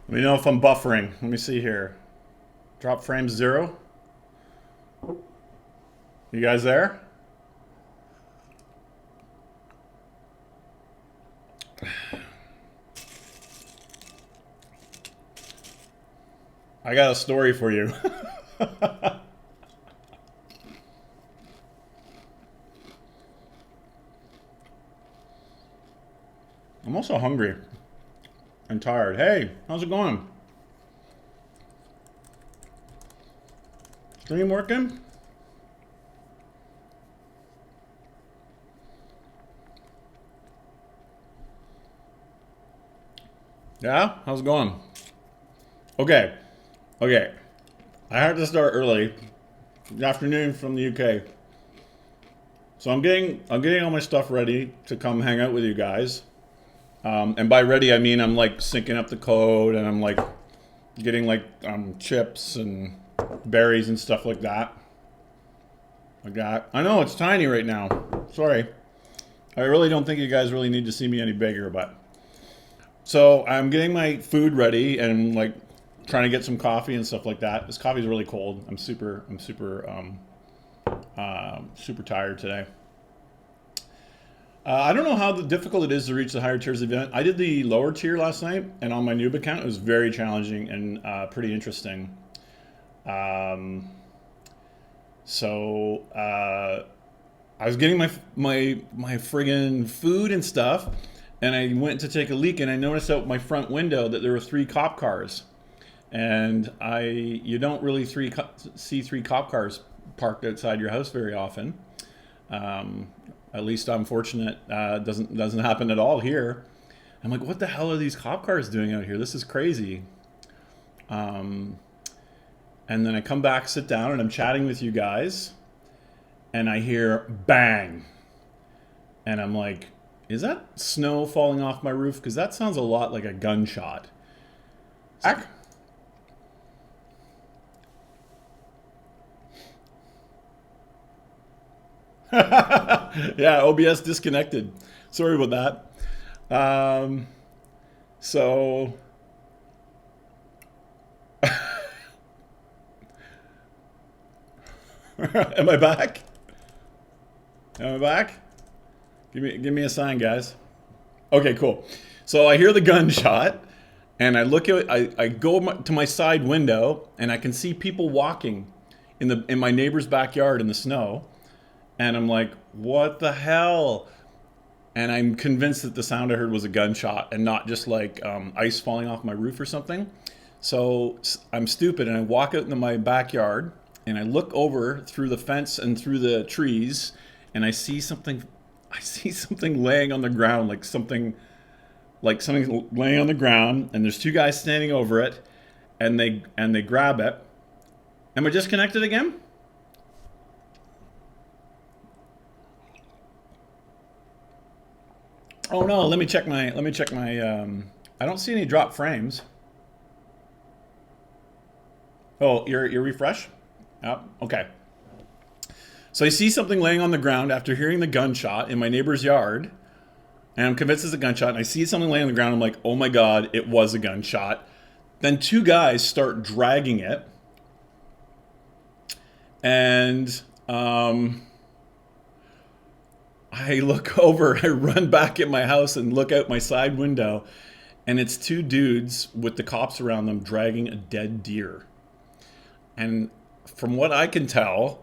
Let me know if I'm buffering. Let me see here. Drop frame 0. You guys there? I got a story for you. I'm also hungry and tired. Hey, how's it going? Stream working? Yeah? How's it going? Okay. Okay. I had to start early. Good afternoon from the UK. So I'm getting all my stuff ready to come hang out with you guys. And by ready I mean I'm like syncing up the code and I'm like getting like chips and berries and stuff like that. Like that. I know it's tiny right now. Sorry. I really don't think you guys really need to see me any bigger, but so I'm getting my food ready and like trying to get some coffee and stuff like that. This coffee's really cold. I'm super tired today. I don't know how difficult it is to reach the higher tiers of the event. I did the lower tier last night, and on my noob account, it was very challenging and pretty interesting. I was getting my friggin' food and stuff, and I went to take a leak, and I noticed out my front window that there were 3 cop cars, and you don't really see 3 cop cars parked outside your house very often. At least I'm fortunate. Doesn't happen at all here. I'm like, what the hell are these cop cars doing out here? This is crazy. And then I come back, sit down, and I'm chatting with you guys, and I hear bang, and I'm like, is that snow falling off my roof? Because that sounds a lot like a gunshot. Back. Yeah, OBS disconnected. Sorry about that. So, am I back? Am I back? Give me a sign, guys. Okay, cool. So I hear the gunshot, and I look at I go to my side window, and I can see people walking in my neighbor's backyard in the snow, and I'm like, what the hell? And I'm convinced that the sound I heard was a gunshot and not just like ice falling off my roof or something. So I'm stupid and I walk out into my backyard and I look over through the fence and through the trees and I see something. I see something laying on the ground, like something laying on the ground, and there's 2 guys standing over it, and they grab it. Am I disconnected again? Oh no, let me check my I don't see any drop frames. Oh, your refresh? Yep, okay. So I see something laying on the ground after hearing the gunshot in my neighbor's yard, and I'm convinced it's a gunshot, and I see something laying on the ground, I'm like, oh my god, it was a gunshot. Then 2 guys start dragging it, and I look over, I run back at my house and look out my side window, and it's 2 dudes with the cops around them dragging a dead deer. And from what I can tell,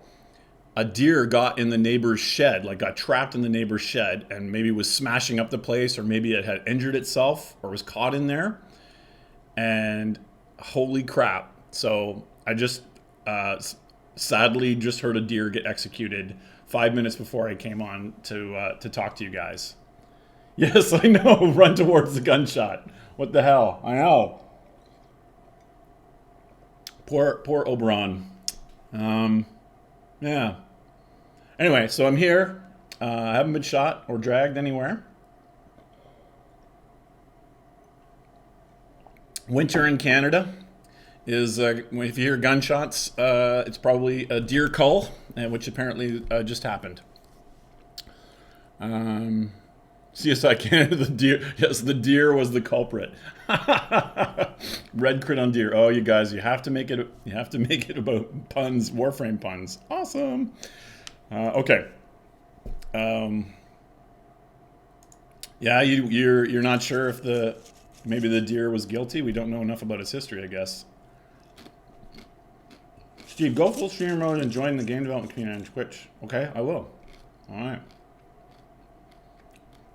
a deer got in the neighbor's shed, like got trapped in the neighbor's shed, and maybe was smashing up the place, or maybe it had injured itself, or was caught in there. And holy crap! So I just sadly just heard a deer get executed 5 minutes before I came on to talk to you guys. Yes, I know. Run towards the gunshot. What the hell? I know. Poor Oberon. Yeah. Anyway, so I'm here. I haven't been shot or dragged anywhere. Winter in Canada is, if you hear gunshots, it's probably a deer cull, which apparently just happened. CSI Canada, the deer. Yes, the deer was the culprit. Red crit on deer. Oh, you guys, you have to make it. You have to make it about puns, Warframe puns. Awesome. Okay. Yeah, you're not sure if maybe the deer was guilty. We don't know enough about his history, I guess. Steve, go full streamer mode and join the game development community on Twitch. Okay, I will. All right.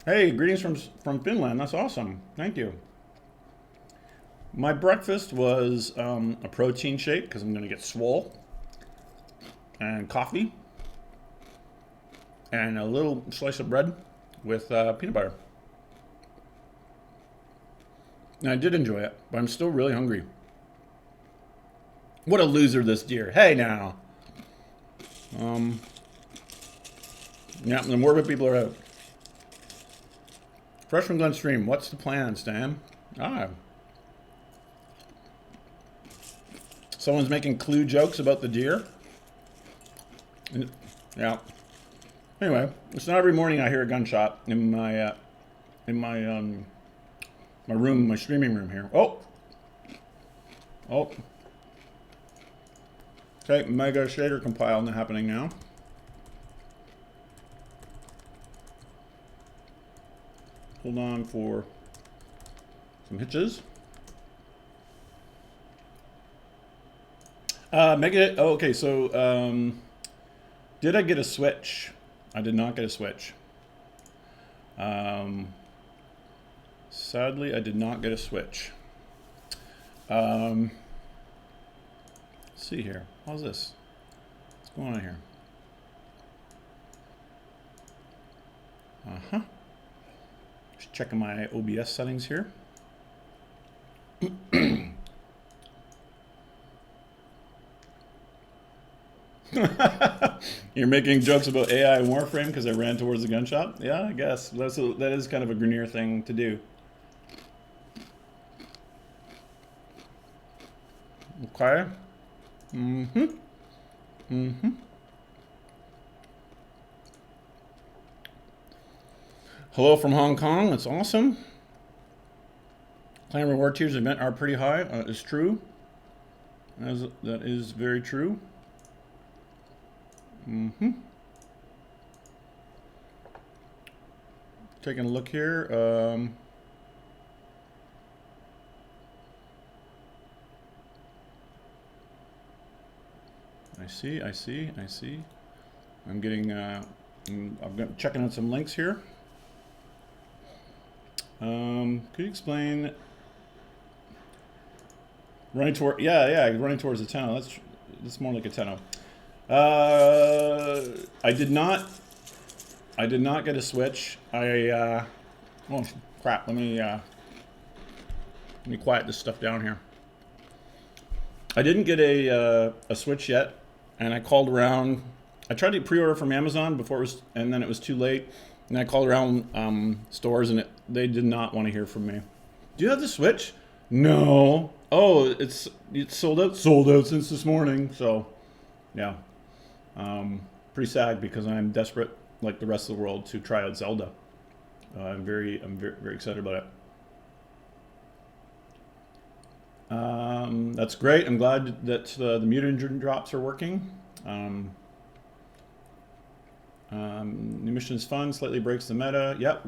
Hey, greetings from Finland. That's awesome. Thank you. My breakfast was a protein shake because I'm going to get swole, and coffee, and a little slice of bread with peanut butter. And I did enjoy it, but I'm still really hungry. What a loser, this deer. Hey, now. Yeah, the morbid people are out. Fresh from Glen Stream, what's the plan, Stan? Someone's making clue jokes about the deer. Yeah. Anyway, it's not every morning I hear a gunshot in my my room, my streaming room here. Oh. Okay, mega shader compile happening now. Hold on for some hitches. Okay, so did I get a Switch? I did not get a Switch. Sadly, I did not get a Switch. Let's see here. How's this? What's going on here? Just checking my OBS settings here. You're making jokes about AI and Warframe because I ran towards the gun shop? Yeah, I guess. That is kind of a Grenier thing to do. Okay. Hello from Hong Kong. That's awesome. Clan reward tiers event are pretty high. It's true. That is very true. Taking a look here. I see. I'm getting, I'm checking out some links here. Could you explain running toward? Yeah, running towards the tunnel. That's more like a tunnel. I did not get a Switch. Oh crap! Let me quiet this stuff down here. I didn't get a Switch yet, and I called around. I tried to pre-order from Amazon before and then it was too late. And I called around stores, and they did not want to hear from me. Do you have the Switch? No. Oh, it's sold out. Sold out since this morning. So, yeah, pretty sad because I'm desperate, like the rest of the world, to try out Zelda. I'm very excited about it. That's great. I'm glad that the mutagen drops are working. New mission is fun, slightly breaks the meta. Yeah,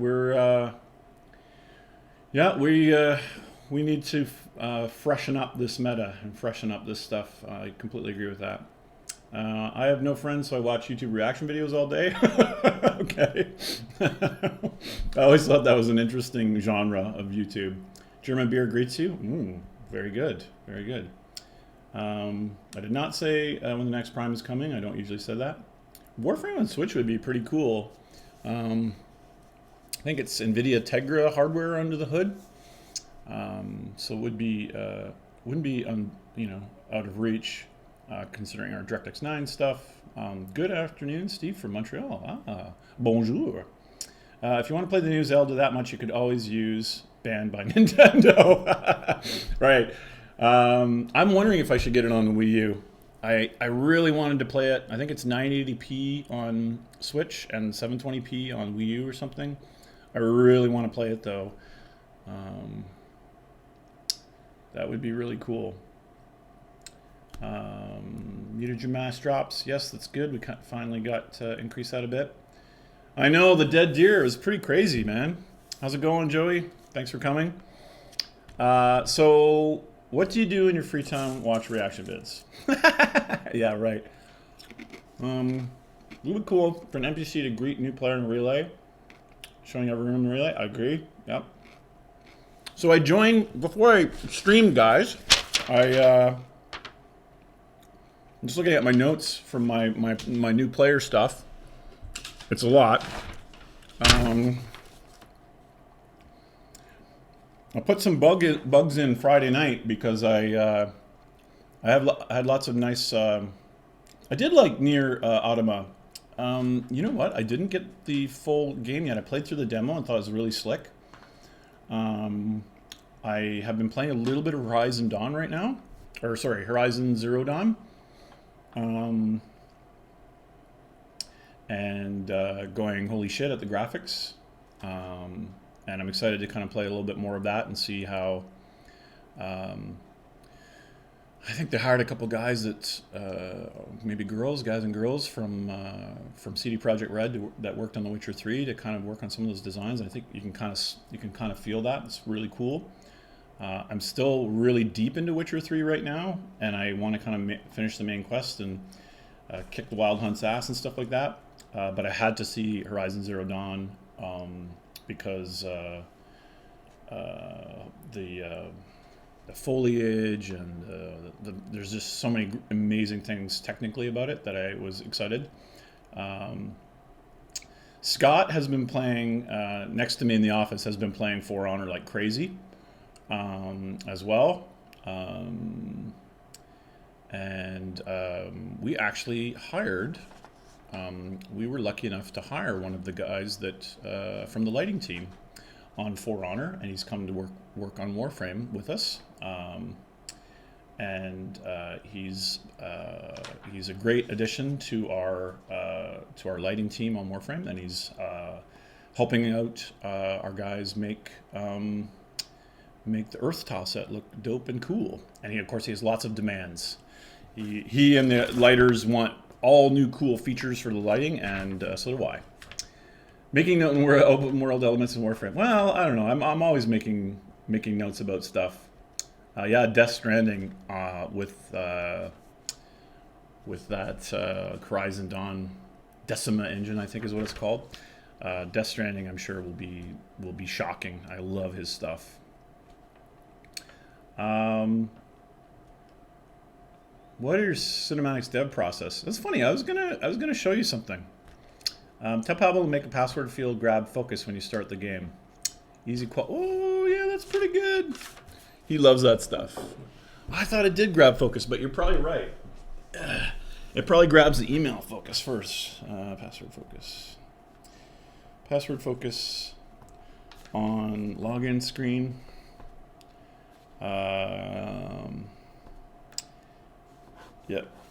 we need to freshen up this meta and freshen up this stuff. I completely agree with that. I have no friends, so I watch YouTube reaction videos all day. Okay. I always thought that was an interesting genre of YouTube. German beer greets you. Very good, very good. I did not say when the next Prime is coming. I don't usually say that. Warframe on Switch would be pretty cool. I think it's NVIDIA Tegra hardware under the hood, so it would be wouldn't be out of reach considering our DirectX 9 stuff. Good afternoon, Steve from Montreal. Bonjour. If you want to play the new Zelda that much, you could always use banned by Nintendo. Right. I'm wondering if I should get it on the Wii U. I really wanted to play it. I think it's 980p on Switch and 720p on Wii U or something. I really want to play it though. That would be really cool. Muted your mass drops. Yes, that's good. We finally got to increase that a bit. I know the dead deer is pretty crazy, man. How's it going, Joey? Thanks for coming. So, what do you do in your free time? Watch reaction vids. Yeah, right. It would be cool for an NPC to greet a new player in relay, showing everyone in the relay. I agree. Yep. So I joined before I streamed, guys. I'm just looking at my notes from my new player stuff. It's a lot. I put some bugs in Friday night because I had lots of nice. I did like Nier Automata. You know what? I didn't get the full game yet. I played through the demo and thought it was really slick. I have been playing a little bit of Horizon Dawn right now, or sorry, Horizon Zero Dawn. And going holy shit at the graphics, and I'm excited to kind of play a little bit more of that and see how. I think they hired a couple guys that maybe guys and girls from CD Projekt Red that worked on The Witcher 3 to kind of work on some of those designs. And I think you can kind of feel that. It's really cool. I'm still really deep into Witcher 3 right now, and I want to kind of finish the main quest and kick the Wild Hunt's ass and stuff like that. But I had to see Horizon Zero Dawn because the foliage and there's just so many amazing things technically about it that I was excited. Scott has been playing next to me in the office, has been playing For Honor like crazy as well. We actually hired, we were lucky enough to hire one of the guys that from the lighting team on For Honor, and he's come to work on Warframe with us. He's a great addition to our lighting team on Warframe, and he's helping out our guys make the Earth tile set look dope and cool. And of course he has lots of demands. He and the lighters want all new cool features for the lighting, and so do I. Making note in open world elements in Warframe. Well, I don't know. I'm always making notes about stuff. Yeah, Death Stranding with that Horizon Dawn Decima engine, I think is what it's called. Death Stranding, I'm sure will be shocking. I love his stuff. What are your cinematics dev process? That's funny. I was gonna show you something. Tell Pablo to make a password field grab focus when you start the game. Easy Oh yeah, that's pretty good. He loves that stuff. I thought it did grab focus, but you're probably right. It probably grabs the email focus first. Password focus. Password focus on login screen.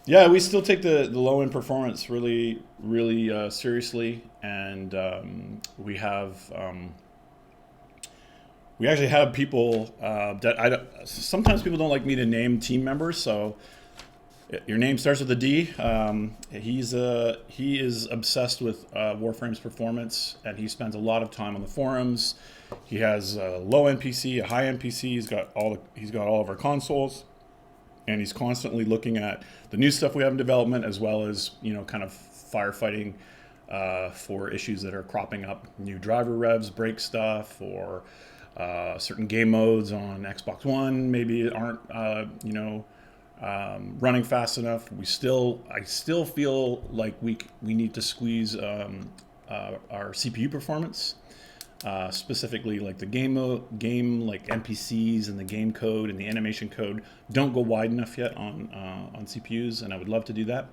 Yeah, we still take the low end performance really seriously, and we actually have people that sometimes people don't like me to name team members, so your name starts with a D. He is obsessed with Warframe's performance, and he spends a lot of time on the forums. He has a low end PC, a high end PC. He's got all of our consoles, and he's constantly looking at the new stuff we have in development, as well as kind of firefighting for issues that are cropping up, new driver revs, break stuff, or certain game modes on Xbox One maybe aren't running fast enough. I still feel like we need to squeeze our CPU performance, specifically like the game like NPCs and the game code and the animation code don't go wide enough yet on CPUs, and I would love to do that.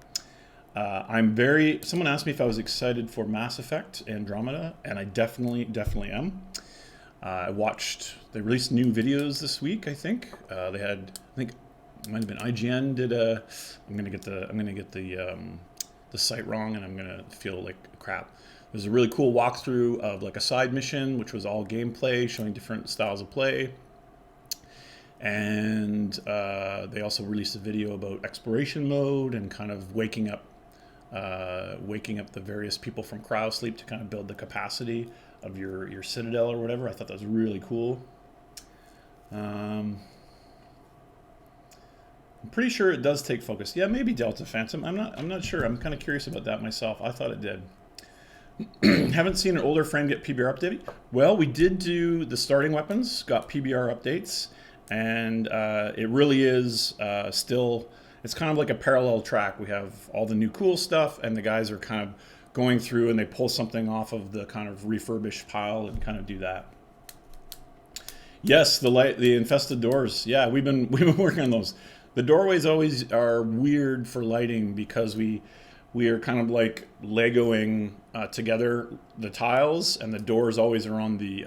Someone asked me if I was excited for Mass Effect Andromeda, and I definitely am. They released new videos this week, I think. It might have been IGN did I'm gonna get the the site wrong and I'm gonna feel like crap. There's a really cool walkthrough of like a side mission, which was all gameplay, showing different styles of play. And they also released a video about exploration mode and kind of waking up the various people from cryosleep to kind of build the capacity of your citadel or whatever. I thought that was really cool. I'm pretty sure it does take focus. Yeah, maybe Delta Phantom. I'm not sure. I'm kind of curious about that myself. I thought it did. Haven't seen an older frame get PBR updated. Well, we did do the starting weapons, got PBR updates, and it really is still, it's kind of like a parallel track. We have all the new cool stuff, and the guys are kind of going through and they pull something off of the kind of refurbished pile and kind of do that. Yes, the infested doors. Yeah, we've been working on those. The doorways always are weird for lighting because we are kind of like Legoing together the tiles, and the doors always are on the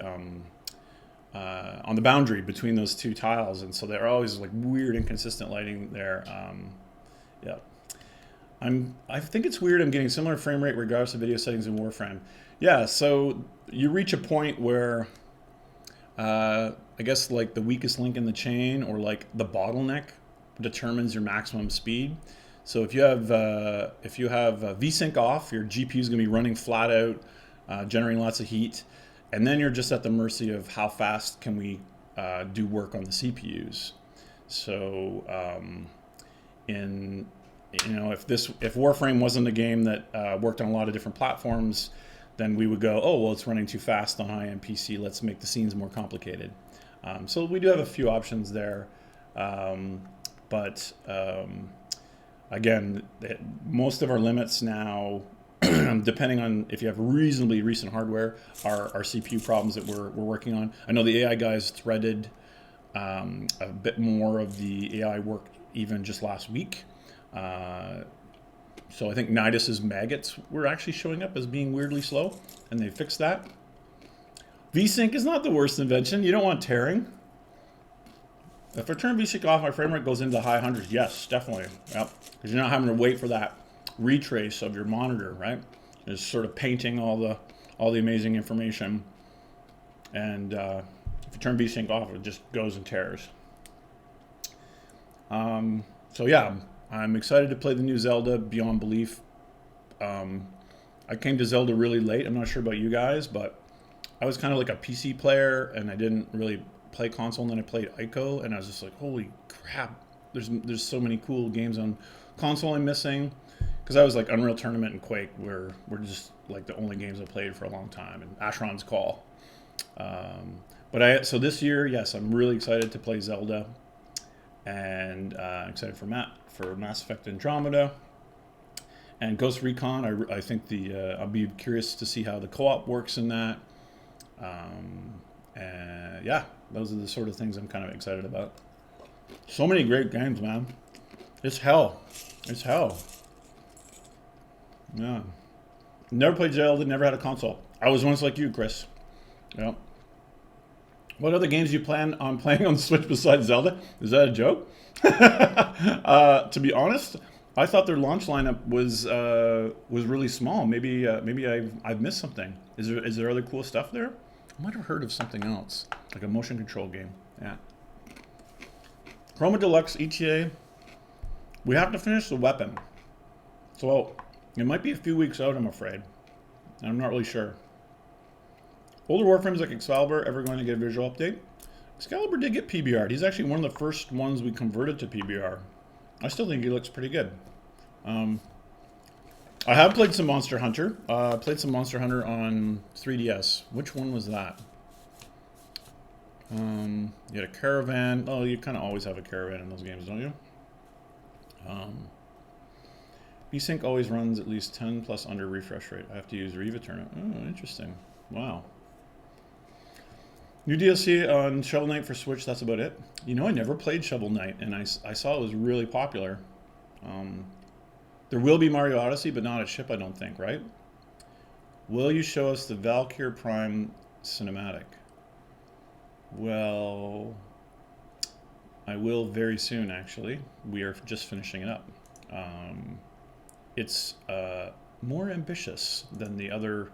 boundary between those two tiles, and so they're always like weird, inconsistent lighting there. Yeah, I think it's weird. I'm getting similar frame rate regardless of video settings in Warframe. Yeah, so you reach a point where I guess like the weakest link in the chain, or like the bottleneck, determines your maximum speed. So if you have VSync off, your GPU is going to be running flat out, generating lots of heat, and then you're just at the mercy of how fast can we do work on the CPUs. So if Warframe wasn't a game that worked on a lot of different platforms, then we would go, oh well, it's running too fast on high-end PC. Let's make the scenes more complicated. So we do have a few options there, but again, most of our limits now, depending on if you have reasonably recent hardware, are CPU problems that we're working on. I know the AI guys threaded a bit more of the AI work even just last week. So I think Nidus's maggots were actually showing up as being weirdly slow, and they fixed that. VSync is not the worst invention. You don't want tearing. If I turn VSync off, my frame rate goes into the high hundreds. Yes, definitely. Yep. Because you're not having to wait for that retrace of your monitor, right? It's sort of painting all the amazing information. And if you turn VSync off, it just goes and tears. So yeah, I'm excited to play the new Zelda Beyond Belief. I came to Zelda really late. I'm not sure about you guys, but I was kind of like a PC player, and I didn't really play console, and then I played Ico, and I was just like, holy crap, there's so many cool games on console I'm missing, because I was like Unreal Tournament and Quake were just like the only games I played for a long time, and Asheron's Call. So this year, yes, I'm really excited to play Zelda, and I'm excited for Mass Effect Andromeda and Ghost Recon. I think I'll be curious to see how the co-op works in that. And yeah, those are the sort of things I'm kind of excited about. So many great games, man. It's hell. It's hell. Yeah. Never played Zelda, never had a console. I was once like you, Chris. Yeah. What other games do you plan on playing on the Switch besides Zelda? Is that a joke? To be honest, I thought their launch lineup was really small. Maybe I've missed something. Is there other cool stuff there? I might have heard of something else, like a motion control game. Yeah. Chroma Deluxe ETA. We have to finish the weapon. So it might be a few weeks out, I'm afraid. I'm not really sure. Older Warframes like Excalibur ever going to get a visual update? Excalibur did get PBR'd. He's actually one of the first ones we converted to PBR. I still think he looks pretty good. I have played some Monster Hunter. Played some Monster Hunter on 3DS. Which one was that? You had a caravan. Oh, you kind of always have a caravan in those games, don't you? VSync always runs at least 10 plus under refresh rate. I have to use Riva Tournament. Oh, interesting. Wow. New DLC on Shovel Knight for Switch, that's about it. You know, I never played Shovel Knight, and I saw it was really popular. There will be Mario Odyssey, but not a ship, I don't think, right? Will you show us the Valkyr Prime cinematic? Well, I will very soon, actually. We are just finishing it up. it's more ambitious than the other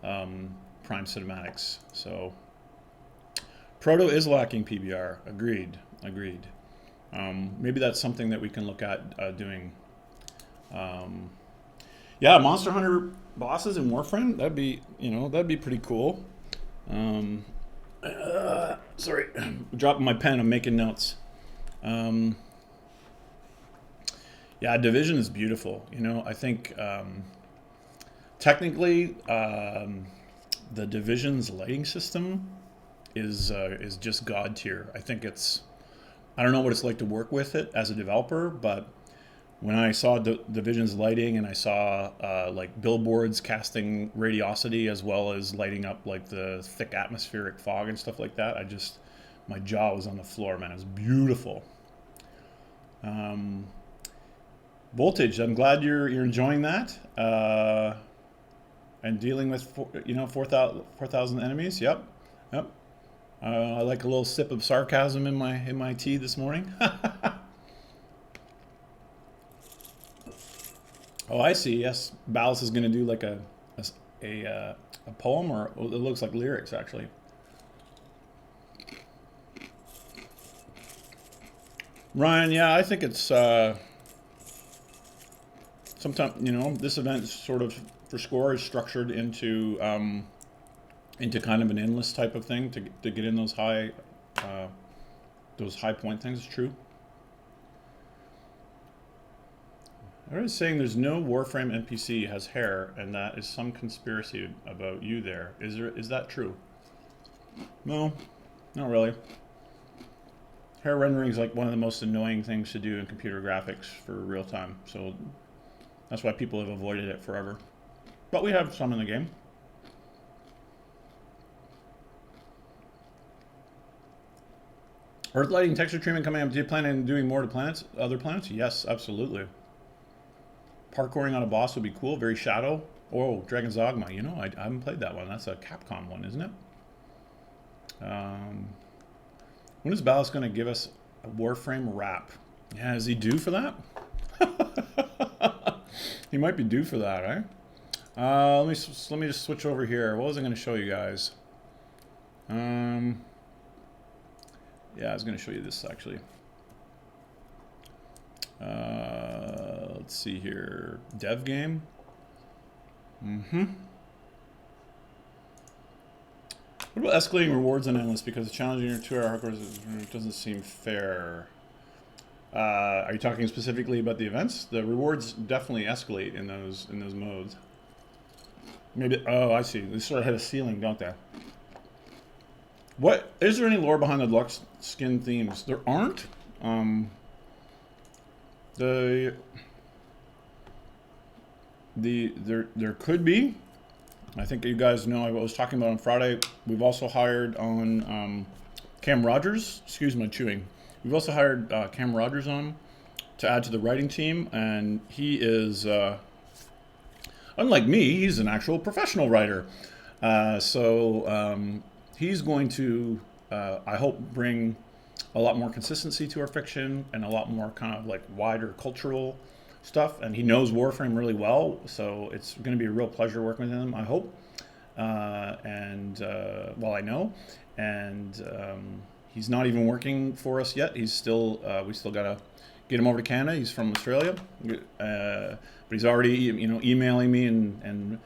Prime cinematics. So Proto is lacking PBR. Agreed. Maybe that's something that we can look at doing. Yeah, Monster Hunter bosses in Warframe. That'd be pretty cool. Sorry, dropping my pen. I'm making notes. Yeah, Division is beautiful. I think technically the Division's lighting system is just god tier. I think I don't know what it's like to work with it as a developer, but when I saw Division's lighting and I saw like billboards casting radiosity as well as lighting up like the thick atmospheric fog and stuff like that, my jaw was on the floor, man. It was beautiful. Voltage, I'm glad you're enjoying that. And dealing with 4,000 enemies. Yep. I like a little sip of sarcasm in my tea this morning. Oh, I see. Yes, Ballas is going to do like a poem, or it looks like lyrics actually. Ryan, yeah, I think it's sometimes this event is sort of for score is structured into kind of an endless type of thing to get in those high point things. It's true. Everyone's saying there's no Warframe NPC has hair, and that is some conspiracy about you there. Is that true? No, not really. Hair rendering is like one of the most annoying things to do in computer graphics for real time, so that's why people have avoided it forever. But we have some in the game. Earth lighting texture treatment coming up. Do you plan on doing more to other planets? Yes, absolutely. Parkouring on a boss would be cool. Very Shadow. Oh, Dragon's Dogma. I haven't played that one. That's a Capcom one, isn't it? When is Ballas going to give us a Warframe rap? Yeah, is he due for that? He might be due for that, right? Let me just switch over here. What was I going to show you guys? Yeah, I was going to show you this actually. Let's see here. Dev game. What about escalating rewards on endless? Because challenging your 2-hour hardcore doesn't seem fair. Are you talking specifically about the events? The rewards definitely escalate in those modes. Maybe. Oh, I see. They sort of hit a ceiling, don't they? What is there any lore behind the deluxe skin themes? There aren't. There could be. I think you guys know I was talking about on Friday. We've also hired on Cam Rogers. Excuse my chewing. We've also hired Cam Rogers on to add to the writing team, and he is unlike me. He's an actual professional writer. So he's going to, I hope, bring a lot more consistency to our fiction and a lot more kind of like wider cultural stuff. And he knows Warframe really well, so it's going to be a real pleasure working with him, I hope. I know. And he's not even working for us yet. He's still, we still got to get him over to Canada. He's from Australia. But he's already, emailing me and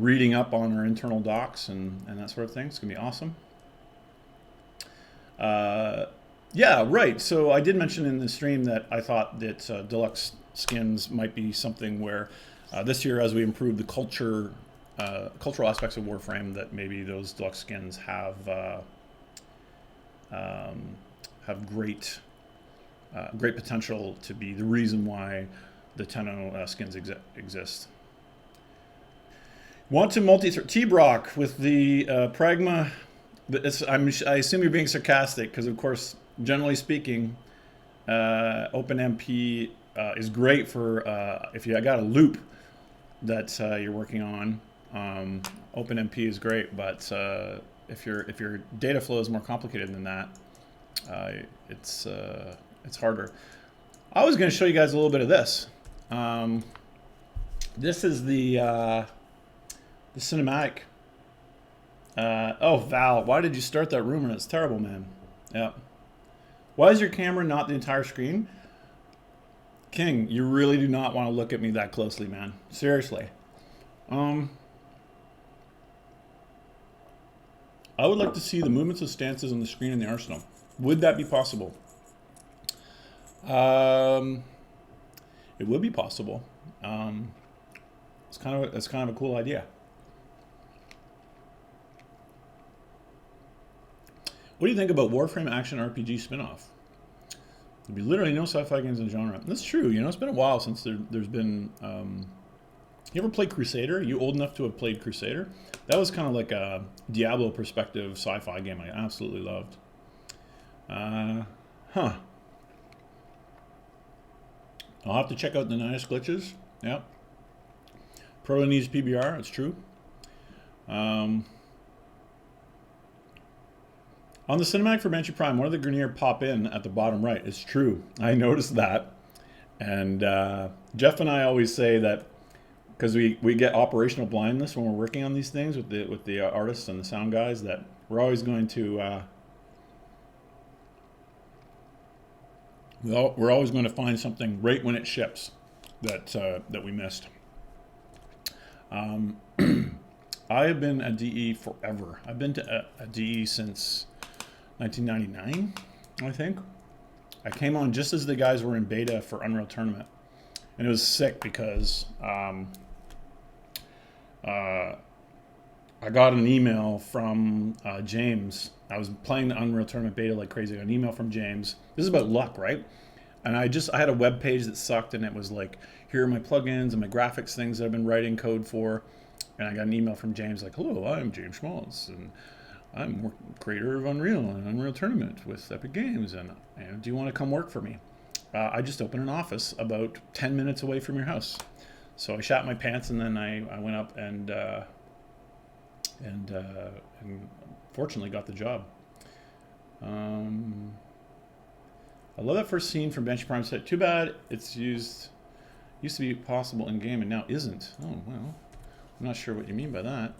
reading up on our internal docs and that sort of thing. It's going to be awesome. Yeah, right. So I did mention in the stream that I thought that deluxe skins might be something where this year, as we improve the cultural aspects of Warframe, that maybe those deluxe skins have great potential to be the reason why the Tenno skins exist. Want to multi-thread T-Brock with the Pragma. I assume you're being sarcastic because, of course, generally speaking, OpenMP is great for if you got a loop that you're working on. OpenMP is great, but if your data flow is more complicated than that, it's harder. I was going to show you guys a little bit of this. This is the cinematic. Oh, Val, why did you start that rumor? It's terrible, man. Yeah. Why is your camera not the entire screen? King, you really do not want to look at me that closely, man. Seriously. I would like to see the movements of stances on the screen in the arsenal. Would that be possible? It would be possible. It's kind of a cool idea. What do you think about Warframe action RPG spin-off? There'd be literally no sci-fi games in the genre. That's true. You know, it's been a while since there's been. You ever played Crusader? Are you old enough to have played Crusader? That was kind of like a Diablo perspective sci-fi game I absolutely loved. Huh. I'll have to check out the Nidus glitches. Yep. Pro needs PBR. It's true. On the cinematic for Banshee Prime, one of the Grenier pop in at the bottom right. It's true. I noticed that. And Jeff and I always say that because we get operational blindness when we're working on these things with the artists and the sound guys, that we're always going to we're always going to find something right when it ships that we missed. I have been at DE forever. I've been to a DE since 1999, I think. I came on just as the guys were in beta for Unreal Tournament. And it was sick because I got an email from James. I was playing the Unreal Tournament beta like crazy. I got an email from James. This is about luck, right? And I had a web page that sucked, and it was like, here are my plugins and my graphics things that I've been writing code for. And I got an email from James like, hello, I'm James Schmaltz, and I'm creator of Unreal and Unreal Tournament with Epic Games, and do you want to come work for me? I just opened an office about 10 minutes away from your house. So I shat my pants, and then I went up and fortunately got the job. I love that first scene from Banshee Prime set. Too bad it's used to be possible in game and now isn't. Oh well, I'm not sure what you mean by that.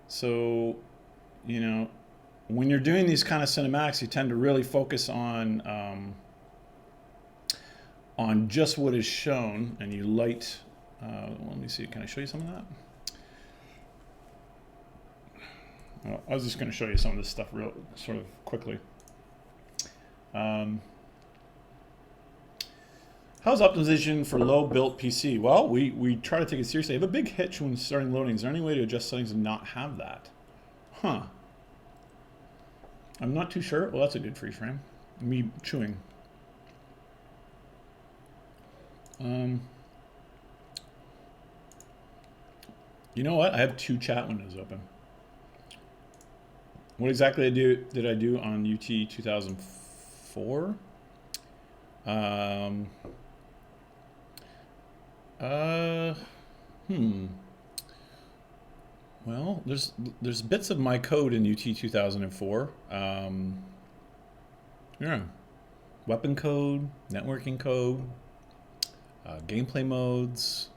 So, you know, when you're doing these kind of cinematics, you tend to really focus on just what is shown, and you light. Let me see. Can I show you some of that? Well, I was just going to show you some of this stuff real sort of quickly. How's optimization for low-built PC? Well, we try to take it seriously. I have a big hitch when starting loading. Is there any way to adjust settings and not have that? Huh. I'm not too sure. Well, that's a good freeze frame. Me chewing. You know what? I have 2 chat windows open. What exactly did I do on UT 2004? Well, there's bits of my code in UT 2004. Yeah, weapon code, networking code, gameplay modes.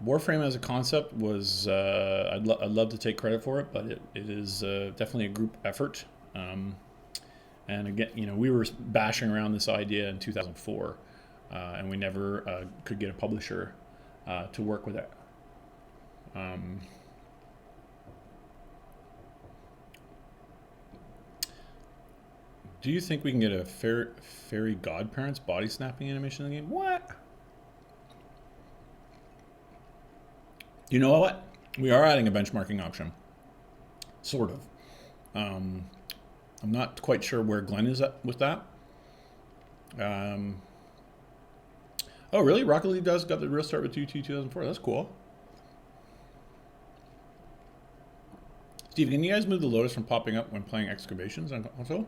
Warframe as a concept was I'd love to take credit for it, but it is definitely a group effort. And again, you know, we were bashing around this idea in 2004, and we never could get a publisher to work with it. Do you think we can get a fairy godparents body snapping animation in the game? What? You know what? We are adding a benchmarking option. Sort of. I'm not quite sure where Glenn is at with that. Oh, really? Rocket League got the real start with UT 2004. That's cool. Steve, can you guys move the Lotus from popping up when playing excavations on console?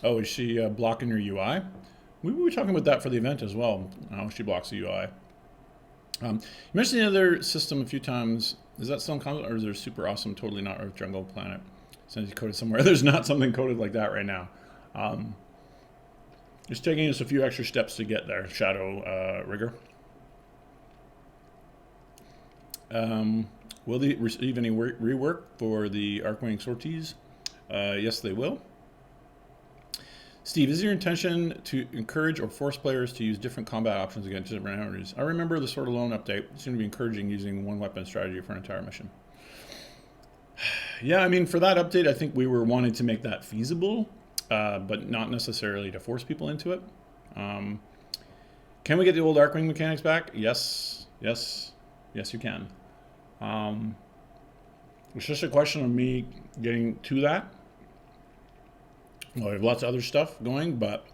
Oh, is she blocking your UI? We were talking about that for the event as well. How she blocks the UI. You mentioned the other system a few times. Is that still in console, or is there super awesome, totally not Earth Jungle Planet? Since you coded somewhere, there's not something coded like that right now. It's taking us a few extra steps to get there, Shadow Rigger. Will they receive any rework for the Archwing sorties? Yes, they will. Steve, is your intention to encourage or force players to use different combat options against different enemies? I remember the Sword Alone update seemed to be encouraging using one weapon strategy for an entire mission. Yeah, I mean, for that update, I think we were wanting to make that feasible, but not necessarily to force people into it. Can we get the old Archwing mechanics back? Yes, yes, yes, you can. It's just a question of me getting to that. Well, I have lots of other stuff going, but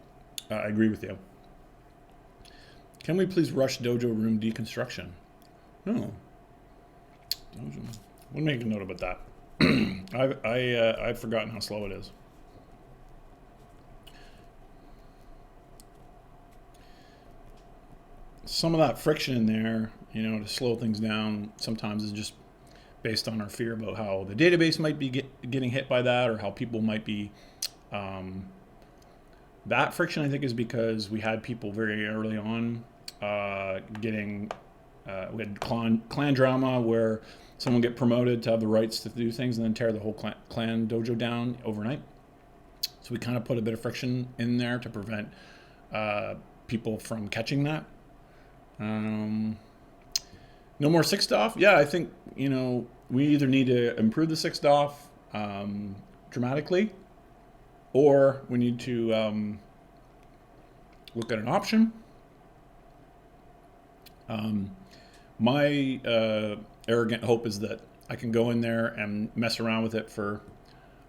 I agree with you. Can we please rush dojo room deconstruction? No. Dojo. We'll make a note about that. I've forgotten how slow it is. Some of that friction in there, you know, to slow things down, sometimes is just based on our fear about how the database might be getting hit by that, or how people might be. That friction, I think, is because we had people very early on getting, we had clan drama where someone get promoted to have the rights to do things and then tear the whole clan dojo down overnight. So we kind of put a bit of friction in there to prevent people from catching that. No more 6th DOF? Yeah, I think, you know, we either need to improve the 6th DOF dramatically, or we need to look at an option. My arrogant hope is that I can go in there and mess around with it for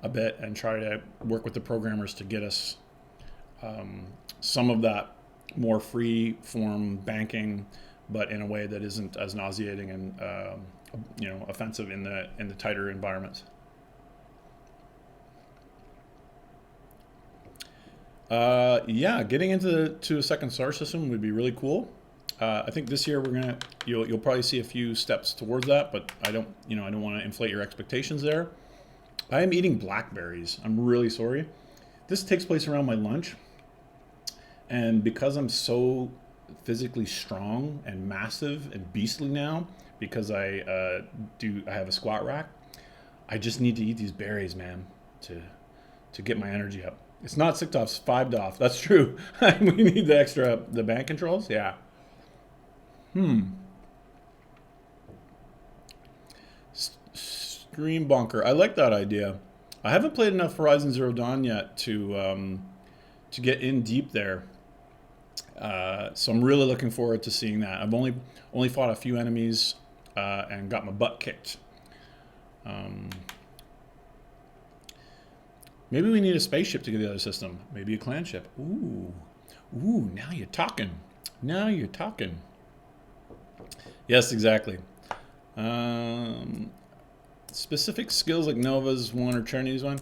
a bit and try to work with the programmers to get us some of that more free form banking, but in a way that isn't as nauseating and you know, offensive in the tighter environments. Yeah, getting into a second star system would be really cool. I think this year you'll probably see a few steps towards that, but I don't want to inflate your expectations there. I am eating blackberries. I'm really sorry. This takes place around my lunch, and because I'm so physically strong and massive and beastly now, because I have a squat rack, I just need to eat these berries, man, to get my energy up. It's not 6 DOF, it's 5 DOF. That's true. We need the bank controls. Yeah. Stream bonker. I like that idea. I haven't played enough Horizon Zero Dawn yet to get in deep there. So I'm really looking forward to seeing that. I've only fought a few enemies and got my butt kicked. Maybe we need a spaceship to get the other system. Maybe a clan ship. Ooh, now you're talking. Now you're talking. Yes, exactly. Specific skills like Nova's one or Trinity's one.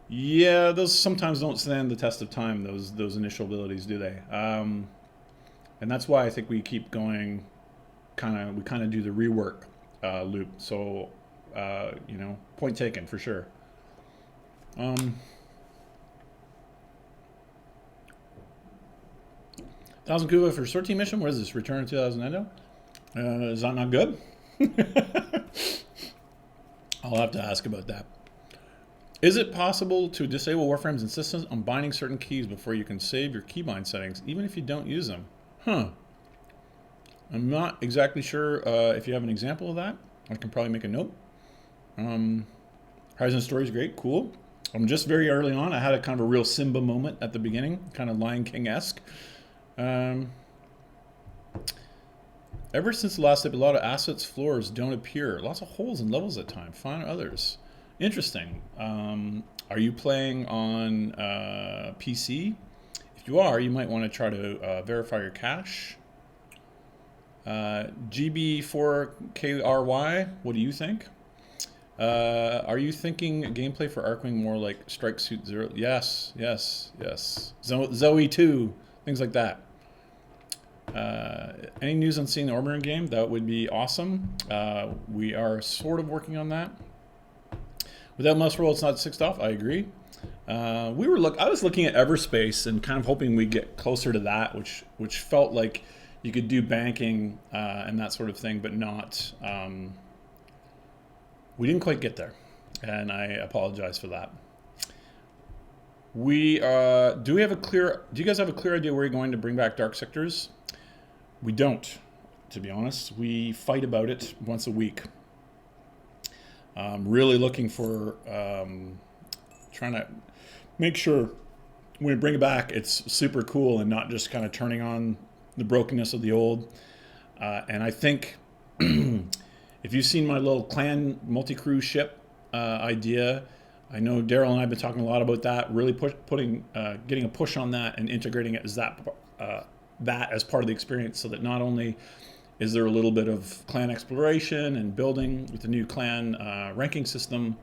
Yeah, those sometimes don't stand the test of time, those initial abilities, do they? And that's why I think we keep going, we kind of do the rework loop. So, you know, point taken for sure. 1,000 Kuva for sortie mission. What is this? Return to 2000 Endo? Is that not good? I'll have to ask about that. Is it possible to disable Warframe's insistence on binding certain keys before you can save your keybind settings, even if you don't use them? Huh. I'm not exactly sure if you have an example of that. I can probably make a note. Horizon Story is great. Cool. I'm just very early on. I had a kind of a real Simba moment at the beginning, kind of Lion King-esque. Ever since the last step, a lot of assets floors don't appear. Lots of holes in levels at times. Find others. Interesting. Are you playing on PC? If you are, you might want to try to verify your cache. GB4KRY, what do you think? Are you thinking gameplay for Archwing more like Strike Suit Zero? Yes. Zoe 2, things like that. Any news on seeing the Orbiting game? That would be awesome. We are sort of working on that. Without Mouse Roll, it's not 6 DOF. I agree. I was looking at Everspace and kind of hoping we'd get closer to that, which felt like you could do banking and that sort of thing, but not. We didn't quite get there, and I apologize for that. Do you guys have a clear idea where you're going to bring back dark sectors? We don't, to be honest. We fight about it once a week. Really looking for trying to make sure when we bring it back, it's super cool and not just kind of turning on the brokenness of the old. And I think if you've seen my little clan multi-crew ship idea, I know Daryl and I have been talking a lot about that, really getting a push on that and integrating it as that as part of the experience, so that not only is there a little bit of clan exploration and building with the new clan ranking system,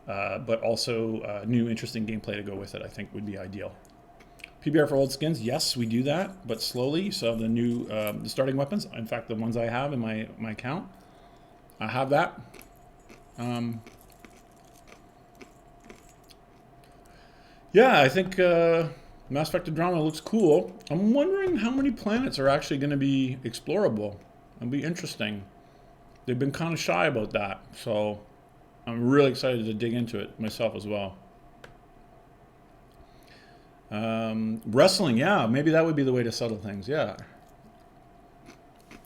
but also new interesting gameplay to go with it, I think would be ideal. PBR for old skins, yes, we do that, but slowly. So the new the starting weapons, in fact, the ones I have in my account, I have that. Yeah, I think Mass Effect Andromeda looks cool. I'm wondering how many planets are actually going to be explorable. It'll be interesting. They've been kind of shy about that, so I'm really excited to dig into it myself as well. Wrestling, yeah, maybe that would be the way to settle things, yeah.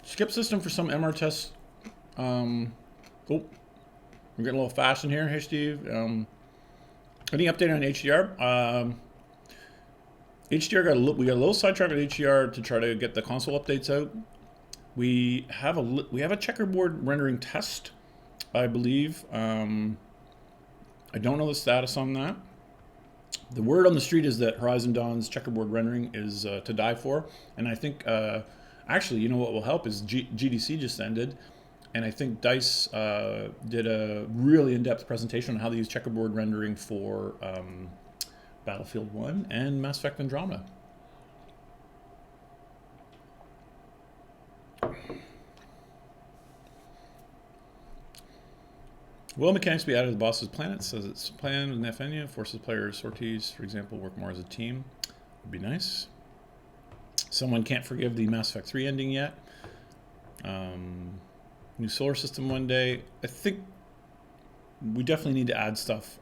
Skip system for some MR tests. Oh, we're getting a little fast in here. Hey, Steve. Any update on HDR? HDR we got a little sidetracked with HDR to try to get the console updates out. We have a checkerboard rendering test, I believe. I don't know the status on that. The word on the street is that Horizon Dawn's checkerboard rendering is to die for, and I think actually, you know what will help is GDC just ended. And I think DICE did a really in-depth presentation on how they use checkerboard rendering for Battlefield 1 and Mass Effect Andromeda. Will mechanics be added to the boss's planets as it's planned in FNU? Forces player sorties, for example, work more as a team. Would be nice. Someone can't forgive the Mass Effect 3 ending yet. New solar system one day. I think we definitely need to add stuff,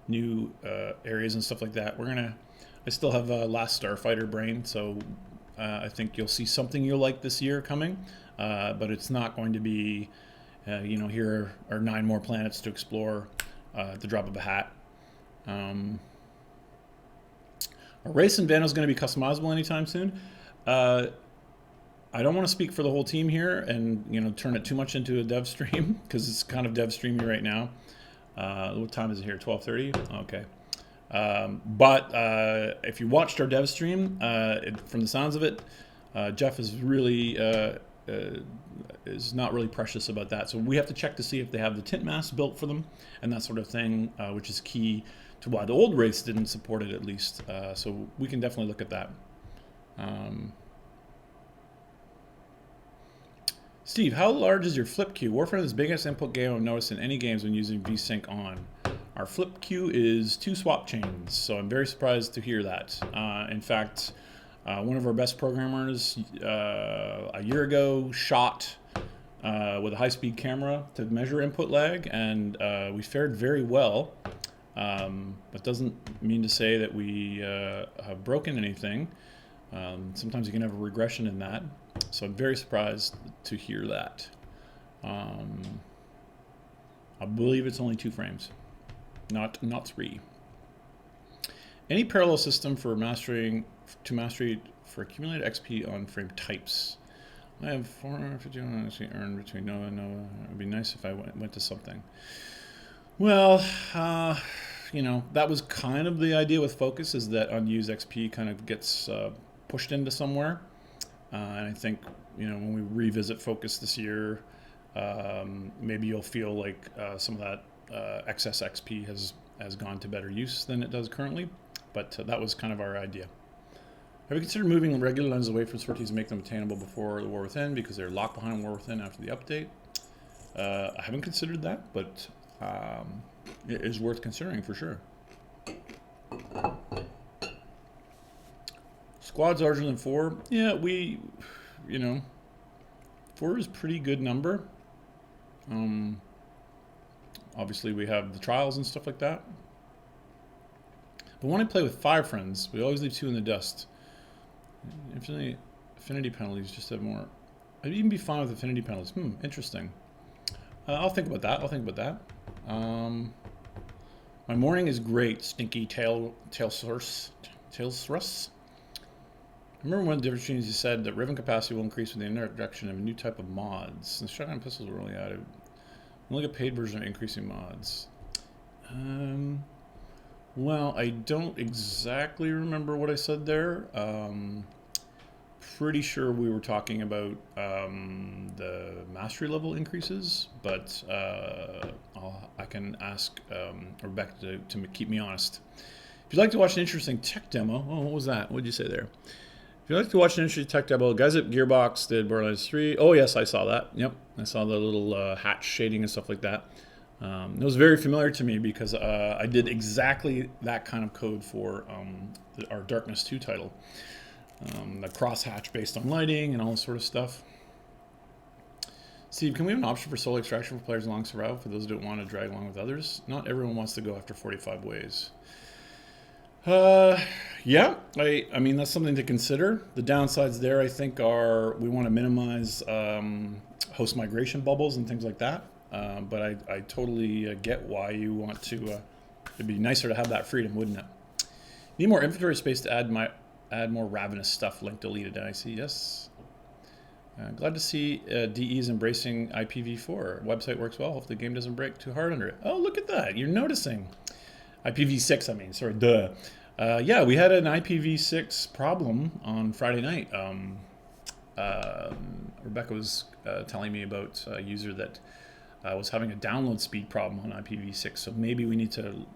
new areas and stuff like that. I still have a Last Starfighter brain, so I think you'll see something you'll like this year coming, but it's not going to be, here are 9 more planets to explore at the drop of a hat. Are Race and Vandals going to be customizable anytime soon? I don't want to speak for the whole team here and turn it too much into a dev stream, because it's kind of dev streamy right now. What time is it here? 12:30. Okay. But if you watched our dev stream, from the sounds of it, Jeff is really is not really precious about that. So we have to check to see if they have the tint mask built for them and that sort of thing, which is key to why the old race didn't support it, at least. So we can definitely look at that. Steve, how large is your flip queue? Warframe is the biggest input game I've noticed in any games when using VSync on. Our flip queue is 2 swap chains, so I'm very surprised to hear that. In fact, one of our best programmers a year ago shot with a high-speed camera to measure input lag, and we fared very well. But doesn't mean to say that we have broken anything. Sometimes you can have a regression in that. So I'm very surprised to hear that. I believe it's only 2 frames, not 3. Any parallel system for mastery for accumulated XP on frame types? I have 451 XP earned between Nova and Nova. It would be nice if I went to something. Well, that was kind of the idea with Focus, is that unused XP kind of gets pushed into somewhere. And I think, when we revisit Focus this year, maybe you'll feel like some of that excess XP has gone to better use than it does currently. But that was kind of our idea. Have you considered moving regular lenses away from sorties and make them attainable before the War Within, because they're locked behind War Within after the update? I haven't considered that, but it is worth considering for sure. Squad's larger than 4. Yeah, you know, 4 is a pretty good number. Obviously, we have the trials and stuff like that. But when I play with 5 friends, we always leave 2 in the dust. Affinity penalties just have more. I'd even be fine with affinity penalties. Interesting. I'll think about that. My morning is great. Stinky tail source. Remember one of the different things you said that ribbon capacity will increase with the introduction of a new type of mods. Since shotgun pistols were only added. Look at paid version of increasing mods. Well, I don't exactly remember what I said there. Pretty sure we were talking about the mastery level increases, but I can ask Rebecca to keep me honest. If you'd like to watch an interesting tech demo, what was that? What did you say there? If you'd like to watch an interesting tech demo, guys at Gearbox did Borderlands 3. Oh yes, I saw that. Yep, I saw the little hatch shading and stuff like that. It was very familiar to me because I did exactly that kind of code for our Darkness 2 title. The crosshatch based on lighting and all this sort of stuff. Steve, can we have an option for solo extraction for players along survival for those who don't want to drag along with others? Not everyone wants to go after 45 ways. Yeah, I mean, that's something to consider. The downsides there, I think, are we want to minimize host migration bubbles and things like that. But I totally get why you want to. It'd be nicer to have that freedom, wouldn't it? Need more inventory space to add more ravenous stuff. Link deleted. I see. Yes. Glad to see DE's embracing IPv4. Website works well. Hopefully the game doesn't break too hard under it. Oh, look at that. You're noticing. IPv6, I mean. Sorry, duh. Yeah, we had an IPv6 problem on Friday night. Rebecca was telling me about a user that was having a download speed problem on IPv6. So maybe we need to...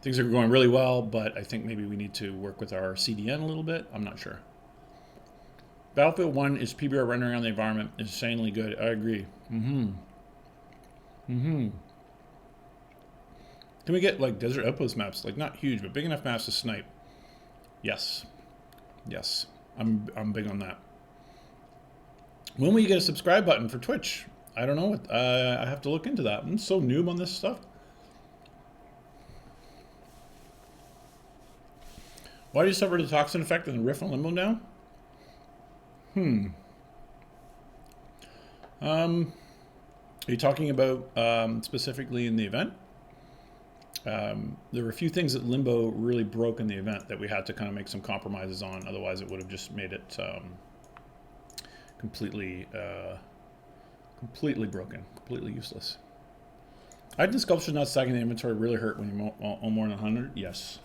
things are going really well, but I think maybe we need to work with our CDN a little bit. I'm not sure. Battlefield 1 is PBR rendering on the environment insanely good. I agree. Can we get like desert outpost maps? Like not huge, but big enough maps to snipe. Yes. Yes. I'm big on that. When will you get a subscribe button for Twitch? I don't know what I have to look into that. I'm so noob on this stuff. Why do you suffer the toxin effect and the rift on Limbo now? Are you talking about specifically in the event? There were a few things that Limbo really broke in the event that we had to kind of make some compromises on. Otherwise, it would have just made it completely broken, completely useless. Item sculpture not stacking the inventory really hurt when you own more than 100. Yes.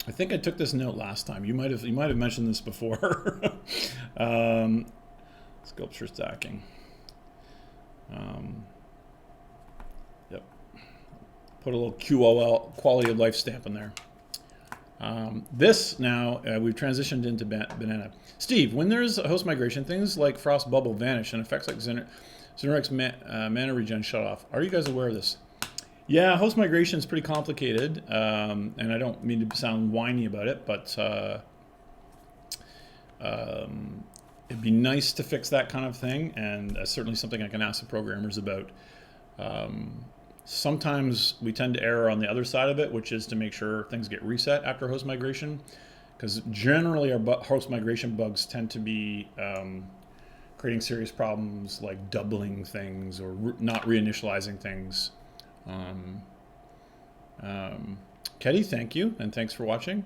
I think I took this note last time. You might have mentioned this before. Sculpture stacking. Yep. Put a little QOL, quality of life stamp in there. This now we've transitioned into banana. Steve, when there's host migration, things like frost bubble vanish and effects like Xenaric's mana regen shut off. Are you guys aware of this? Yeah, host migration is pretty complicated, and I don't mean to sound whiny about it, but it'd be nice to fix that kind of thing, and certainly something I can ask the programmers about. Sometimes we tend to err on the other side of it, which is to make sure things get reset after host migration, because generally our host migration bugs tend to be creating serious problems like doubling things or not reinitializing things. Ketty, thank you, and thanks for watching.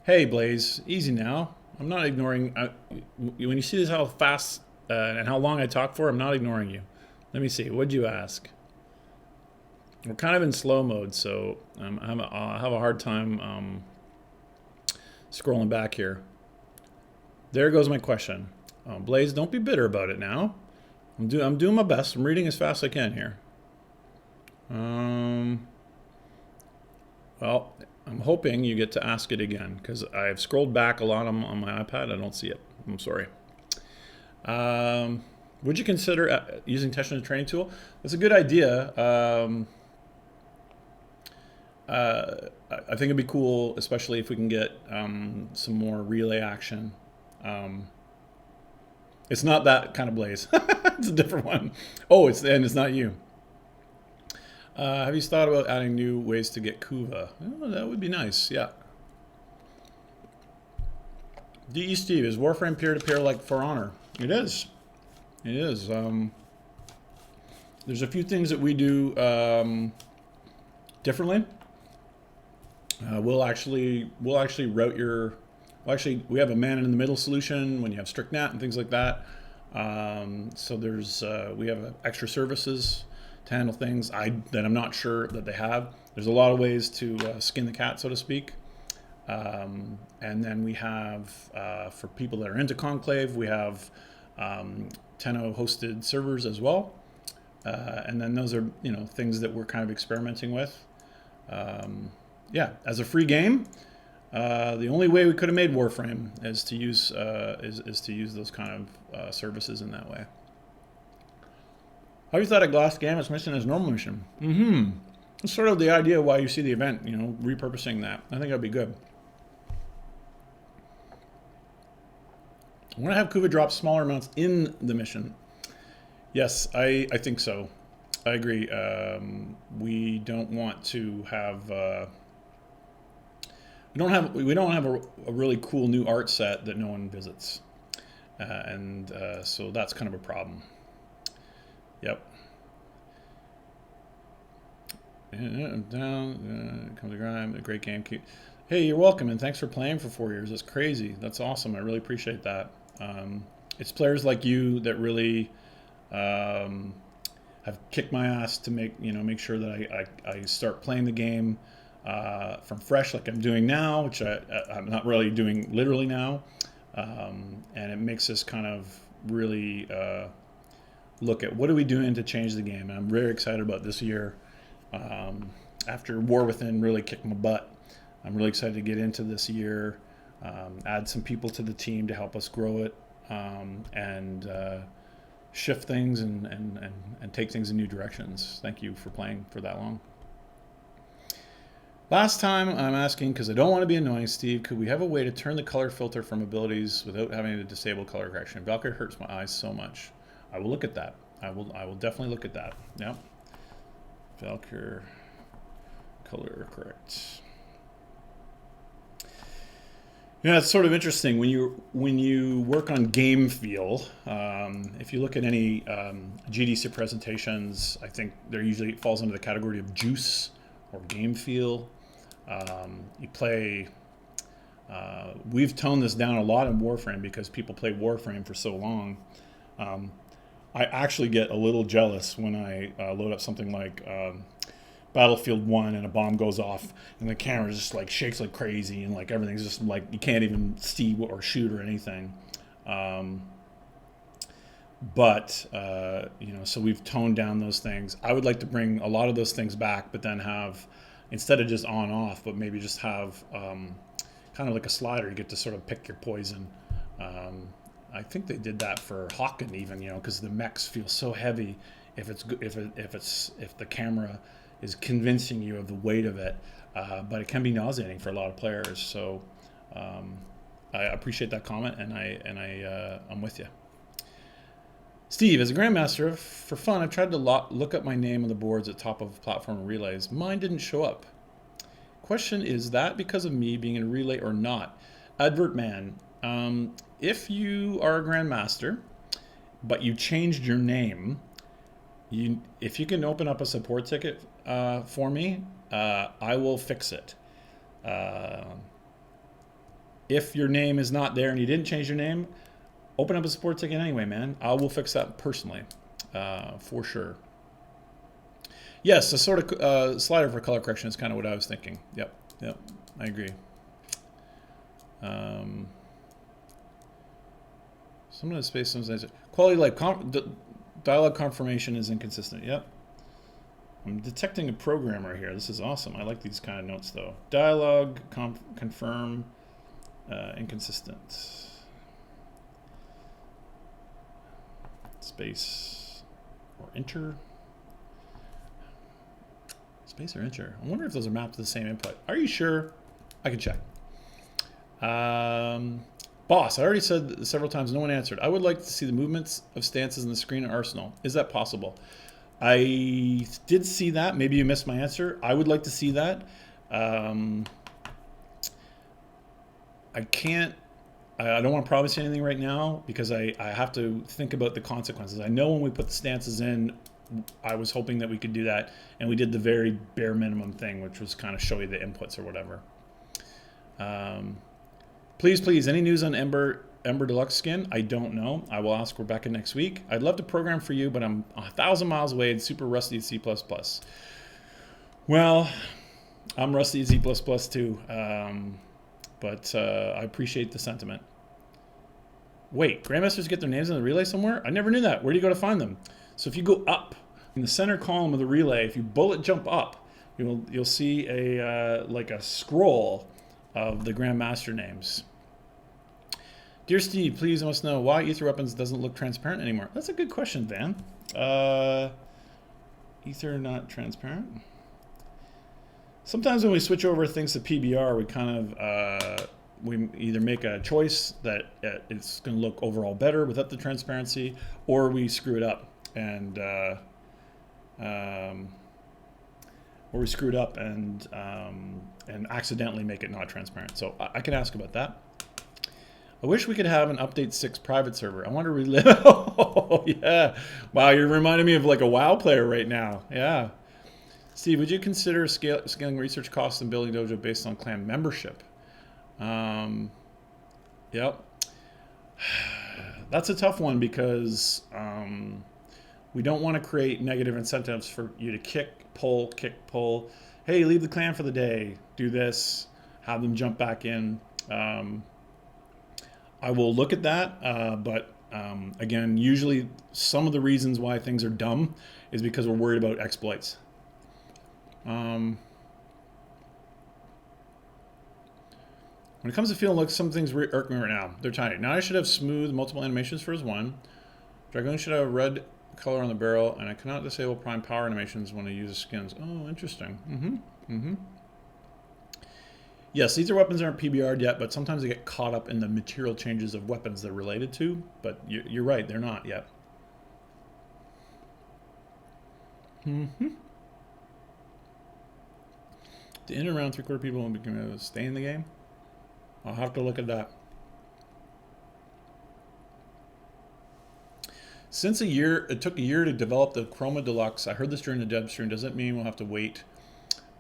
Hey Blaze, easy now. I'm not ignoring, when you see this how fast and how long I talk for, I'm not ignoring you. Let me see, what'd you ask? We're kind of in slow mode, so I have a hard time scrolling back here. There goes my question. Blaze, don't be bitter about it now. I'm doing my best. I'm reading as fast as I can here. Well, I'm hoping you get to ask it again, because I've scrolled back a lot on my iPad. I don't see it. I'm sorry. Would you consider using Tesh as a training tool? That's a good idea. I think it'd be cool, especially if we can get some more relay action. It's not that kind of blaze. It's a different one. Oh, it's not you. Have you thought about adding new ways to get Kuva? Oh, that would be nice. Yeah. DE Steve, is Warframe peer-to-peer like For Honor? It is. It is. There's a few things that we do differently. We'll actually route your. Well, actually, we have a man-in-the-middle solution when you have strict NAT and things like that. So we have extra services to handle things that I'm not sure that they have. There's a lot of ways to skin the cat, so to speak. And then we have, for people that are into Conclave, we have Tenno hosted servers as well. And then those are, things that we're kind of experimenting with. Yeah, as a free game, the only way we could have made Warframe is to use those kind of services in that way. How you thought a glass Gambit's mission is normal mission? It's sort of the idea why you see the event, repurposing that. I think that'd be good. I want to have Kuva drop smaller amounts in the mission. Yes, I think so. I agree. We don't want to have. We don't have a really cool new art set that no one visits, so that's kind of a problem. Yep. Down comes the grind. A great game. Hey, you're welcome, and thanks for playing for 4 years. That's crazy. That's awesome. I really appreciate that. It's players like you that really have kicked my ass to make sure that I start playing the game from fresh, like I'm doing now, which I'm not really doing literally now, and it makes us kind of really look at what are we doing to change the game. And I'm very excited about this year. After War Within really kicked my butt, I'm really excited to get into this year, add some people to the team to help us grow it, and shift things and take things in new directions. Thank you for playing for that long. Last time I'm asking, because I don't want to be annoying, Steve, could we have a way to turn the color filter from abilities without having to disable color correction? Valkyrie hurts my eyes so much. I will look at that. I will definitely look at that. Yep. Valkyrie color correct. Yeah, it's sort of interesting when you work on game feel. If you look at any GDC presentations, I think it falls under the category of juice or game feel. You play. We've toned this down a lot in Warframe because people play Warframe for so long. I actually get a little jealous when I load up something like Battlefield 1 and a bomb goes off and the camera just like shakes like crazy and like everything's just like you can't even see or shoot or anything. So we've toned down those things. I would like to bring a lot of those things back, but then have, instead of just on off, but maybe just have kind of like a slider. You get to sort of pick your poison. I think they did that for Hawken even, because the mechs feel so heavy. If the camera is convincing you of the weight of it, but it can be nauseating for a lot of players. So I appreciate that comment, and I'm with you. Steve, as a Grandmaster, for fun, I've tried to look up my name on the boards at top of platform and relays. Mine didn't show up. Question, is that because of me being in a relay or not? Advert Man, if you are a Grandmaster, but you changed your name, if you can open up a support ticket for me, I will fix it. If your name is not there and you didn't change your name, open up a support ticket anyway, man. I will fix that personally, for sure. Yes, a sort of slider for color correction is kind of what I was thinking. Yep, I agree. Some of the space, sometimes quality life, dialogue confirmation is inconsistent. Yep. I'm detecting a programmer here. This is awesome. I like these kind of notes though. Dialogue confirm inconsistent. Space or enter. Space or integer? I wonder if those are mapped to the same input. Are you sure? I can check. Boss, I already said several times, no one answered. I would like to see the movements of stances in the screen in Arsenal. Is that possible? I did see that. Maybe you missed my answer. I would like to see that. I can't. I don't want to promise you anything right now because I have to think about the consequences. I know when we put the stances in, I was hoping that we could do that, and we did the very bare minimum thing, which was kind of show you the inputs or whatever. Please, any news on Ember Deluxe skin? I don't know. I will ask Rebecca next week. I'd love to program for you, but I'm 1,000 miles away and super rusty at C++. Well, I'm rusty at C++ too, but I appreciate the sentiment. Wait, Grandmasters get their names in the relay somewhere? I never knew that. Where do you go to find them? So if you go up in the center column of the relay, if you bullet jump up, you'll see a like a scroll of the Grandmaster names. Dear Steve, please I must know why Ether Weapons doesn't look transparent anymore. That's a good question, Van. Ether not transparent? Sometimes when we switch over things to PBR, we kind of we either make a choice that it's going to look overall better without the transparency, or we screw it up and accidentally make it not transparent. So I can ask about that. I wish we could have an update 6 private server. I want to relive. Oh, yeah. Wow, you're reminding me of like a WoW player right now. Yeah. Steve, would you consider scaling research costs and building dojo based on clan membership? Yep. That's a tough one because we don't want to create negative incentives for you to kick, pull. Hey, leave the clan for the day. Do this. Have them jump back in. I will look at that, but again, usually some of the reasons why things are dumb is because we're worried about exploits. When it comes to feeling like some things irk me right now, they're tiny. Now I should have smooth multiple animations for his one. Dragoon should have a red color on the barrel, and I cannot disable prime power animations when I use skins. Oh, interesting. Yes, Ether weapons aren't PBR'd yet, but sometimes they get caught up in the material changes of weapons they're related to. But you're right, they're not yet. The in and around 3/4 people will be going to stay in the game. I'll have to look at that. Since it took a year to develop the Chroma Deluxe. I heard this during the dev stream. Does that mean we'll have to wait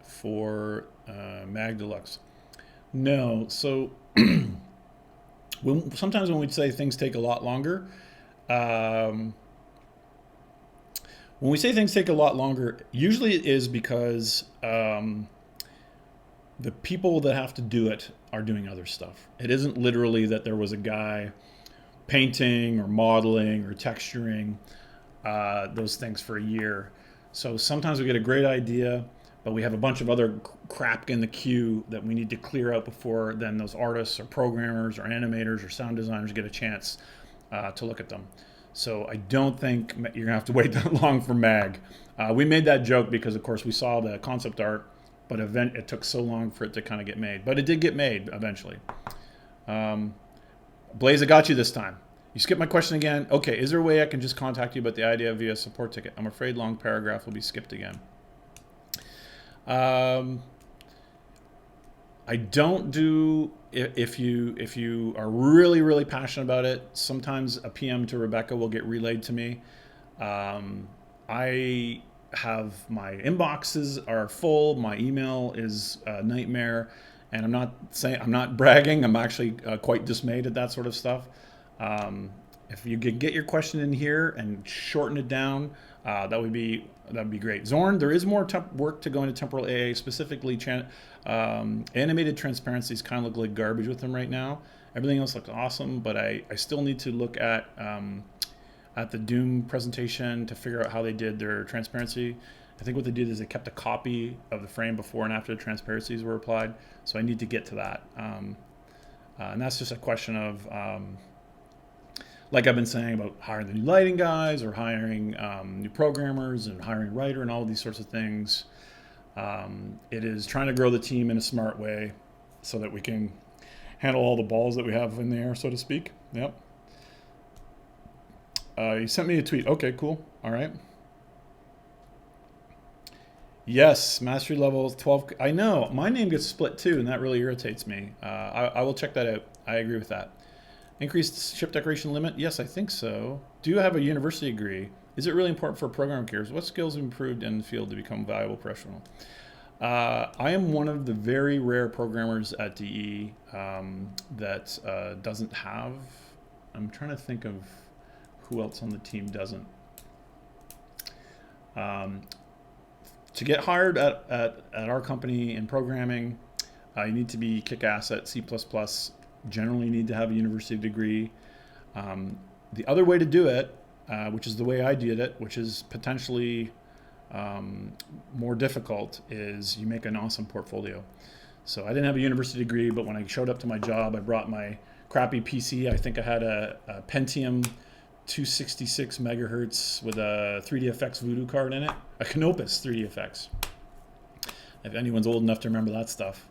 for Mag Deluxe? No. So sometimes when we say things take a lot longer, when we say things take a lot longer, usually it is because the people that have to do it are doing other stuff. It isn't literally that there was a guy painting or modeling or texturing those things for a year. So sometimes we get a great idea, but we have a bunch of other crap in the queue that we need to clear out before then those artists or programmers or animators or sound designers get a chance to look at them. So I don't think you're gonna have to wait that long for Mag. We made that joke because of course we saw the concept art, but it took so long for it to kind of get made. But it did get made eventually. Blaze, I got you this time. You skipped my question again. Okay, is there a way I can just contact you about the idea via support ticket? I'm afraid long paragraph will be skipped again. I don't do, if you are really, really passionate about it, sometimes a PM to Rebecca will get relayed to me. I have my inboxes are full. My email is a nightmare. And I'm not bragging. I'm actually quite dismayed at that sort of stuff. If you could get your question in here and shorten it down, that would be great. Zorn, there is more work to go into temporal AA, specifically animated transparencies kind of look like garbage with them right now. Everything else looks awesome, but I still need to look at the Doom presentation to figure out how they did their transparency. I think what they did is they kept a copy of the frame before and after the transparencies were applied. So I need to get to that. And that's just a question of, like I've been saying about hiring the new lighting guys or hiring new programmers and hiring a writer and all these sorts of things. It is trying to grow the team in a smart way so that we can handle all the balls that we have in the air, so to speak. Yep. You sent me a tweet. Okay, cool. All right. Yes, mastery level 12. I know. My name gets split too, and that really irritates me. I will check that out. I agree with that. Increased ship decoration limit? Yes, I think so. Do you have a university degree? Is it really important for programming careers? What skills have improved in the field to become a valuable professional? I am one of the very rare programmers at DE that doesn't have. I'm trying to think of who else on the team doesn't. To get hired at our company in programming, you need to be kick-ass at C++. Generally need to have a university degree. The other way to do it, which is the way I did it, which is potentially more difficult, is you make an awesome portfolio. So I didn't have a university degree, but when I showed up to my job, I brought my crappy PC. I think I had a Pentium 266 megahertz with a 3DFX Voodoo card in it, a Canopus 3DFX, if anyone's old enough to remember that stuff.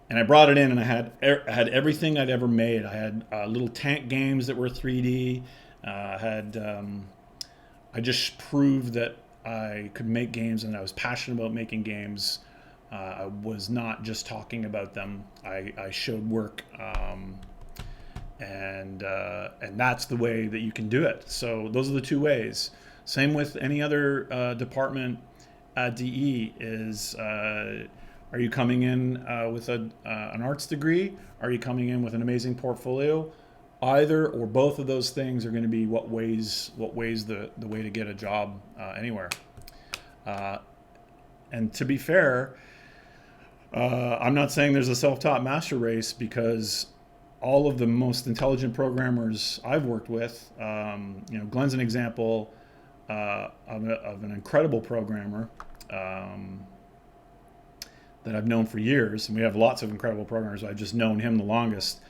And I brought it in, and I had everything I'd ever made. I had little tank games that were 3D. I just proved that I could make games, and I was passionate about making games. I was not just talking about them. I showed work, and that's the way that you can do it. So those are the two ways. Same with any other department at DE is. Are you coming in with an arts degree? Are you coming in with an amazing portfolio? Either or both of those things are going to be what weighs the way to get a job anywhere. And to be fair, I'm not saying there's a self-taught master race, because all of the most intelligent programmers I've worked with, Glenn's an example of an incredible programmer. That I've known for years, and we have lots of incredible programmers. I've just known him the longest.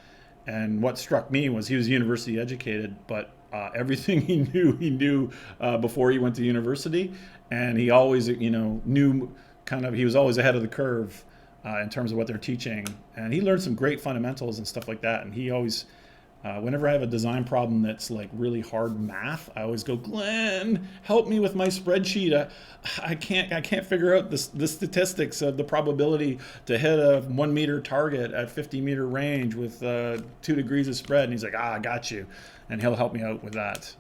And what struck me was he was university educated, but everything he knew before he went to university, and he always, knew he was always ahead of the curve in terms of what they're teaching. And he learned some great fundamentals and stuff like that. And he always, whenever I have a design problem that's like really hard math, I always go, Glenn, help me with my spreadsheet. I can't figure out the statistics of the probability to hit a 1 meter target at 50 meter range with 2 degrees of spread. And he's like, I got you, and he'll help me out with that.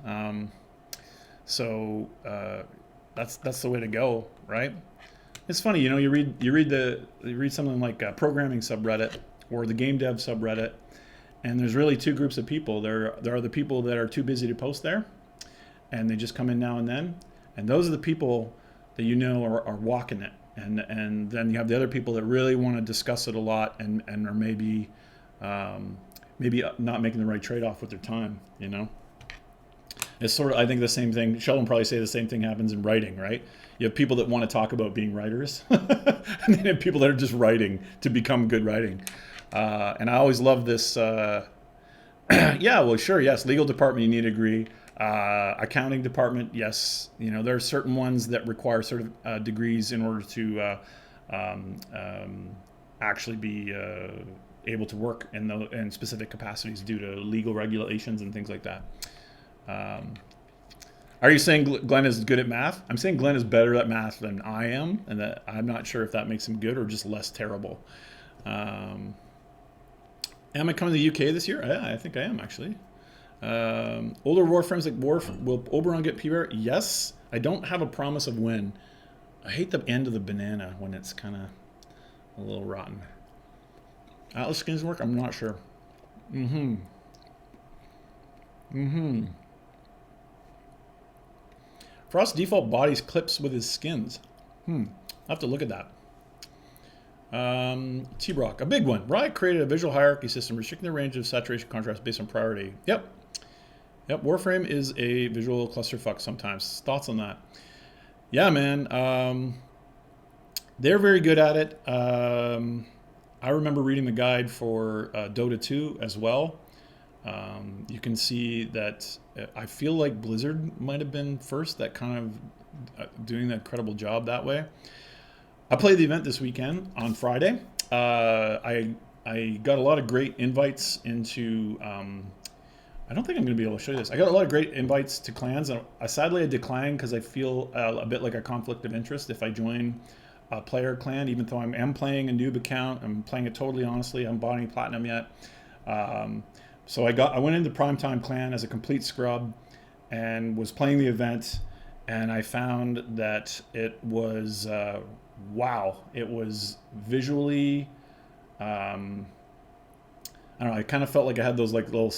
That's the way to go, right? It's funny, you read something like a programming subreddit or the game dev subreddit. And there's really two groups of people. There are the people that are too busy to post there, and they just come in now and then. And those are the people that are walking it. And then you have the other people that really want to discuss it a lot and are maybe not making the right trade-off with their time. It's sort of, I think the same thing. Sheldon probably say the same thing happens in writing, right? You have people that want to talk about being writers, and then you have people that are just writing to become good writing. And I always love this. Yeah, well, sure, yes. Legal department, you need a degree. Accounting department, yes. There are certain ones that require degrees in order to actually be able to work in specific capacities due to legal regulations and things like that. Are you saying Glenn is good at math? I'm saying Glenn is better at math than I am, and that I'm not sure if that makes him good or just less terrible. Am I coming to the UK this year? Yeah, I think I am, actually. Older Warframes like will Oberon get PBR? Yes. I don't have a promise of when. I hate the end of the banana when it's kind of a little rotten. Atlas skins work? I'm not sure. Frost default bodies clips with his skins. I'll have to look at that. T-Brock, a big one. Riot created a visual hierarchy system restricting the range of saturation contrast based on priority. Yep. Warframe is a visual clusterfuck sometimes. Thoughts on that? Yeah, man. They're very good at it. I remember reading the guide for Dota 2 as well. You can see that I feel like Blizzard might have been first, that kind of doing that incredible job that way. I played the event this weekend on Friday. I got a lot of great invites into. I don't think I'm going to be able to show you this. I got a lot of great invites to clans. Sadly, I declined because I feel a bit like a conflict of interest if I join a player clan, even though I am playing a noob account. I'm playing it totally honestly. I haven't bought any platinum yet. So I went into Primetime Clan as a complete scrub and was playing the event, and I found that it was wow. It was visually, I don't know. I kind of felt like I had those like little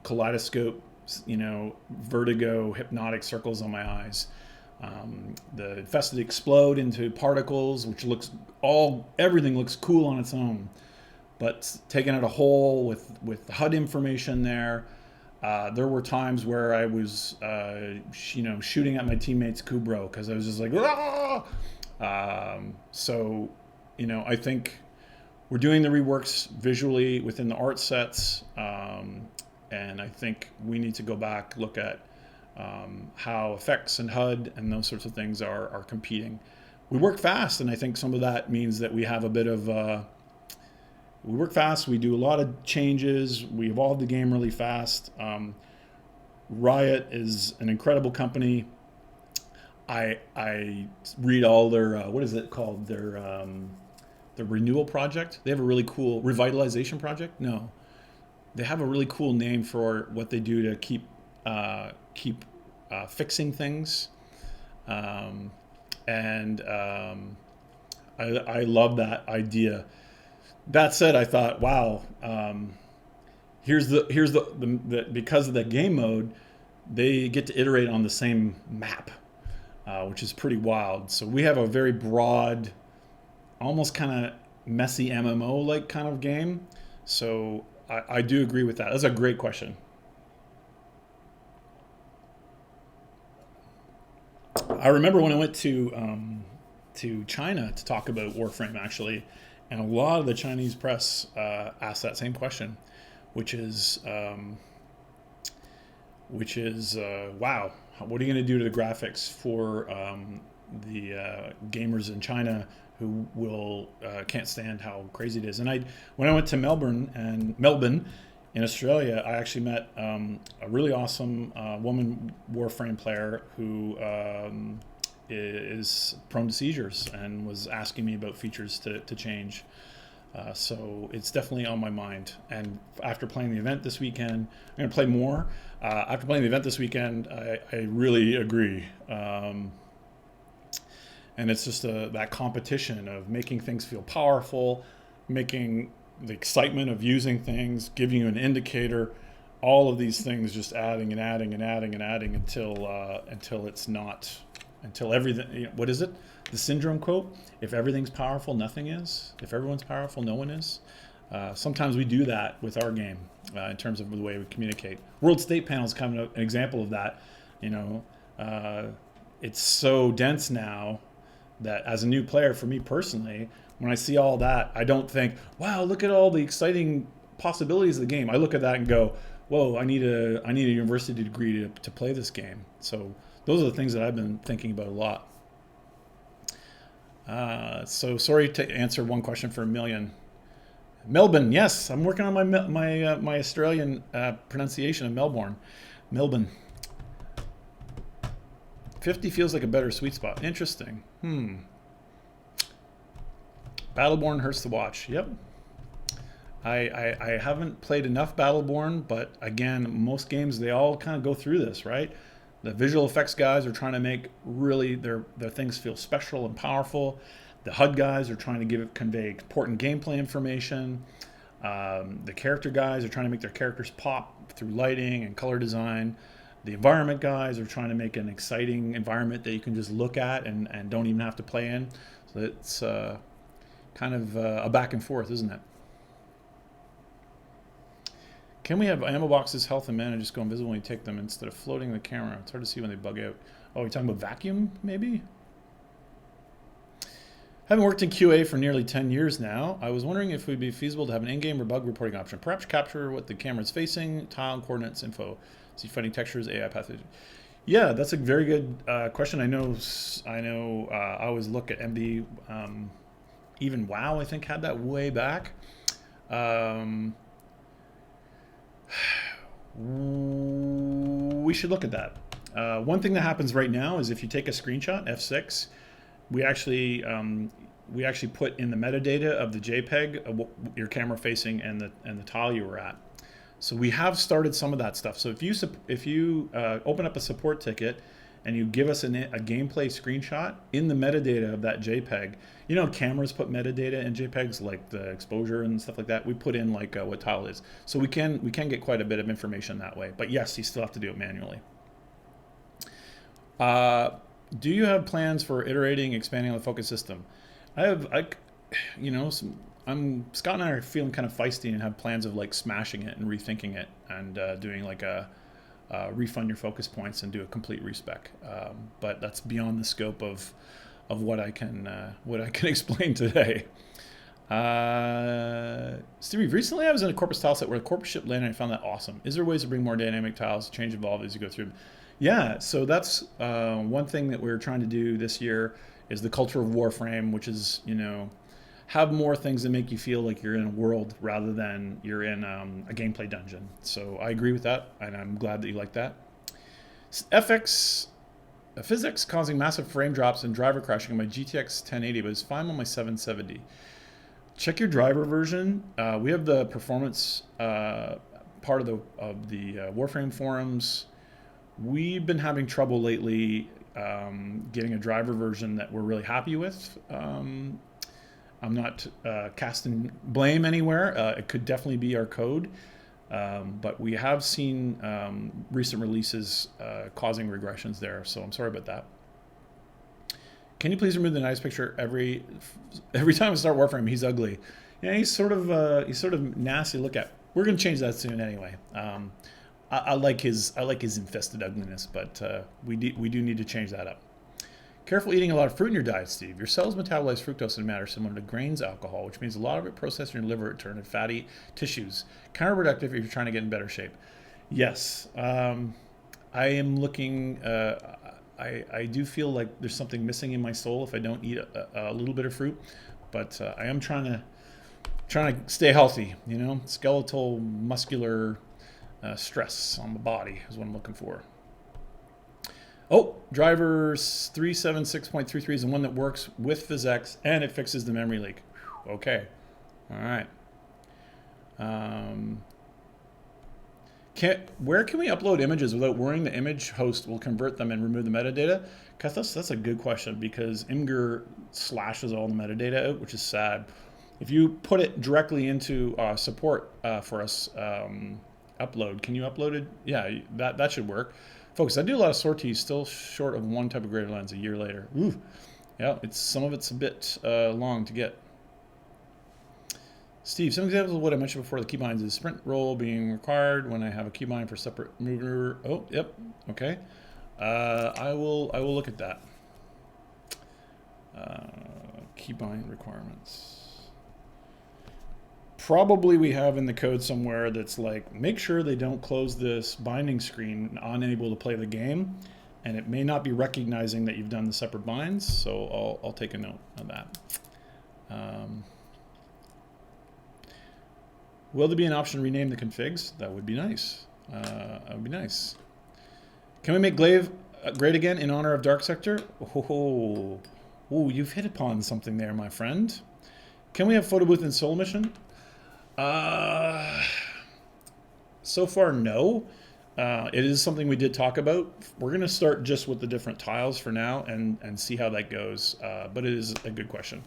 kaleidoscope, vertigo, hypnotic circles on my eyes. The infested explode into particles, which everything looks cool on its own. But taking out a hole with HUD information there, there were times where I was, shooting at my teammates Kubro because I was just like, ah! So, I think we're doing the reworks visually within the art sets, and I think we need to go back, look at how effects and HUD and those sorts of things are competing. We work fast, and I think some of that means that we have a bit of we work fast, we do a lot of changes, we evolve the game really fast. Riot is an incredible company. I read all their what is it called, their renewal project. They have a really cool revitalization project. No, they have a really cool name for what they do to keep fixing things, and I love that idea. That said, I thought, wow, here's the because of the game mode, they get to iterate on the same map, which is pretty wild. So we have a very broad, almost kind of messy MMO like kind of game. So I do agree with that. That's a great question. I remember when I went to China to talk about Warframe actually, and a lot of the Chinese press asked that same question, which is wow, what are you going to do to the graphics for the gamers in China who can't stand how crazy it is? And when I went to Melbourne in Australia, I actually met a really awesome woman Warframe player who is prone to seizures and was asking me about features to change. So it's definitely on my mind. And after playing the event this weekend, I'm going to play more. After playing the event this weekend, I really agree. And it's just that competition of making things feel powerful, making the excitement of using things, giving you an indicator, all of these things just adding and adding and adding and adding until it's not, until everything, what is it? The syndrome quote, if everything's powerful, nothing is. If everyone's powerful, no one is. Sometimes we do that with our game in terms of the way we communicate. World State Panel is kind of an example of that. It's so dense now that as a new player, for me personally, when I see all that, I don't think, wow, look at all the exciting possibilities of the game. I look at that and go, whoa, I need a university degree to play this game. So those are the things that I've been thinking about a lot. So sorry to answer one question for a million. Melbourne, yes, I'm working on my Australian pronunciation of Melbourne. Melbourne. 50 feels like a better sweet spot. Interesting. Battleborn hurts to watch. Yep. I haven't played enough Battleborn, but again, most games, they all kind of go through this, right? The visual effects guys are trying to make really their things feel special and powerful. The HUD guys are trying to convey important gameplay information. The character guys are trying to make their characters pop through lighting and color design. The environment guys are trying to make an exciting environment that you can just look at and don't even have to play in. So it's kind of a back and forth, isn't it? Can we have ammo boxes, health and mana just go invisible when you take them instead of floating the camera? It's hard to see when they bug out. Oh, you're talking about vacuum, maybe? Having worked in QA for nearly 10 years now, I was wondering if it would be feasible to have an in-game or bug reporting option. Perhaps capture what the camera is facing, tile and coordinates info, see fighting textures, AI paths. Yeah, that's a very good question. I always look at MD. Even WoW, I think, had that way back. Um, we should look at that. One thing that happens right now is if you take a screenshot, F6, we actually we actually put in the metadata of the JPEG of what your camera facing and the tile you were at. So we have started some of that stuff. So if you open up a support ticket and you give us a gameplay screenshot in the metadata of that JPEG, you know, cameras put metadata in JPEGs like the exposure and stuff like that. We put in like what tile is. So we can get quite a bit of information that way. But yes, you still have to do it manually. Do you have plans for iterating, expanding on the focus system? You know, Scott and I are feeling kind of feisty and have plans of like smashing it and rethinking it and doing like a refund your focus points and do a complete respec. But that's beyond the scope of what I can explain today. Steve, recently I was in a corpus tile set where a corpus ship landed and I found that awesome. Is there ways to bring more dynamic tiles, change evolve as you go through? Yeah, so that's one thing that we're trying to do this year is the culture of Warframe, which is, you know, have more things that make you feel like you're in a world rather than you're in a gameplay dungeon. So I agree with that, and I'm glad that you like that. Physics causing massive frame drops and driver crashing on my GTX 1080, but it's fine on my 770. Check your driver version. We have the performance part of the Warframe forums. We've been having trouble lately getting a driver version that we're really happy with. I'm not casting blame anywhere. It could definitely be our code. But we have seen recent releases causing regressions there, so I'm sorry about that. Can you please remove the nice picture every time I start Warframe? He's ugly. Yeah, he's sort of nasty to look at. We're gonna change that soon anyway. I like his infested ugliness, but we do need to change that up. Careful eating a lot of fruit in your diet, Steve. Your cells metabolize fructose in a manner similar to grains alcohol, which means a lot of it processed in your liver to turn into fatty tissues. Counterproductive if you're trying to get in better shape. Yes, I am looking. I do feel like there's something missing in my soul if I don't eat a little bit of fruit, but I am trying to stay healthy. You know, skeletal, muscular stress on the body is what I'm looking for. Oh, drivers 376.33 is the one that works with PhysX and it fixes the memory leak. Whew, okay. All right. Where can we upload images without worrying the image host will convert them and remove the metadata? Because that's a good question because Imgur slashes all the metadata out, which is sad. If you put it directly into support for us upload, can you upload it? Yeah, that should work. Folks, I do a lot of sorties, still short of one type of greater lens a year later. Ooh, yeah, some of it's a bit long to get. Steve, some examples of what I mentioned before, the keybinds is sprint roll being required when I have a keybind for separate mover. Oh, yep, okay. I will look at that. Keybind requirements. Probably we have in the code somewhere that's like, make sure they don't close this binding screen unable to play the game, and it may not be recognizing that you've done the separate binds, so I'll take a note of that. Will there be an option to rename the configs? That would be nice. That would be nice. Can we make Glaive great again in honor of Dark Sector? Oh, you've hit upon something there, my friend. Can we have photo booth in Soul Mission? So far, no. It is something we did talk about. We're going to start just with the different tiles for now and see how that goes. But it is a good question.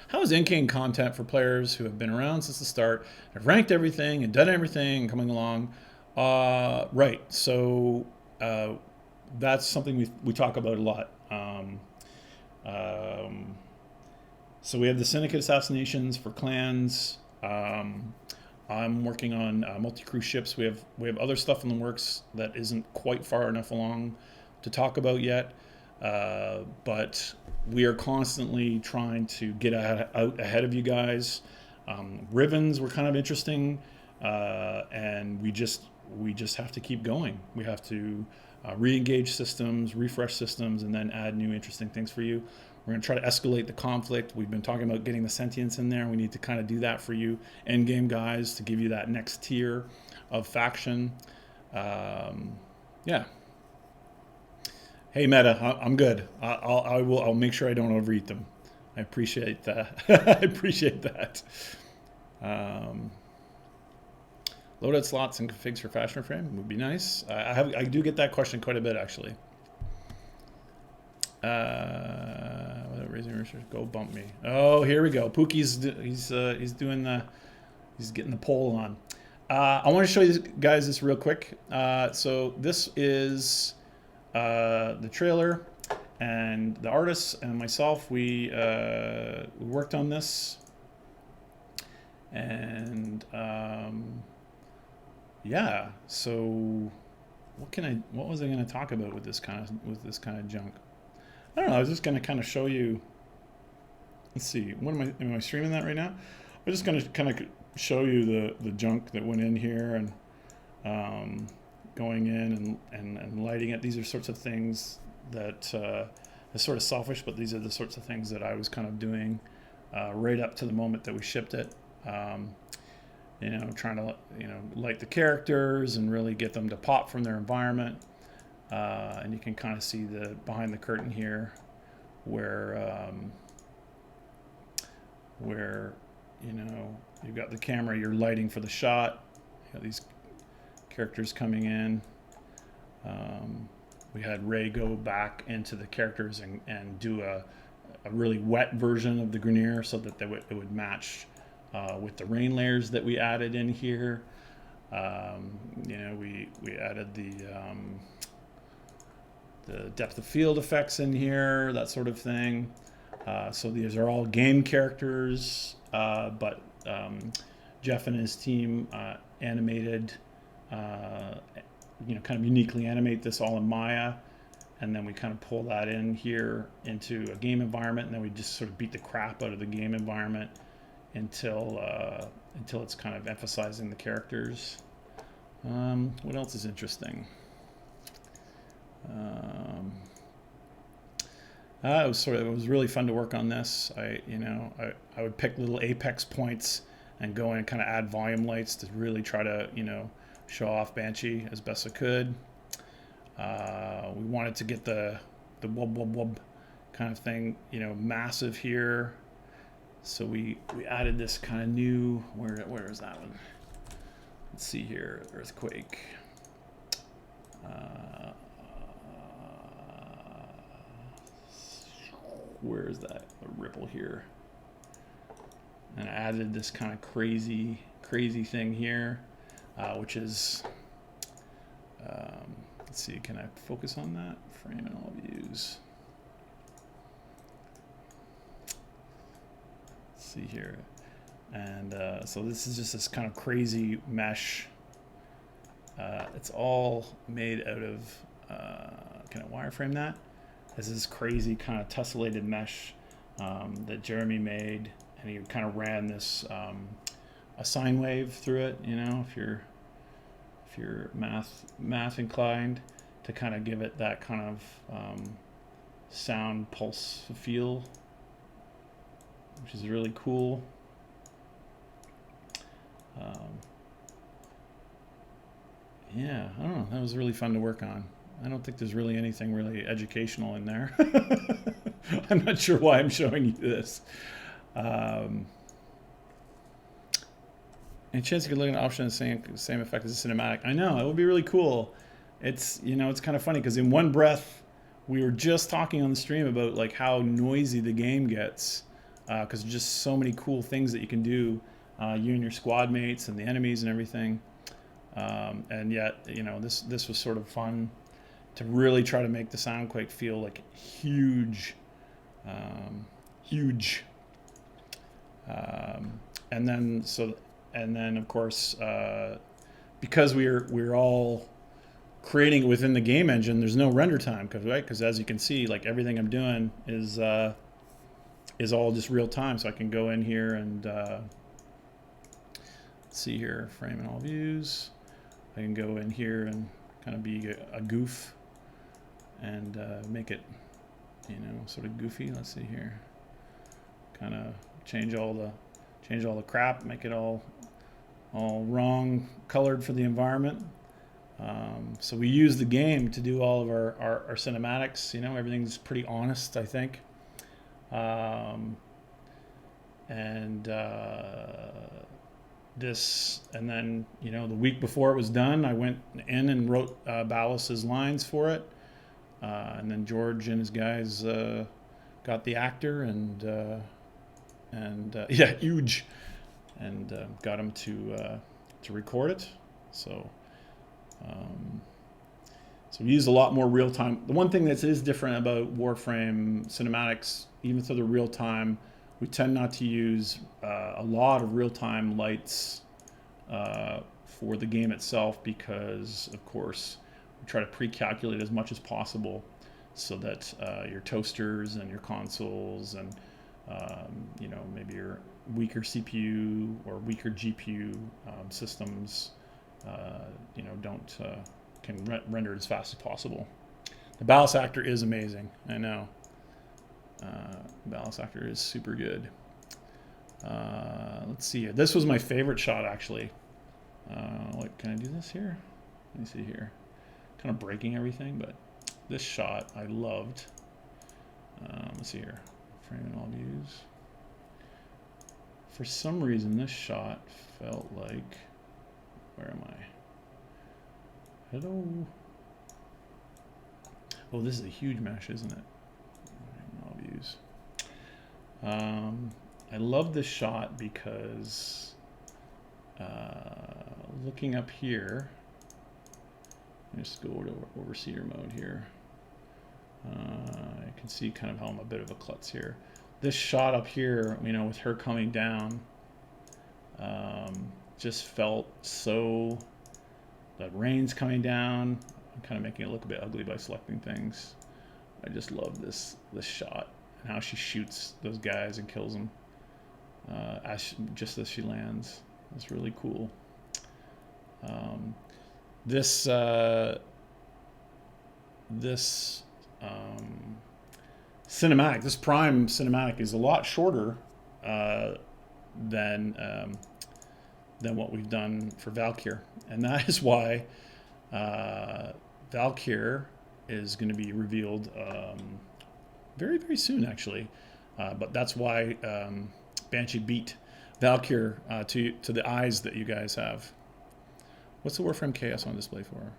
How is in-game content for players who have been around since the start, have ranked everything and done everything and coming along? Right. So that's something we talk about a lot. So we have the Syndicate assassinations for clans. I'm working on multi-crew ships. We have other stuff in the works that isn't quite far enough along to talk about yet. But we are constantly trying to get out ahead of you guys. Rivens were kind of interesting, and we just have to keep going. We have to re-engage systems, refresh systems, and then add new interesting things for you. We're going to try to escalate the conflict. We've been talking about getting the sentience in there. We need to kind of do that for you endgame guys to give you that next tier of faction. Yeah. Hey Meta, I'm good. I'll make sure I don't overeat them. I appreciate that. I appreciate that. Loadout slots and configs for Warframe would be nice. I do get that question quite a bit actually. Without raising research, go bump me. Oh, here we go. Pookie's he's getting the poll on. I want to show you guys this real quick. So this is the trailer, and the artists and myself, we worked on this, and yeah. So what was I going to talk about with this kind of junk? I don't know. I was just going to kind of show you. Let's see. What am I streaming that right now? I'm just going to kind of show you the junk that went in here, and going in and lighting it. These are sorts of things that are sort of selfish, but these are the sorts of things that I was kind of doing right up to the moment that we shipped it. You know, trying to light the characters and really get them to pop from their environment. And you can kind of see the behind the curtain here, where you've got the camera, you're lighting for the shot. You got these characters coming in. We had Ray go back into the characters and do a really wet version of the Grenier so that it would match with the rain layers that we added in here. We added the depth of field effects in here, that sort of thing. So these are all game characters, but Jeff and his team animated, kind of uniquely animate this all in Maya, and then we kind of pull that in here into a game environment, and then we just sort of beat the crap out of the game environment until it's kind of emphasizing the characters. What else is interesting? It was really fun to work on this. I would pick little apex points and go in and kind of add volume lights to really try to show off Banshee as best I could. We wanted to get the wub wub wub kind of thing massive here, so we added this kind of new, where is that one? Let's see here, earthquake. Where is that? A ripple here. And I added this kind of crazy thing here, which is, let's see, can I focus on that? Frame and all views. Let's see here. And so this is just this kind of crazy mesh. It's all made out of, can I wireframe that? This is crazy kind of tessellated mesh that Jeremy made, and he kind of ran this a sine wave through it. If you're math inclined, to kind of give it that kind of sound pulse feel, which is really cool. Yeah, I don't know. That was really fun to work on. I don't think there's really anything really educational in there. I'm not sure why I'm showing you this. Any chance you could look at an option of the same effect as a cinematic? I know, it would be really cool. It's it's kind of funny because in one breath we were just talking on the stream about like how noisy the game gets, because there's just so many cool things that you can do, you and your squad mates and the enemies and everything. And yet, this was sort of fun to really try to make the Soundquake feel like huge, huge. And then of course, because we're all creating it within the game engine, there's no render time, because as you can see, like everything I'm doing is all just real time. So I can go in here and see here, frame and all views. I can go in here and kind of be a goof and make it, you know, sort of goofy. Let's see here. Kind of change all the crap, make it all wrong colored for the environment. So we use the game to do all of our cinematics. You know, everything's pretty honest, I think. And then, you know, the week before it was done, I went in and wrote Ballas's lines for it. And then George and his guys got the actor and yeah, huge, and got him to record it. So we use a lot more real time. The one thing that is different about Warframe cinematics, even though they're real time, we tend not to use a lot of real time lights for the game itself, because of course we try to pre-calculate as much as possible so that your toasters and your consoles and you know, maybe your weaker CPU or weaker GPU systems you know, can render it as fast as possible. The Ballas actor is amazing, I know. Ballas actor is super good. Let's see here. This was my favorite shot, actually. What, can I do this here? Let me see here. Kind of breaking everything, but this shot I loved. Let's see here. Frame in all views. For some reason, this shot felt like... Where am I? Hello? Oh, this is a huge mesh, isn't it? All views. I love this shot because looking up here, let me just go to overseer mode here. I can see kind of how I'm a bit of a klutz here. This shot up here, you know, with her coming down, just felt so... The rain's coming down. I'm kind of making it look a bit ugly by selecting things. I just love this shot and how she shoots those guys and kills them just as she lands. It's really cool. This cinematic, this Prime cinematic, is a lot shorter than what we've done for Valkyr, and that is why Valkyr is going to be revealed very, very soon, actually. But that's why Banshee beat Valkyr to the eyes that you guys have. What's the Warframe Chaos on display for?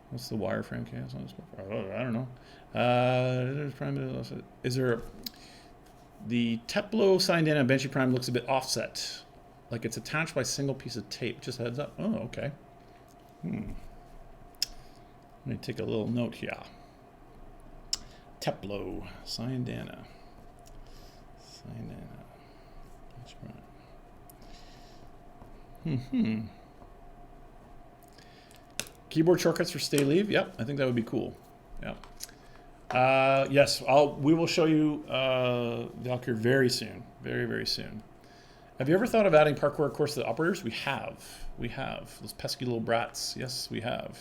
What's the Wireframe Chaos on display for? I don't know. Is there... The Teplo Syndana Banshee Prime looks a bit offset, like it's attached by a single piece of tape. Just a heads up. Oh, okay. Let me take a little note here. Teplo Syndana. That's right. Keyboard shortcuts for stay leave. Yep, I think that would be cool. Yep. Yes, we will show you Valkyr very soon. Very, very soon. Have you ever thought of adding parkour course to the operators? We have. We have. Those pesky little brats. Yes, we have.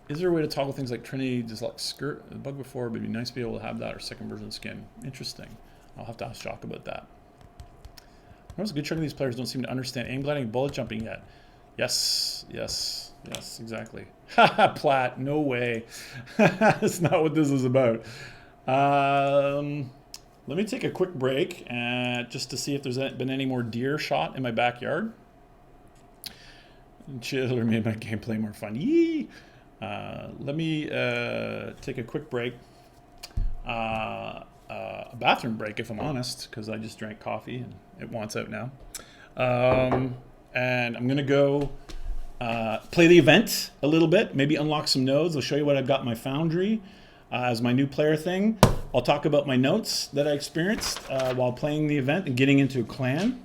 Is there a way to toggle things like Trinity Deluxe skirt? The bug before, but it'd be nice to be able to have that, or second version of the skin. Interesting. I'll have to ask Jock about that. Notice a good chunk of these players don't seem to understand aim gliding and bullet jumping yet. Yes, yes, yes, exactly. Haha, Platt, no way. That's not what this is about. Let me take a quick break just to see if there's been any more deer shot in my backyard. Chiller made my gameplay more fun. Yee! Let me take a quick break. A bathroom break, if I'm honest, because I just drank coffee and it wants out now. And I'm going to go play the event a little bit, maybe unlock some nodes. I'll show you what I've got in my Foundry as my new player thing. I'll talk about my notes that I experienced while playing the event and getting into a clan.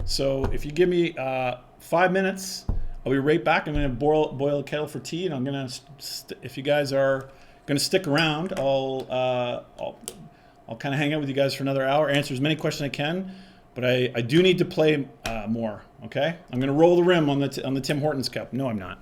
So if you give me 5 minutes, I'll be right back. I'm going to boil a kettle for tea, and I'm going to, if you guys are going to stick around, I'll kind of hang out with you guys for another hour, answer as many questions I can. But I do need to play more. Okay, I'm gonna roll the rim on the Tim Hortons Cup. No, I'm not.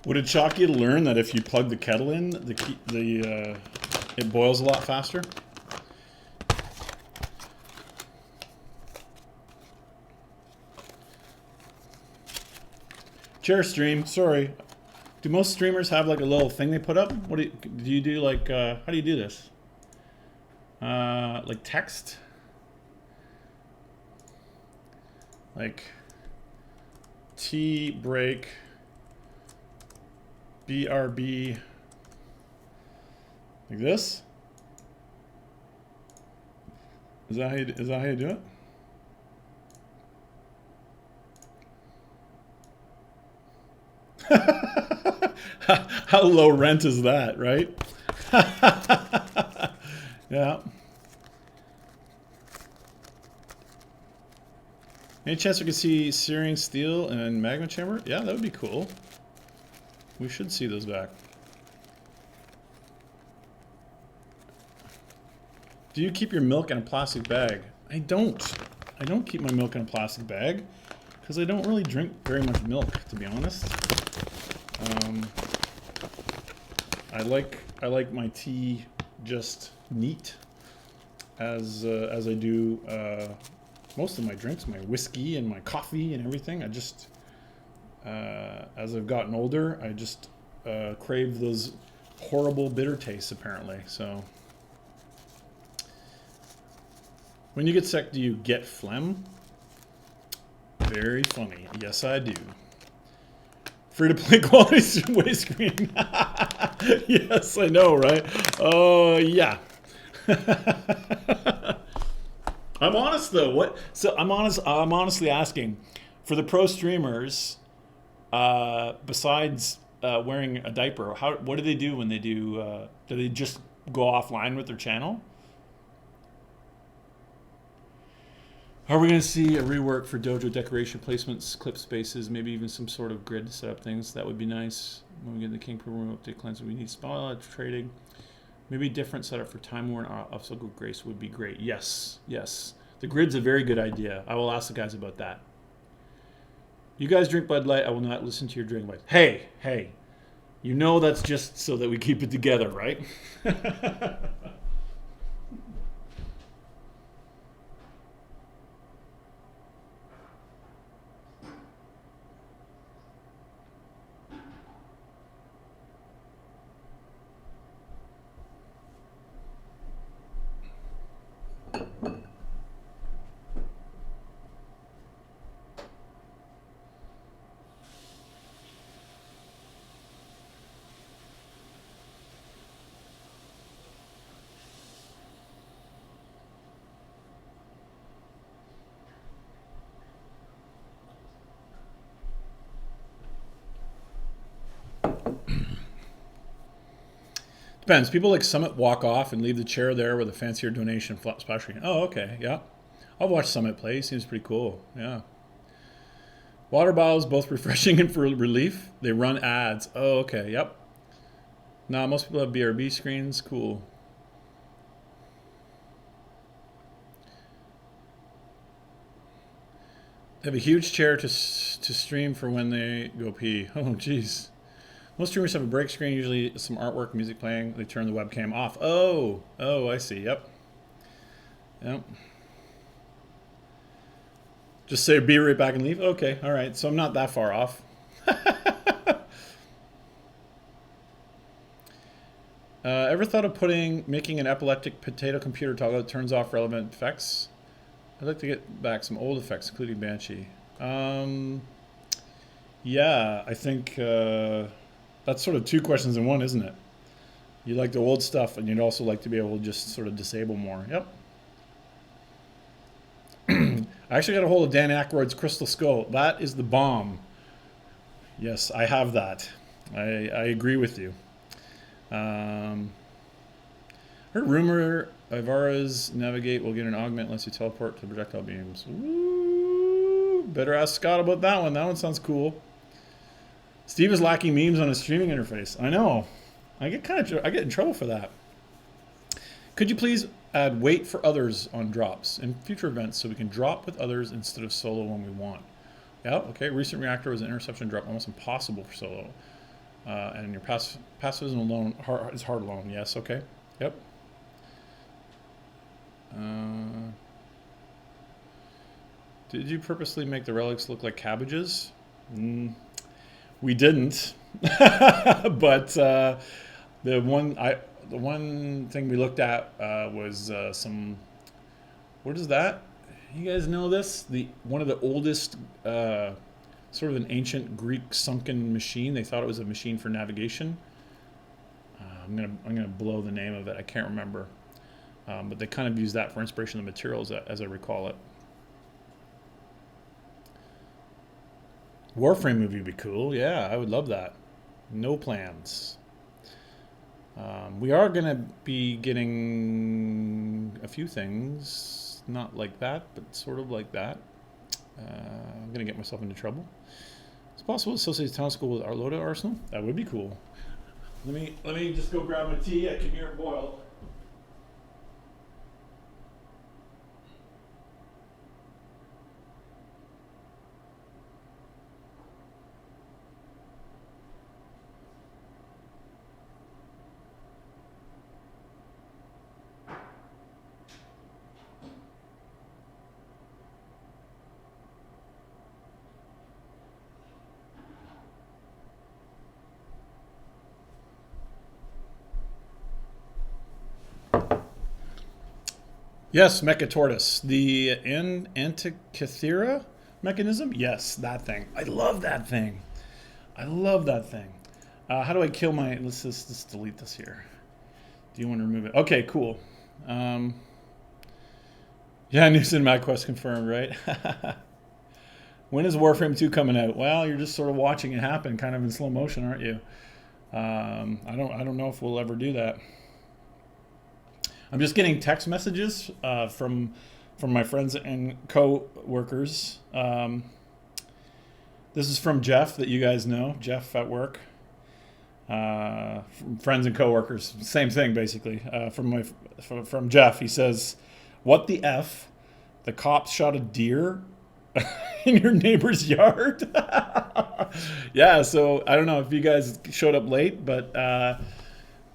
Would it shock you to learn that if you plug the kettle in, it boils a lot faster? Chair stream, sorry. Do most streamers have like a little thing they put up? What do you do like, how do you do this? Like text? Like tea break BRB like this? Is that how you do it? How low rent is that, right? Yeah. Any chance we could see searing steel and magma chamber? Yeah, that would be cool. We should see those back. Do you keep your milk in a plastic bag? I don't. I don't keep my milk in a plastic bag because I don't really drink very much milk, to be honest. I like my tea just neat, as I do most of my drinks, my whiskey and my coffee and everything. I just as I've gotten older, I just crave those horrible bitter tastes, apparently. So, when you get sick, do you get phlegm? Very funny. Yes, I do. Free to play quality way screen. Yes, I know, right? Oh, yeah. I'm honest though. What? So I'm honest. I'm honestly asking, for the pro streamers, besides wearing a diaper, what do they do when they do? Do they just go offline with their channel? Are we going to see a rework for dojo decoration placements, clip spaces, maybe even some sort of grid to set up things? That would be nice. When we get the King program update cleanse, we need spotlight trading. Maybe a different setup for Time War and Obstacle Grace would be great. Yes, yes. The grid's a very good idea. I will ask the guys about that. You guys drink Bud Light. I will not listen to your drink advice. Hey, hey. You know that's just so that we keep it together, right? Depends. People like Summit walk off and leave the chair there with a fancier donation flat splash screen. Oh, okay, yeah. I'll watch Summit play. Seems pretty cool. Yeah. Water bottles, both refreshing and for relief. They run ads. Oh, okay. Yep. Nah, most people have BRB screens. Cool. They have a huge chair to stream for when they go pee. Oh, jeez. Most streamers have a break screen, usually some artwork, music playing. They turn the webcam off. Oh, I see. Yep. Just say be right back and leave. Okay, all right. So I'm not that far off. Ever thought of making an epileptic potato computer toggle that turns off relevant effects? I'd like to get back some old effects, including Banshee. Yeah, I think that's sort of two questions in one, isn't it? You like the old stuff, and you'd also like to be able to just sort of disable more. Yep. I actually got a hold of Dan Aykroyd's Crystal Skull. That is the bomb. Yes, I have that. I agree with you. Heard rumor Ivara's Navigate will get an augment unless you teleport to projectile beams. Ooh, better ask Scott about that one. That one sounds cool. Steve is lacking memes on his streaming interface. I know. I get in trouble for that. Could you please add wait for others on drops in future events so we can drop with others instead of solo when we want? Yeah, okay. Recent reactor was an interception drop almost impossible for solo. And your pacifism alone is hard alone. Yes, okay. Yep. Did you purposely make the relics look like cabbages? We didn't. But the one thing we looked at was some. What is that? You guys know this? One of the oldest, sort of an ancient Greek sunken machine. They thought it was a machine for navigation. I'm gonna blow the name of it. I can't remember, but they kind of use that for inspiration of the materials, as I recall it. Warframe movie would be cool. Yeah, I would love that. No plans. We are going to be getting a few things, not like that, but sort of like that. I'm going to get myself into trouble. It's possible to associate town school with Arloda Arsenal. That would be cool. Let me just go grab my tea. I can hear it boil. Yes, Mechatortoise. The Antikythera mechanism? Yes, that thing. I love that thing. I love that thing. How do I kill my... Let's just delete this here. Do you want to remove it? Okay, cool. Yeah, new Cinematic Quest confirmed, right? When is Warframe 2 coming out? Well, you're just sort of watching it happen, kind of in slow motion, aren't you? I don't know if we'll ever do that. I'm just getting text messages from my friends and co-workers. This is from Jeff, that you guys know, Jeff at work. Friends and co-workers, same thing basically. From Jeff, he says, "What the f? The cops shot a deer in your neighbor's yard?" Yeah, so I don't know if you guys showed up late, but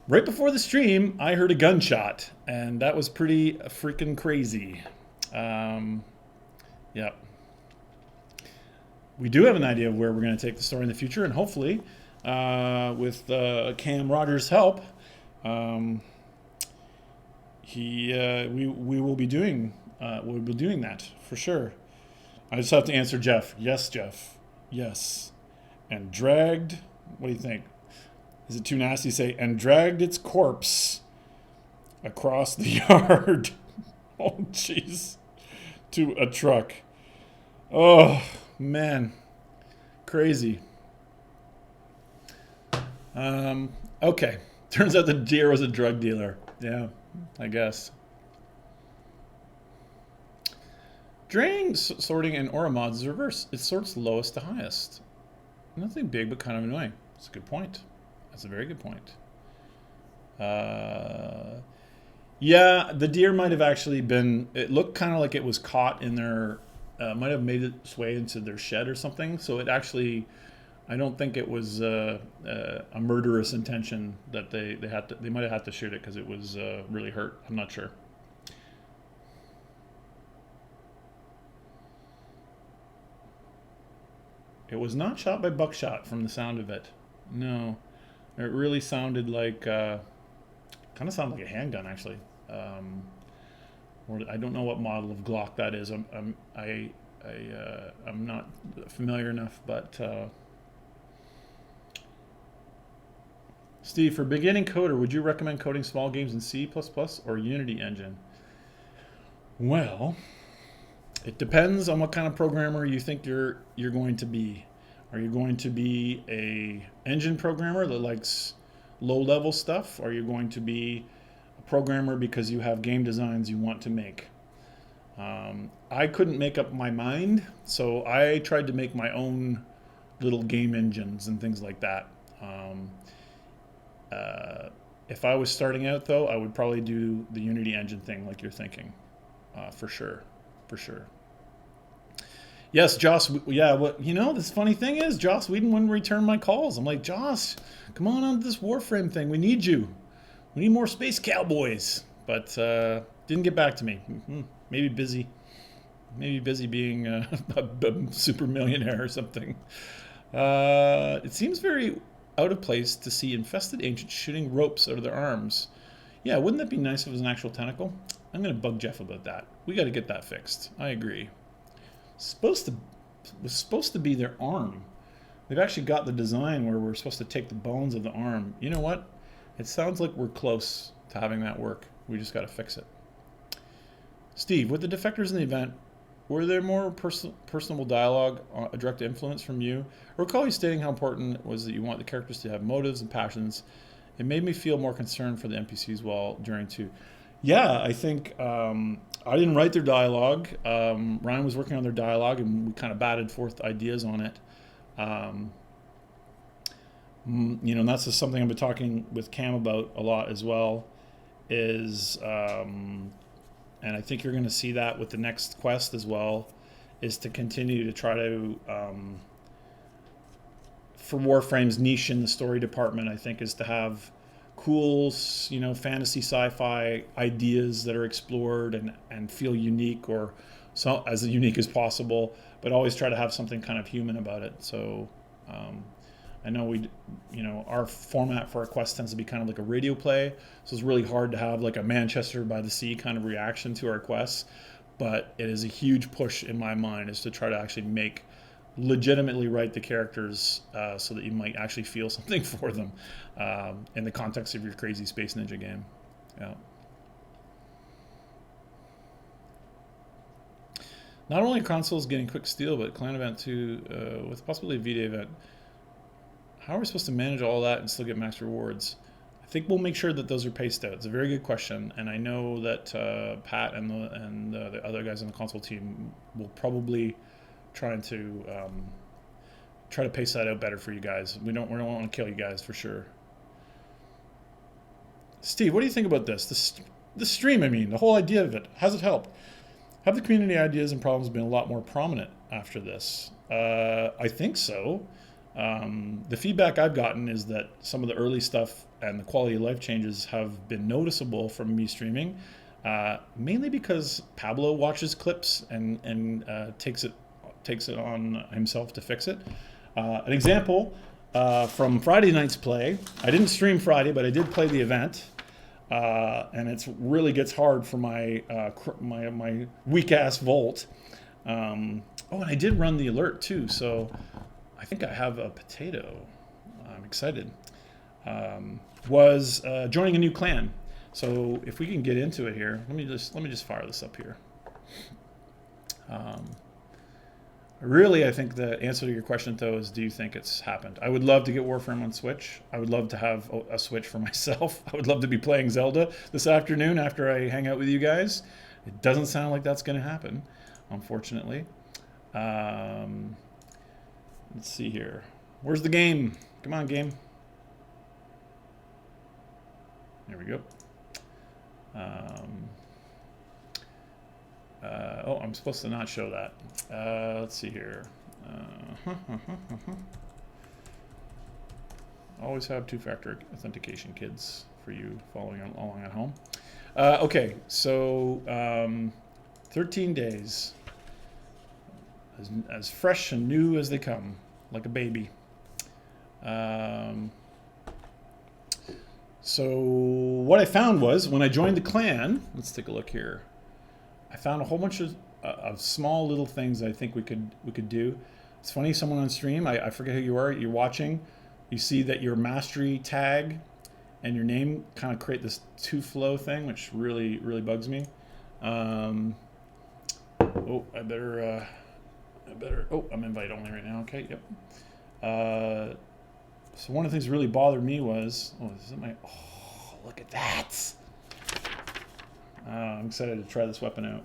right before the stream, I heard a gunshot, and that was pretty freaking crazy. Yeah. We do have an idea of where we're going to take the story in the future, and hopefully, with Cam Rogers' help, we will be doing that for sure. I just have to answer Jeff. Yes, Jeff. Yes. And dragged. What do you think? Is it too nasty to say? And dragged its corpse across the yard. Oh, jeez. To a truck. Oh, man. Crazy. Okay. Turns out the deer was a drug dealer. Yeah, I guess. Draining, sorting, and aura mods is reverse. It sorts lowest to highest. Nothing big, but kind of annoying. That's a good point. That's a very good point. Yeah, the deer might have actually been. It looked kind of like it was caught in their. Might have made its way into their shed or something. So it actually, I don't think it was a murderous intention that they had to. They might have had to shoot it because it was really hurt. I'm not sure. It was not shot by buckshot from the sound of it. No, it really sounded like, kind of sounded like a handgun actually. Or I don't know what model of Glock that is. I'm not familiar enough, but Steve, for beginning coder, would you recommend coding small games in C++ or Unity engine? Well, it depends on what kind of programmer you think you're going to be. Are you going to be a engine programmer that likes low-level stuff? Or are you going to be a programmer because you have game designs you want to make? I couldn't make up my mind, so I tried to make my own little game engines and things like that. If I was starting out, though, I would probably do the Unity engine thing like you're thinking, for sure. Yes, Joss. Yeah, this funny thing is, Joss Whedon wouldn't return my calls. I'm like, Joss, come on this Warframe thing. We need you. We need more space cowboys. But didn't get back to me. Maybe busy. Maybe busy being a super millionaire or something. It seems very out of place to see infested ancients shooting ropes out of their arms. Yeah, wouldn't that be nice if it was an actual tentacle? I'm going to bug Jeff about that. We got to get that fixed. I agree. Was supposed to be their arm. They've actually got the design where we're supposed to take the bones of the arm. You know what? It sounds like we're close to having that work. We just got to fix it. Steve, with the defectors in the event, were there more personable dialogue, a direct influence from you? I recall you stating how important it was that you want the characters to have motives and passions. It made me feel more concerned for the NPCs while during 2. Yeah, I think I didn't write their dialogue. Ryan was working on their dialogue, and we kind of batted forth ideas on it. And that's just something I've been talking with Cam about a lot as well. And I think you're going to see that with the next quest as well, is to continue to try to, for Warframe's niche in the story department, I think, is to have cool, fantasy sci-fi ideas that are explored and feel unique, or so as unique as possible, but always try to have something kind of human about it. So I know our format for our quest tends to be kind of like a radio play, so it's really hard to have like a Manchester by the Sea kind of reaction to our quests, but it is a huge push in my mind is to try to actually legitimately write the characters so that you might actually feel something for them in the context of your crazy Space Ninja game. Yeah. Not only are consoles getting quick steal, but clan event too, with possibly a V-Day event. How are we supposed to manage all that and still get max rewards? I think we'll make sure that those are paced out. It's a very good question, and I know that Pat and the other guys on the console team will probably try to pace that out better for you guys. We don't want to kill you guys for sure. Steve, what do you think about this? The stream, the whole idea of it. Has it helped? Have the community ideas and problems been a lot more prominent after this? I think so. The feedback I've gotten is that some of the early stuff and the quality of life changes have been noticeable from me streaming, mainly because Pablo watches clips and takes it on himself to fix it. An example from Friday night's play. I didn't stream Friday, but I did play the event, and it really gets hard for my my weak ass Volt. And I did run the alert too, so I think I have a potato. I'm excited. Was joining a new clan. So if we can get into it here, let me just fire this up here. Really, I think the answer to your question, though, is do you think it's happened? I would love to get Warframe on Switch. I would love to have a Switch for myself. I would love to be playing Zelda this afternoon after I hang out with you guys. It doesn't sound like that's going to happen, unfortunately. Let's see here. Where's the game? Come on, game. There we go. Oh, I'm supposed to not show that. Let's see here. Always have two-factor authentication, kids, for you following along at home. Okay, so 13 days. As fresh and new as they come, like a baby. So what I found was, when I joined the clan, let's take a look here. I found a whole bunch of small little things I think we could do. It's funny, someone on stream, I forget who you are, you're watching, you see that your mastery tag and your name kind of create this two-flow thing, which really bugs me. Oh, I better, oh, I'm invite only right now, okay, yep. So one of the things that really bothered me was, oh, oh, look at that. I'm excited to try this weapon out.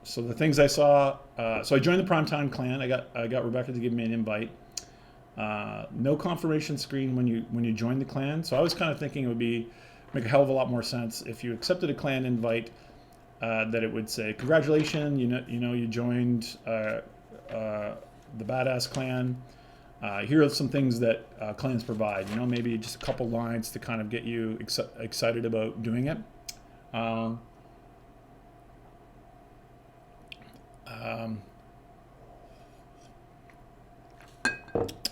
So the things I saw, so I joined the Primetime clan. I got Rebecca to give me an invite. No confirmation screen when you join the clan. So I was kind of thinking it would make a hell of a lot more sense if you accepted a clan invite, that it would say, congratulations, you joined the Badass clan. Here are some things that clans provide. Maybe just a couple lines to kind of get you excited about doing it.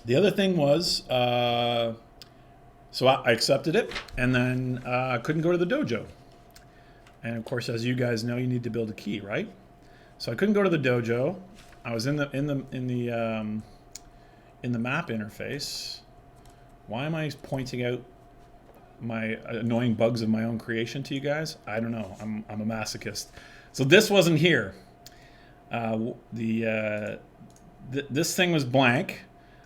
The other thing was, so I accepted it, and then I couldn't go to the dojo. And of course, as you guys know, you need to build a key, right? So I couldn't go to the dojo. I was in the map interface. Why am I pointing out my annoying bugs of my own creation to you guys? I don't know. I'm a masochist. So this wasn't here. This thing was blank.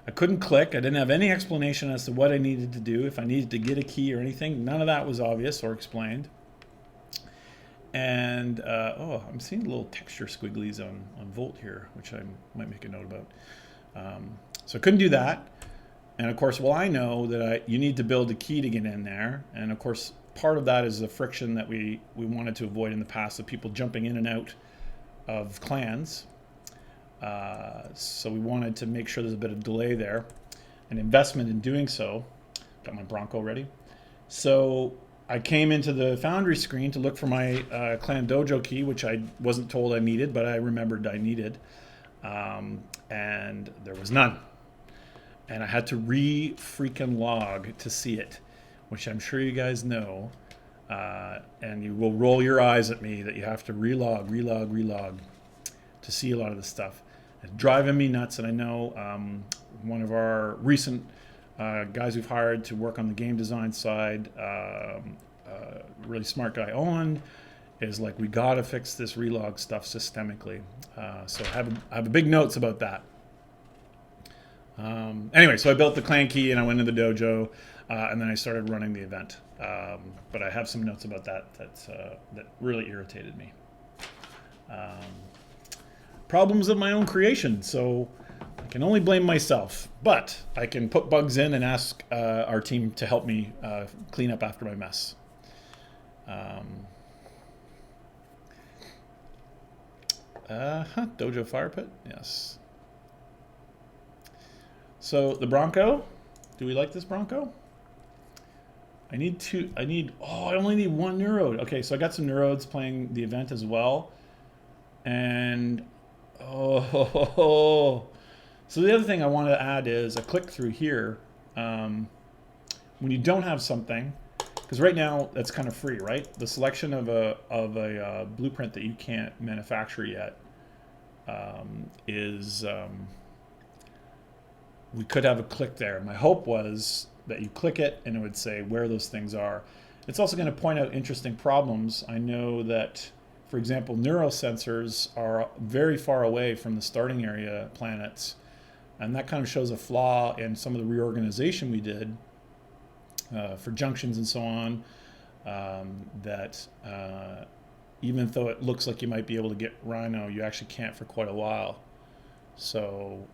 I couldn't click. I didn't have any explanation as to what I needed to do, if I needed to get a key or anything. None of that was obvious or explained. And oh, I'm seeing little texture squigglies on Volt here, which I might make a note about. So I couldn't do that. And of course, well, I know that you need to build a key to get in there. And of course, part of that is the friction that we wanted to avoid in the past of people jumping in and out of clans. So we wanted to make sure there's a bit of delay there, an investment in doing so. Got my Bronco ready. So I came into the Foundry screen to look for my clan dojo key, which I wasn't told I needed, but I remembered I needed. And there was none. And I had to freaking log to see it, which I'm sure you guys know. And you will roll your eyes at me that you have to relog to see a lot of this stuff. It's driving me nuts, and I know one of our recent guys we've hired to work on the game design side, really smart guy, Owen, is like, we got to fix this relog stuff systemically. So I have big notes about that. Anyway, so I built the clan key and I went into the dojo, and then I started running the event. But I have some notes about that really irritated me. Problems of my own creation, so I can only blame myself. But I can put bugs in and ask our team to help me clean up after my mess. Dojo fire pit, yes. So the Bronco, do we like this Bronco? I only need one Neurode. Okay, so I got some Neurodes playing the event as well. And, so the other thing I want to add is a click through here. When you don't have something, because right now that's kind of free, right? The selection of a blueprint that you can't manufacture yet is, we could have a click there. My hope was that you click it and it would say where those things are. It's also going to point out interesting problems. I know that for example, neurosensors are very far away from the starting area planets. And that kind of shows a flaw in some of the reorganization we did for junctions and so on, that even though it looks like you might be able to get Rhino, you actually can't for quite a while. So,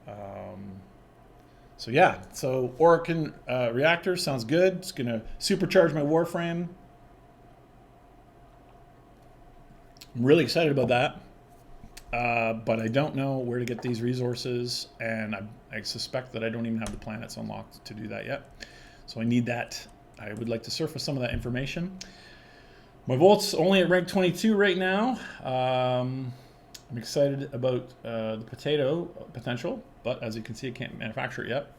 so yeah, so Orokin reactor sounds good. It's going to supercharge my Warframe. I'm really excited about that. But I don't know where to get these resources, and I suspect that I don't even have the planets unlocked to do that yet. So I need that. I would like to surface some of that information. My Volt's only at rank 22 right now. I'm excited about the potato potential, but as you can see, I can't manufacture it yet.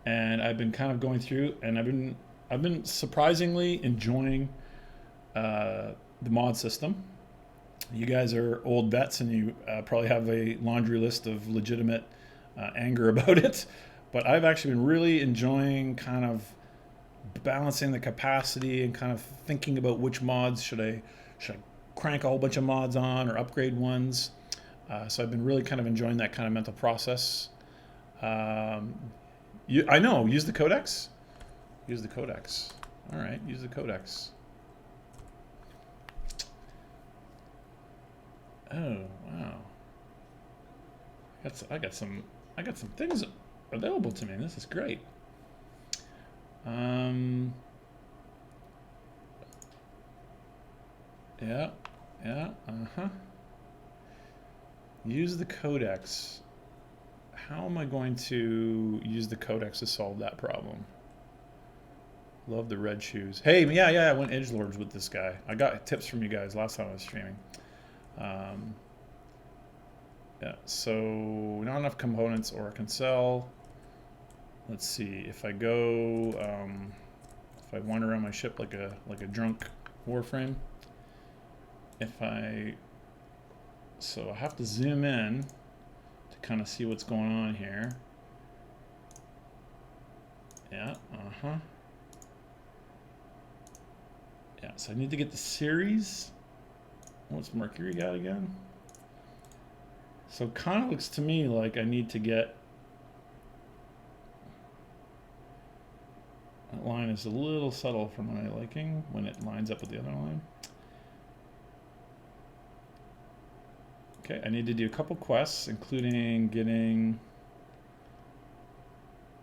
And I've been kind of going through, and I've been surprisingly enjoying the mod system. You guys are old vets, and you probably have a laundry list of legitimate anger about it. But I've actually been really enjoying kind of balancing the capacity and kind of thinking about which mods should I crank a whole bunch of mods on or upgrade ones. So I've been really kind of enjoying that kind of mental process. I know, use the codex. Use the codex. All right, use the codex. Oh wow! I got some things available to me. This is great. Yeah. Use the codex. How am I going to use the codex to solve that problem? Love the red shoes. Hey, yeah, I went edgelords with this guy. I got tips from you guys last time I was streaming. Yeah, so not enough components or I can sell. Let's see, if I go, if I wander around my ship like a drunk Warframe, so I have to zoom in to kind of see what's going on here. Yeah, yeah, so I need to get the series. What's Mercury got again? So it kind of looks to me like I need to get... That line is a little subtle for my liking when it lines up with the other line. Okay, I need to do a couple quests, including getting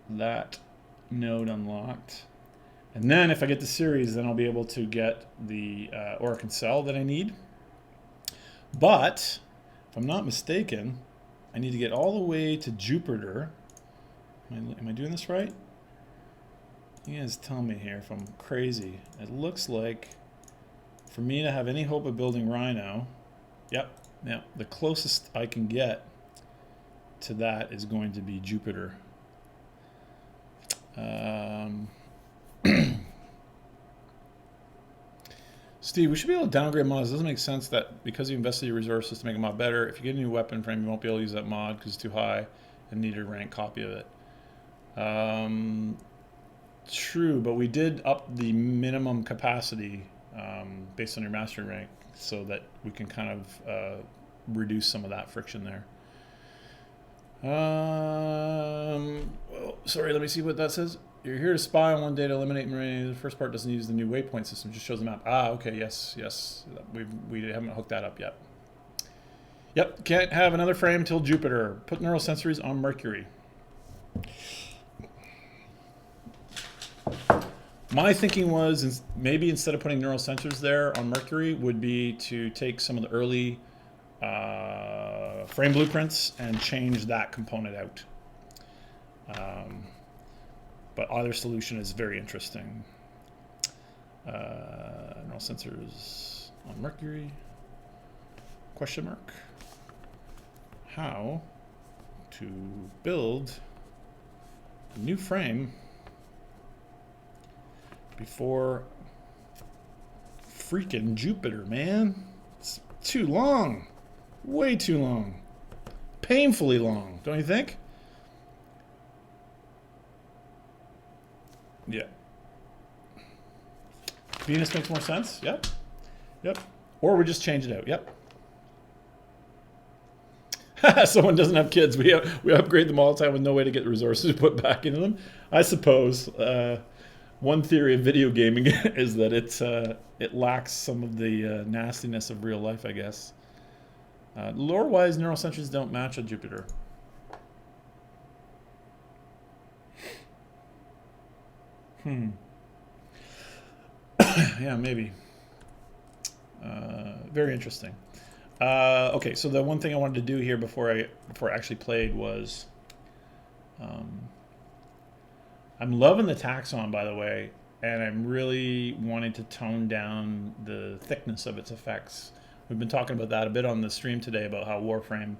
that node unlocked. And then if I get the series, then I'll be able to get the Orokin cell that I need. But if I'm not mistaken, I need to get all the way to Jupiter. Am I doing this right? You guys tell me here if I'm crazy. It looks like for me to have any hope of building Rhino, yep, the closest I can get to that is going to be Jupiter. Steve, we should be able to downgrade mods. It doesn't make sense that because you invested your resources to make a mod better, if you get a new weapon frame, you won't be able to use that mod because it's too high and need a rank copy of it. True, but we did up the minimum capacity based on your mastery rank so that we can kind of reduce some of that friction there. Well, sorry, let me see what that says. You're here to spy on one day to eliminate marine. The first part doesn't use the new waypoint system, just shows the map. Ah, okay, yes. We haven't hooked that up yet. Yep, can't have another frame till Jupiter. Put neural sensories on Mercury. My thinking was maybe instead of putting neural sensors there on Mercury would be to take some of the early frame blueprints and change that component out. But either solution is very interesting. Neural sensors on Mercury? Question mark. How to build a new frame before freaking Jupiter, man. It's too long. Way too long. Painfully long, don't you think? Yeah. Venus makes more sense. Yep. Or we just change it out. Yep. Someone doesn't have kids. We upgrade them all the time with no way to get the resources to put back into them. I suppose one theory of video gaming is that it lacks some of the nastiness of real life, I guess. Lore-wise, neural centuries don't match on Jupiter. Yeah, maybe. Very interesting. Okay, so the one thing I wanted to do here before I actually played was, I'm loving the taxon, by the way, and I'm really wanting to tone down the thickness of its effects. We've been talking about that a bit on the stream today about how Warframe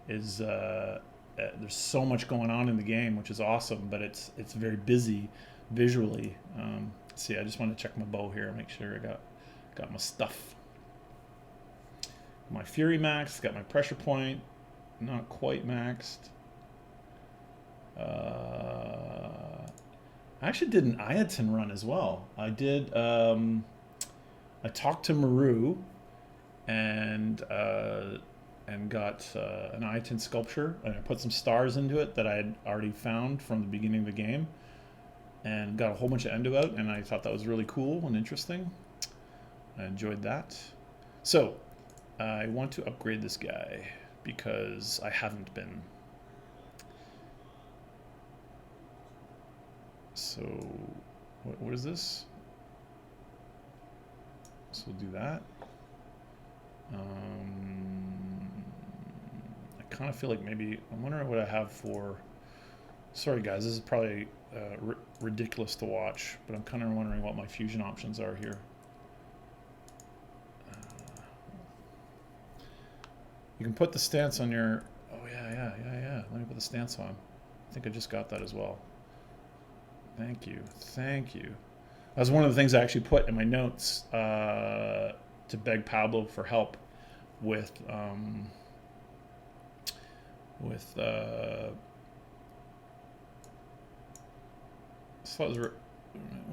is there's so much going on in the game, which is awesome, but it's very busy visually. See, I just want to check my bow here and make sure I got my stuff. My Fury maxed, got my pressure point, not quite maxed. I actually did an Iaton run as well. I did, I talked to Maru and got an Iaton sculpture, and I put some stars into it that I had already found from the beginning of the game, and got a whole bunch of endo out, and I thought that was really cool and interesting. I enjoyed that. So, I want to upgrade this guy because I haven't been. So, what is this? So we'll do that. I kind of feel like maybe, I'm wondering what I have for, sorry guys, this is probably ridiculous to watch, but I'm kind of wondering what my fusion options are here. You can put the stance on your, oh yeah. Let me put the stance on. I think I just got that as well. Thank you. That was one of the things I actually put in my notes to beg Pablo for help with what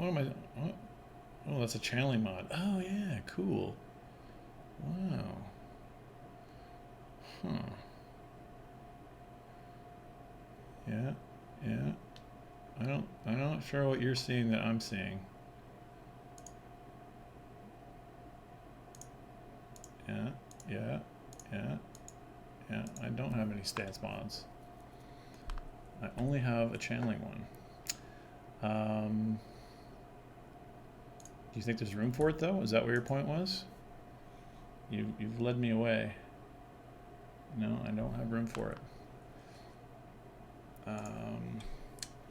am I? What? Oh, that's a channeling mod. Oh yeah, cool. Wow. Huh. Yeah. I'm not sure what you're seeing that I'm seeing. Yeah. I don't have any stance mods. I only have a channeling one. Do you think there's room for it though? Is that what your point was? You've led me away. No, I don't have room for it.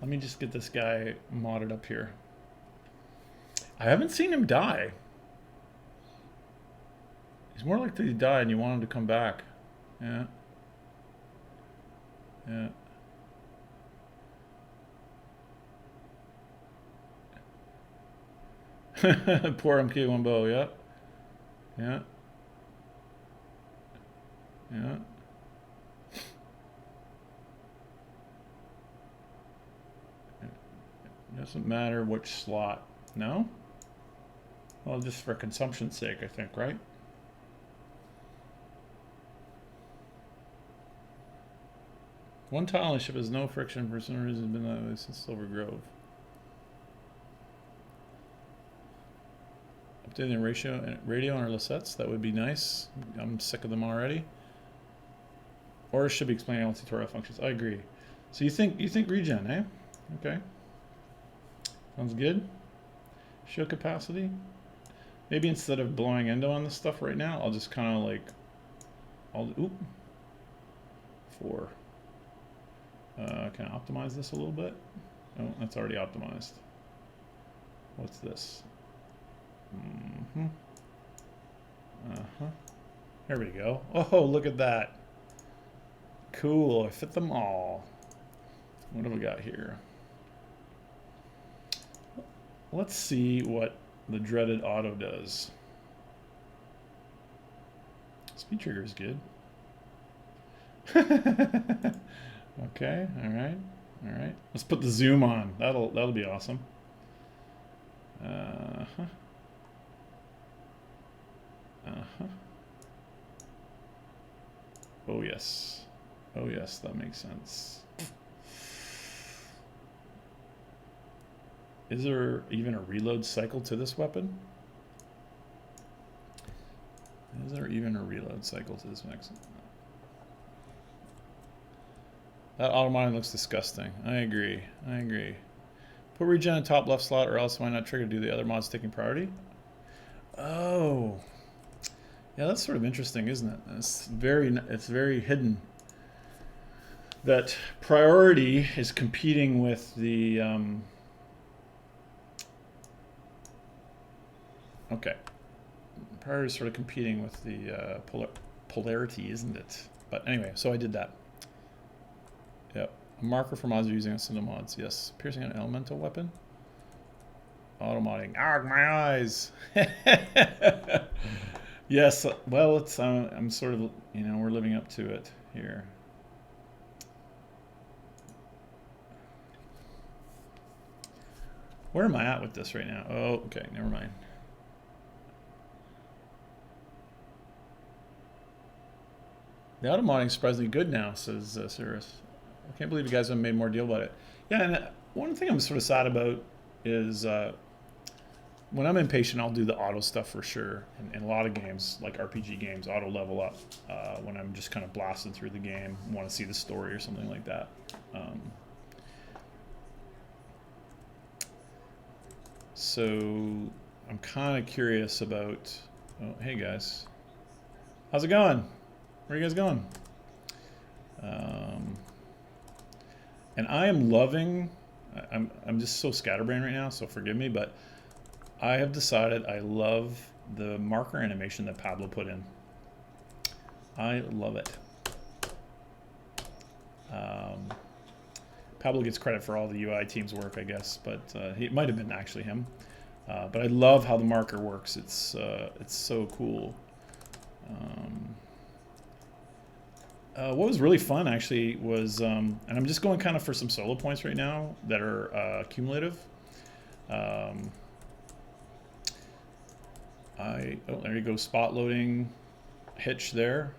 Let me just get this guy modded up here. I haven't seen him die. He's more likely to die and you want him to come back. Yeah. Poor MK1 bow, yeah. Doesn't matter which slot. No? Well, just for consumption's sake, I think, right? One tile on the ship has no friction for some reason. It's been that way since Silver Grove. Updating the radio on our Lisettes, that would be nice. I'm sick of them already. Or it should be explaining all tutorial functions. I agree. So you think regen, eh? Okay. Sounds good. Show capacity. Maybe instead of blowing endo on this stuff right now, I'll just kind of like, oop. 4. Can I optimize this a little bit? Oh, that's already optimized. What's this? There we go. Oh, look at that. Cool, I fit them all. What do we got here? Let's see what the dreaded auto does. Speed trigger is good. Okay, all right. Let's put the zoom on. That'll be awesome. Uh-huh. Oh, yes. Oh, yes, that makes sense. Is there even a reload cycle to this weapon? Is there even a reload cycle to this weapon? That auto-mining looks disgusting. I agree. I agree. Put regen in top left slot, or else why not trigger do the other mods taking priority? Oh. Yeah, that's sort of interesting, isn't it? It's very hidden. That priority is competing with the... Okay. Priority is sort of competing with the polarity, isn't it? But anyway, so I did that. Yep. A marker for mods using Ascendant mods. Yes. Piercing an elemental weapon. Auto-modding. Arg, my eyes! Yes. Well, it's I'm sort of, you know, we're living up to it here. Where am I at with this right now? Oh, okay. Never mind. The auto-modding is surprisingly good now, says Cirrus. I can't believe you guys haven't made more deal about it. Yeah, and one thing I'm sort of sad about is when I'm impatient, I'll do the auto stuff for sure. In a lot of games, like RPG games, auto level up when I'm just kind of blasting through the game, want to see the story or something like that. So I'm kind of curious about... Oh, hey guys. How's it going? Where are you guys going? And I am loving... I'm just so scatterbrained right now, so forgive me, but I have decided I love the marker animation that Pablo put in. I love it. Pablo gets credit for all the UI team's work, I guess, but it might have been actually him. But I love how the marker works. It's so cool. What was really fun actually was, and I'm just going kind of for some solo points right now that are cumulative. Oh, there you go, spot loading hitch there.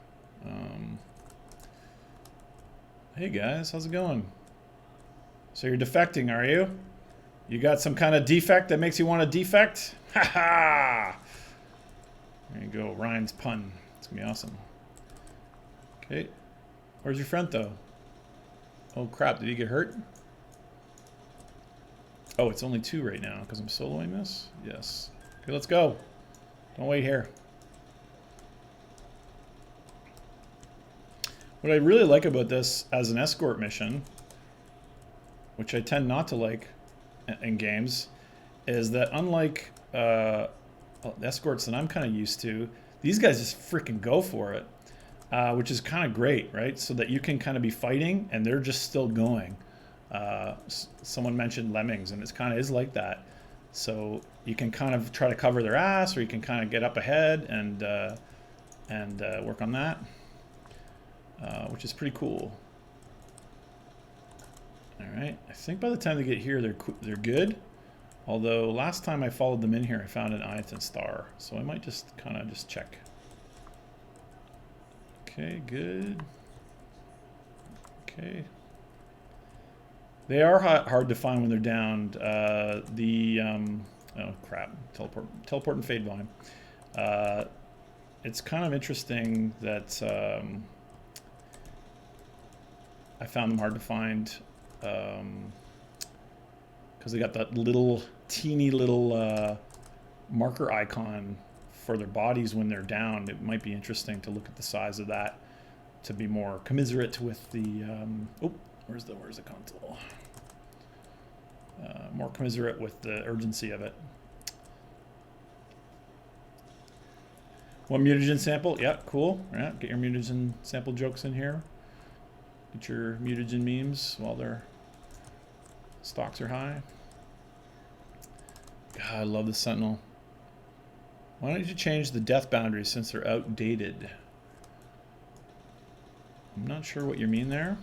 Hey guys, how's it going? So you're defecting, are you? You got some kind of defect that makes you want to defect? Ha ha! There you go, Ryan's pun. It's gonna be awesome. Okay. Where's your friend though? Oh crap, did he get hurt? Oh, it's only 2 right now because I'm soloing this? Yes. Okay, let's go. Don't wait here. What I really like about this as an escort mission, which I tend not to like in games, is that unlike escorts that I'm kind of used to, these guys just freaking go for it. Which is kind of great, right? So that you can kind of be fighting and they're just still going. Someone mentioned lemmings, and it kind of is like that. So you can kind of try to cover their ass, or you can kind of get up ahead and work on that, which is pretty cool. All right, I think by the time they get here, they're good. Although last time I followed them in here, I found an Iton star, so I might just kind of just check. Okay, good. Okay. They are hard to find when they're downed. Oh crap, teleport and fade volume. It's kind of interesting that I found them hard to find because they got that little teeny little marker icon for their bodies when they're down. It might be interesting to look at the size of that to be more commiserate with the where's the console? More commiserate with the urgency of it. One mutagen sample, yeah, cool. Yeah, get your mutagen sample jokes in here. Get your mutagen memes while their stocks are high. God, I love the Sentinel. Why don't you change the death boundaries since they're outdated? I'm not sure what you mean there.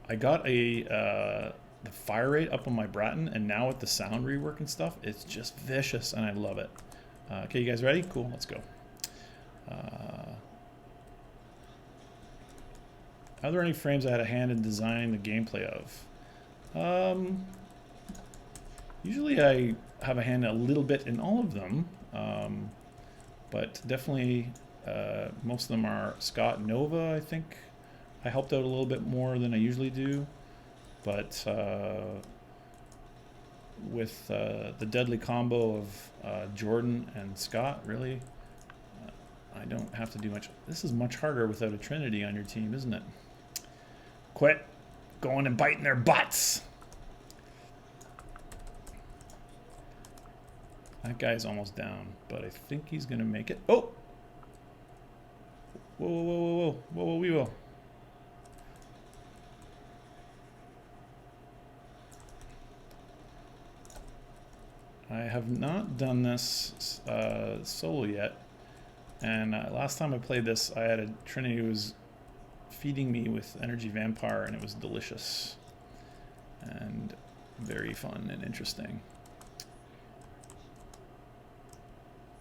I got a the fire rate up on my Bratton, and now with the sound rework and stuff, it's just vicious, and I love it. Okay, you guys ready? Cool, let's go. Are there any frames I had a hand in designing the gameplay of? Usually I have a hand a little bit in all of them, but definitely most of them are Scott Nova, I think. I helped out a little bit more than I usually do, but with the deadly combo of Jordan and Scott, really, I don't have to do much. This is much harder without a Trinity on your team, isn't it? Quit going and biting their butts. That guy's almost down, but I think he's gonna make it. Oh! Whoa, whoa, whoa, whoa, whoa, whoa, we will. I have not done this solo yet, and last time I played this, I had a Trinity who was feeding me with Energy Vampire, and it was delicious and very fun and interesting.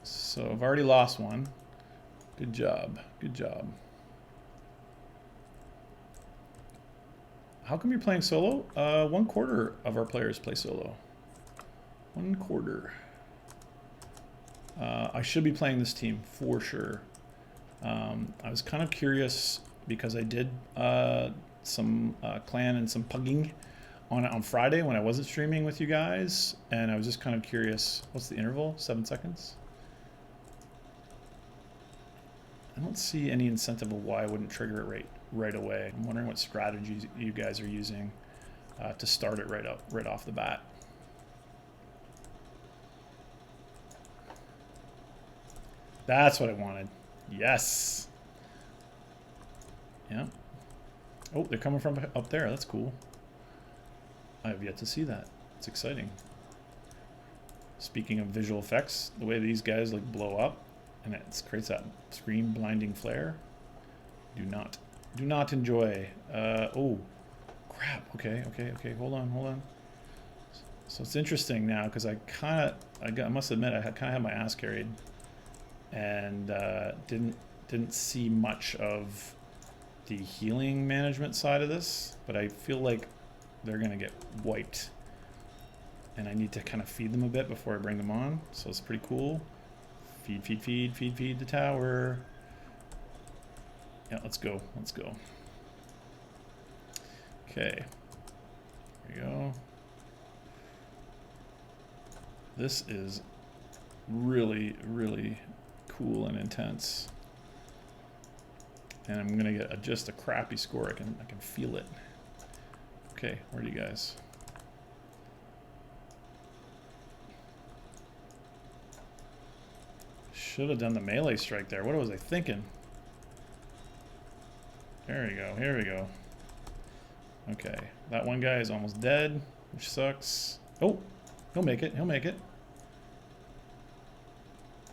So I've already lost one. Good job, good job. How come you're playing solo? 1/4 of our players play solo. 1/4. I should be playing this team for sure. I was kind of curious because I did some clan and some pugging on Friday when I wasn't streaming with you guys, and I was just kind of curious. What's the interval? 7 seconds? I don't see any incentive of why I wouldn't trigger it right away. I'm wondering what strategies you guys are using to start it right off the bat. That's what I wanted. Yes. Yeah. Oh, they're coming from up there. That's cool. I have yet to see that. It's exciting. Speaking of visual effects, the way these guys like blow up and it creates that screen blinding flare. Do not enjoy. Oh, crap. Okay. Hold on. So it's interesting now because I must admit I kind of had my ass carried and didn't see much of the healing management side of this, but I feel like they're gonna get wiped, and I need to kind of feed them a bit before I bring them on. So it's pretty cool. Feed the tower. Yeah, let's go. Okay, here we go. This is really, really cool and intense, and I'm gonna get just a crappy score. I can feel it. Okay, where are you guys? Should have done the melee strike there. What was I thinking? There we go. Here we go. Okay, that one guy is almost dead, which sucks. Oh, he'll make it.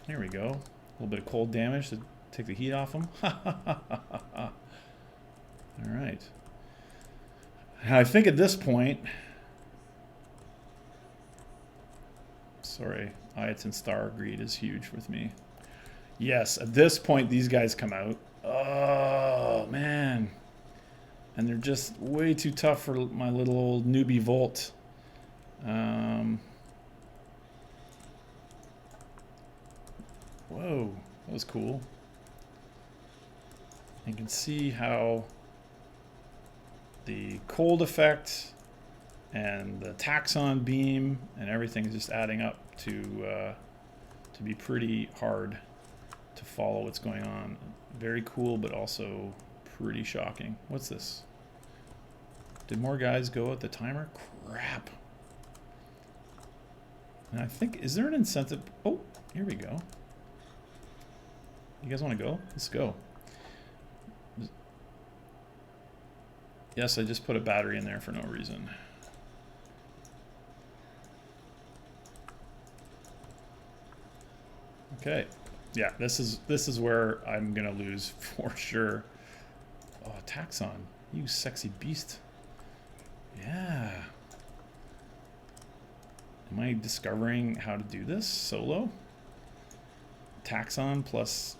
Here we go. A little bit of cold damage to take the heat off him. All right. I think at this point, sorry, Ayatin Star Greed is huge with me. Yes, at this point, these guys come out. Oh, man. And they're just way too tough for my little old newbie Volt. Whoa, that was cool. You can see how the cold effect and the Taxon beam and everything is just adding up to be pretty hard to follow what's going on. Very cool, but also pretty shocking. What's this? Did more guys go at the timer? Crap. And I think, is there an incentive? Oh, here we go. You guys want to go? Let's go. Yes, I just put a battery in there for no reason. Okay. Yeah, this is where I'm gonna lose for sure. Oh, Taxon, you sexy beast. Yeah. Am I discovering how to do this solo? Taxon plus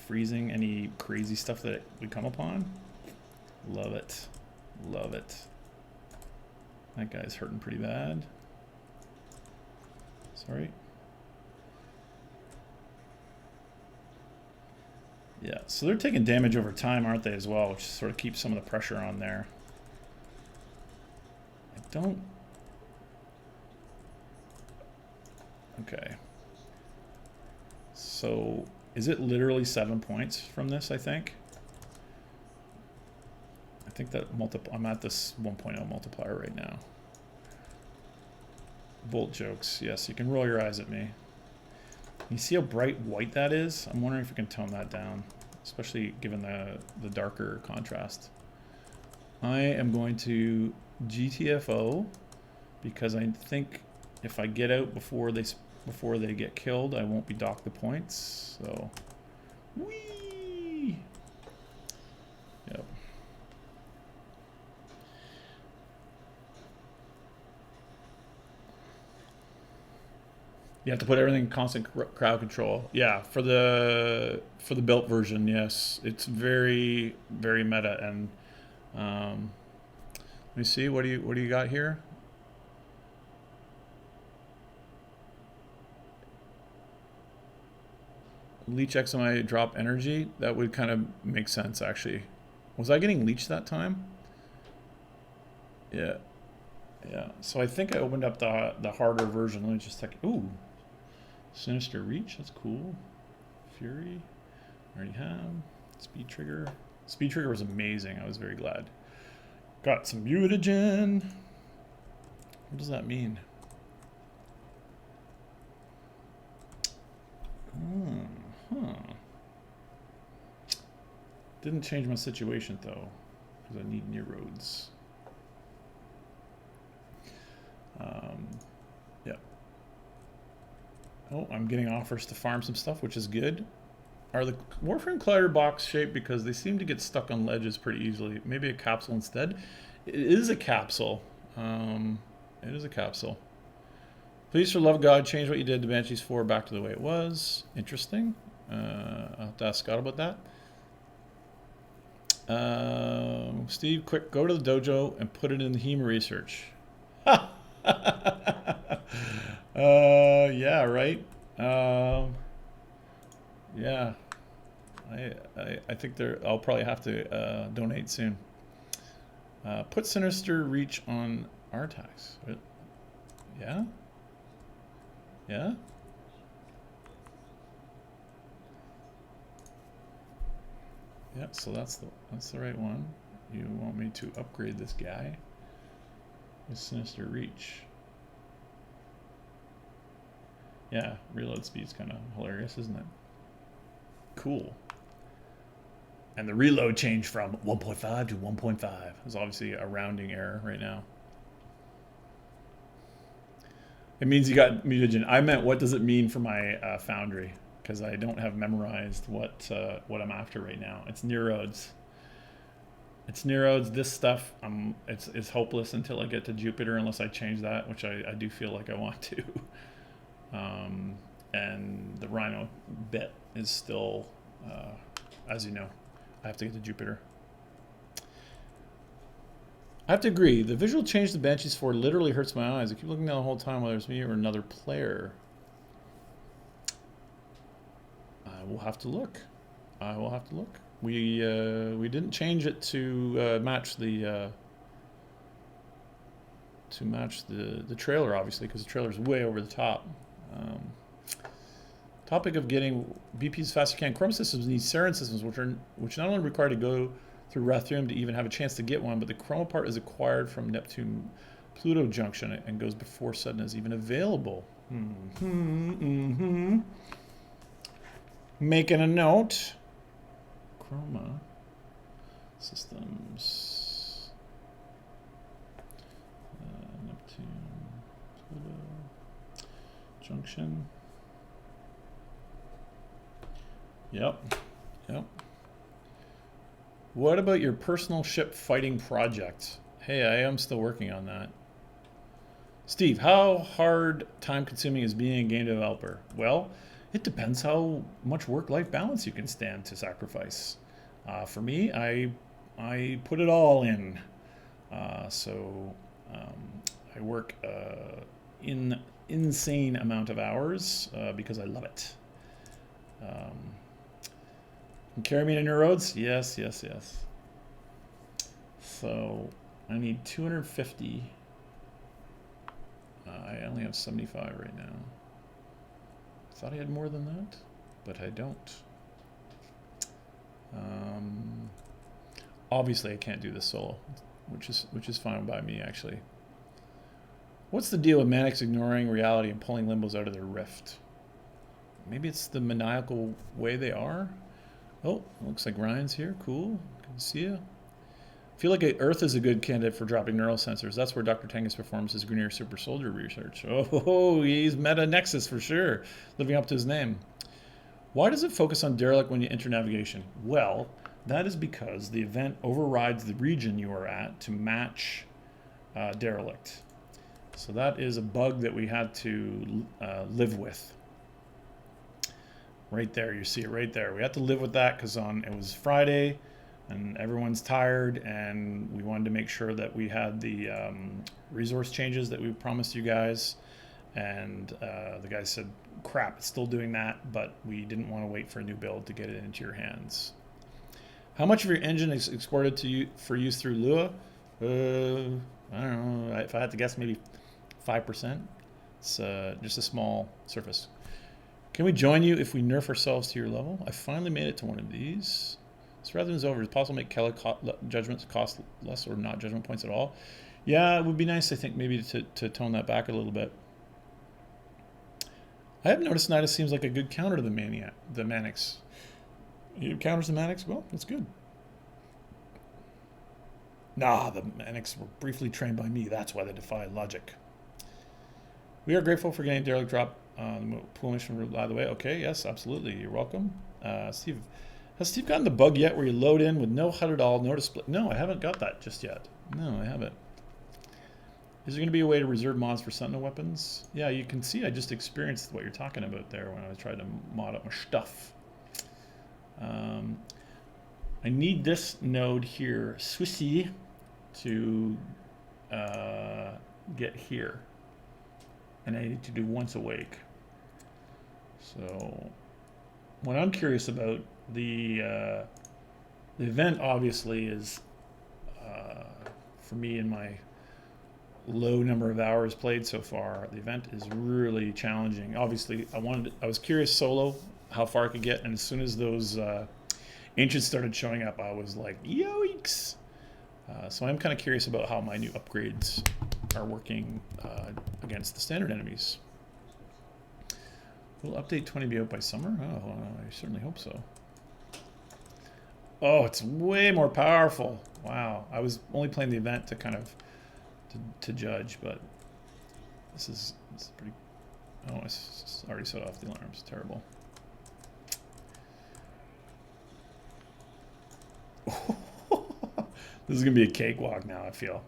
freezing any crazy stuff that we come upon. Love it. Love it. That guy's hurting pretty bad. Sorry. Yeah, so they're taking damage over time, aren't they, as well, which sort of keeps some of the pressure on there. I don't... Okay. So, is it literally 7 points from this, I think? I think that I'm at this 1.0 multiplier right now. Bolt jokes. Yes, you can roll your eyes at me. You see how bright white that is? I'm wondering if we can tone that down, especially given the darker contrast. I am going to GTFO because I think if I get out before they get killed, I won't be docked the points. So, whee! Yep. You have to put everything in constant crowd control. Yeah, for the built version, yes, it's very very meta. And let me see, what do you got here? Leech XMI drop energy. That would kind of make sense actually. Was I getting leeched that time? Yeah, yeah. So I think I opened up the harder version. Let me just check. Ooh. Sinister Reach, that's cool. Fury, already have. Speed Trigger. Speed Trigger was amazing. I was very glad. Got some mutagen. What does that mean? Huh. Didn't change my situation though, because I need new roads. Yeah. Oh, I'm getting offers to farm some stuff, which is good. Are the Warframe collider box shaped because they seem to get stuck on ledges pretty easily? Maybe a capsule instead? It is a capsule. It is a capsule. Please, for love of God, change what you did to Banshees 4 back to the way it was. Interesting. I'll have to ask Scott about that. Steve, quick, go to the dojo and put it in the HEMA research. Yeah, right. Yeah, I think I'll probably have to donate soon. Put Sinister Reach on Artax. Yeah. Yeah. Yeah. So that's the right one. You want me to upgrade this guy with Sinister Reach? Yeah, reload speed's kind of hilarious, isn't it? Cool. And the reload changed from 1.5 to 1.5. There's obviously a rounding error right now. It means you got mutagen. I meant, what does it mean for my Foundry? Because I don't have memorized what I'm after right now. It's neurodes. It's neurodes. This stuff, it's hopeless until I get to Jupiter, unless I change that, which I do feel like I want to. And the Rhino bit is still, as you know, I have to get to Jupiter. I have to agree, the visual change to Banshees 4 literally hurts my eyes. I keep looking down the whole time, whether it's me or another player. I will have to look. I will have to look. We didn't change it to match the trailer, obviously, because the trailer's way over the top. Topic of getting BPs as fast as you can. Chrome systems need Saren systems, which not only require to go through Rathium to even have a chance to get one, but the Chroma part is acquired from Neptune-Pluto junction and goes before Sudden is even available. Making a note. Chroma systems. Neptune-Pluto junction. Yep. What about your personal ship fighting project? Hey, I am still working on that. Steve, how hard time consuming is being a game developer? Well, it depends how much work-life balance you can stand to sacrifice. For me, I put it all in. So I work in insane amount of hours because I love it. Can carry me to new roads? Yes, yes, yes. So I need 250. I only have 75 right now. Thought I had more than that, but I don't. Obviously, I can't do this solo, which is fine by me actually. What's the deal with Mannix ignoring reality and pulling limbos out of their rift? Maybe it's the maniacal way they are. Oh, looks like Ryan's here. Cool. Good to see you. I feel like Earth is a good candidate for dropping neural sensors. That's where Dr. Tengus performs his Grenier Super Soldier research. Oh, he's meta Nexus for sure, living up to his name. Why does it focus on derelict when you enter navigation? Well, that is because the event overrides the region you are at to match derelict. So that is a bug that we had to live with. Right there, you see it right there. We had to live with that because it was Friday and everyone's tired, and we wanted to make sure that we had the resource changes that we promised you guys. And the guy said, crap, it's still doing that, but we didn't want to wait for a new build to get it into your hands. How much of your engine is exported to you for use through Lua? I don't know. If I had to guess, maybe 5%. It's just a small surface. Can we join you if we nerf ourselves to your level? I finally made it to one of these. So rather than it's over, is it possible to make Keller judgments cost less or not judgment points at all? Yeah, it would be nice, I think, maybe to tone that back a little bit. I have noticed Nidus seems like a good counter to the Mannix. He counters the Mannix? Well, that's good. Nah, the Mannix were briefly trained by me. That's why they defy logic. We are grateful for getting derelict drop the pool mission, by the way. Okay, yes, absolutely. You're welcome. Steve, has Steve gotten the bug yet where you load in with no HUD at all, no display? No, I haven't got that just yet. No, I haven't. Is there going to be a way to reserve mods for Sentinel weapons? Yeah, you can see I just experienced what you're talking about there when I was trying to mod up my stuff. I need this node here, Swissy, to get here. And I need to do once a week. So what I'm curious about, the event obviously is, for me and my low number of hours played so far, the event is really challenging. Obviously, I was curious solo how far I could get, and as soon as those ancients started showing up, I was like, yoicks! So I'm kind of curious about how my new upgrades are working against the standard enemies. Will update 20 be out by summer? Oh, I certainly hope so. Oh, it's way more powerful. Wow. I was only playing the event to kind of to judge, but this is pretty. Oh, I already set off the alarms. Terrible. This is gonna be a cakewalk now, I feel.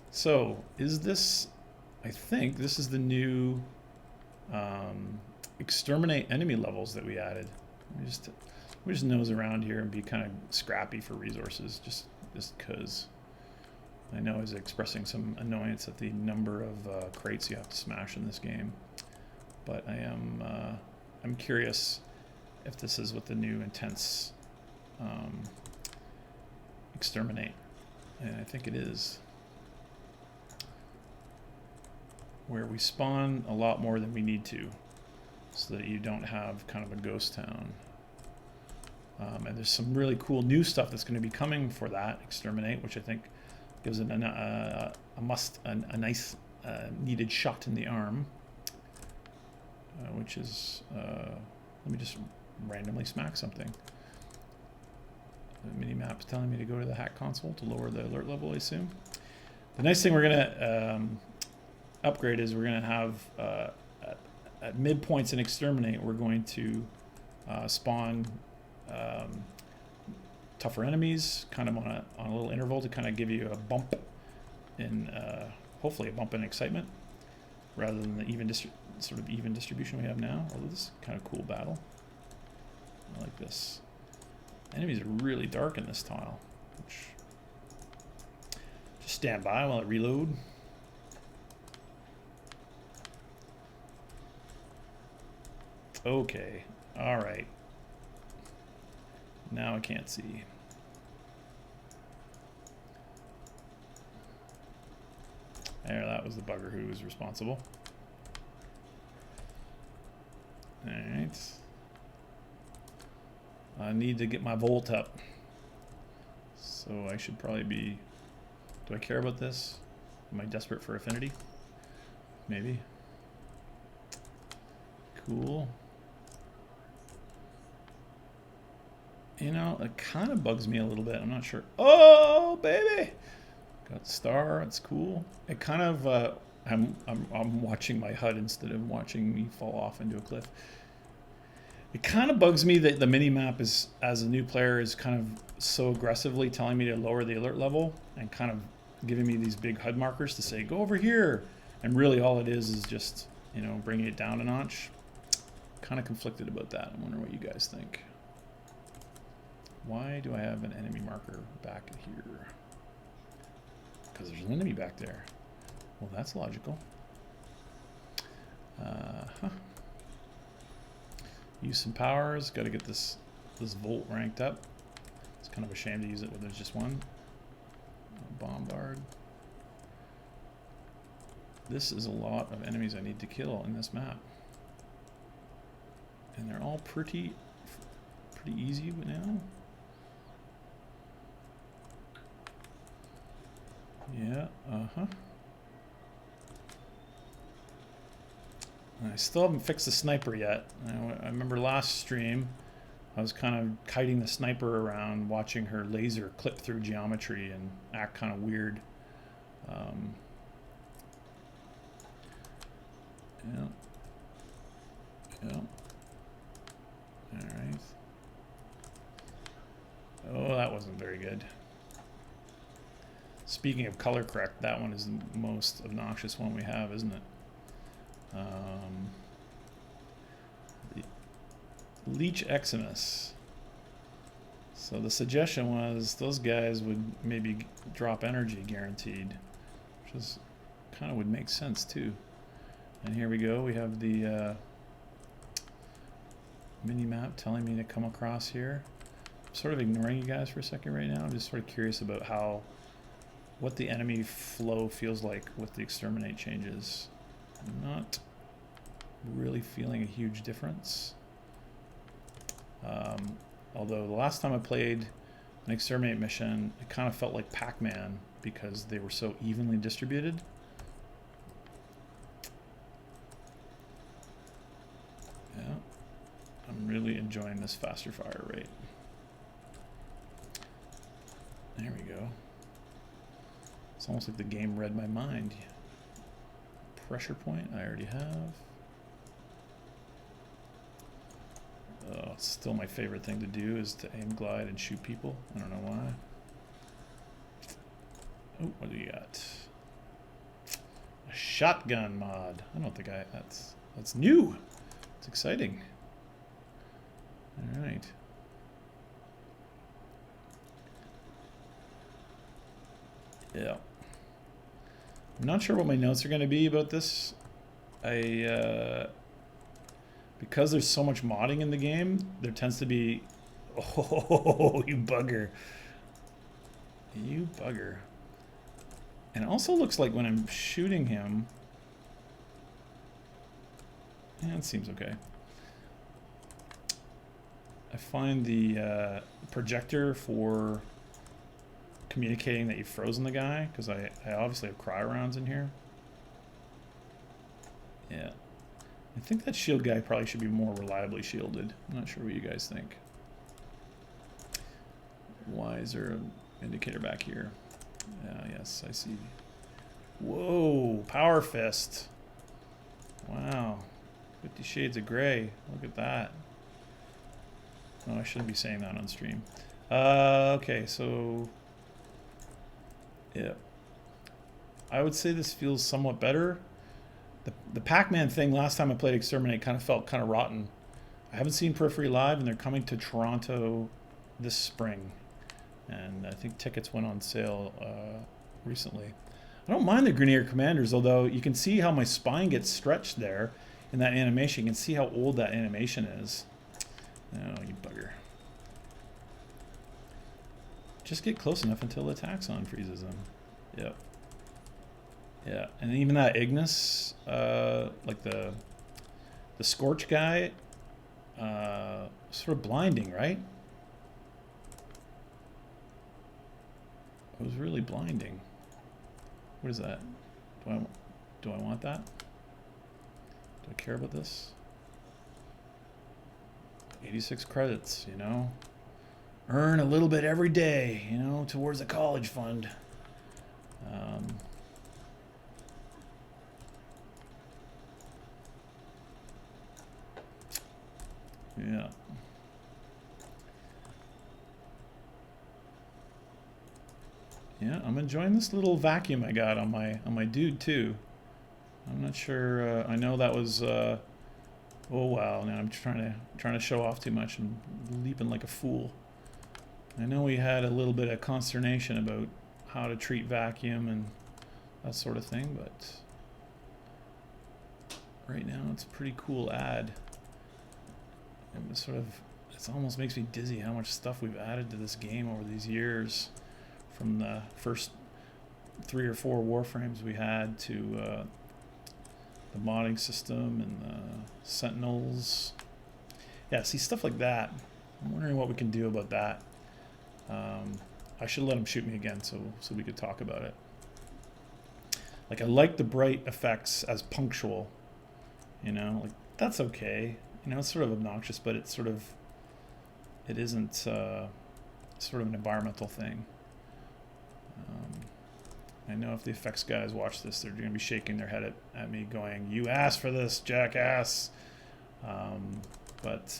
So is this? I think this is the new exterminate enemy levels that we added. We just nose around here and be kind of scrappy for resources, just cause. I know I was expressing some annoyance at the number of crates you have to smash in this game, but I'm curious if this is what the new intense exterminate, and I think it is, where we spawn a lot more than we need to, so that you don't have kind of a ghost town. And there's some really cool new stuff that's going to be coming for that exterminate, which I think gives it a nice needed shot in the arm, which is let me just randomly smack something. The mini-map's telling me to go to the hack console to lower the alert level, I assume. The nice thing we're going to upgrade is we're going to have, at midpoints in Exterminate, we're going to spawn tougher enemies, kind of on a little interval to kind of give you a bump in hopefully a bump in excitement rather than the sort of even distribution we have now. Although this is kind of cool battle. I like this. Enemies are really dark in this tile. Just stand by while I reload. Okay, all right. Now I can't see. There, that was the bugger who was responsible. All right. I need to get my volt up. So I should probably be... Do I care about this? Am I desperate for affinity? Maybe. Cool. You know, it kind of bugs me a little bit. I'm not sure. Oh, baby! Got star. It's cool. It kind of... I'm watching my HUD instead of watching me fall off into a cliff. It kind of bugs me that the mini-map is, as a new player, is kind of so aggressively telling me to lower the alert level and kind of giving me these big HUD markers to say, go over here. And really all it is just, you know, bringing it down a notch. Kind of conflicted about that. I wonder what you guys think. Why do I have an enemy marker back here? Because there's an enemy back there. Well, that's logical. Use some powers. Got to get this volt ranked up. It's kind of a shame to use it when there's just one. Bombard. This is a lot of enemies I need to kill in this map, and they're all pretty easy now. Yeah. I still haven't fixed the sniper yet. I remember last stream, I was kind of kiting the sniper around, watching her laser clip through geometry and act kind of weird. Yeah. All right. Oh, that wasn't very good. Speaking of color correct, that one is the most obnoxious one we have, isn't it? Leech Eximus. So the suggestion was those guys would maybe drop energy guaranteed, which is kind of would make sense too. And here we go. We have the mini map telling me to come across here. I'm sort of ignoring you guys for a second right now. I'm just sort of curious about what the enemy flow feels like with the exterminate changes. I'm not really feeling a huge difference. Although the last time I played an exterminate mission, it kind of felt like Pac-Man because they were so evenly distributed. Yeah, I'm really enjoying this faster fire rate. There we go. It's almost like the game read my mind. Pressure point, I already have. Oh, it's still my favorite thing to do is to aim glide and shoot people. I don't know why. Oh, what do you got? A shotgun mod. I don't think that's new. It's exciting. All right. Yeah. I'm not sure what my notes are going to be about this. Because there's so much modding in the game, there tends to be... Oh, you bugger. You bugger. And it also looks like when I'm shooting him... Yeah, it seems okay. I find the projector for communicating that you've frozen the guy, because I obviously have cryo rounds in here. Yeah. I think that shield guy probably should be more reliably shielded. I'm not sure what you guys think. Why is there an indicator back here? Yes, I see. Whoa, Power Fist. Wow. 50 Shades of Grey. Look at that. Oh, I shouldn't be saying that on stream. Okay, so... Yeah. I would say this feels somewhat better. The Pac-Man thing last time I played Exterminate kind of felt kind of rotten. I haven't seen Periphery live, and they're coming to Toronto this spring. And I think tickets went on sale recently. I don't mind the Grenier Commanders, although you can see how my spine gets stretched there in that animation. You can see how old that animation is. Oh, you bugger. Just get close enough until the Taxon freezes them. Yep. Yeah, and even that Ignis, like the Scorch guy, sort of blinding, right? It was really blinding. What is that? Do I want that? Do I care about this? 86 credits, you know? Earn a little bit every day, you know, towards a college fund. Yeah. Yeah, I'm enjoying this little vacuum I got on my dude too. I'm not sure. I know that was. Oh wow! Now I'm trying to show off too much and leaping like a fool. I know we had a little bit of consternation about how to treat vacuum and that sort of thing, but right now it's a pretty cool ad. And it almost makes me dizzy how much stuff we've added to this game over these years, from the first 3 or 4 Warframes we had to the modding system and the Sentinels. Yeah, see, stuff like that. I'm wondering what we can do about that. I should let him shoot me again so we could talk about it. Like, I like the bright effects as punctual, you know, like that's okay. You know, it's sort of obnoxious, but it isn't sort of an environmental thing. I know if the effects guys watch this, they're going to be shaking their head at me going, "You asked for this, jackass." But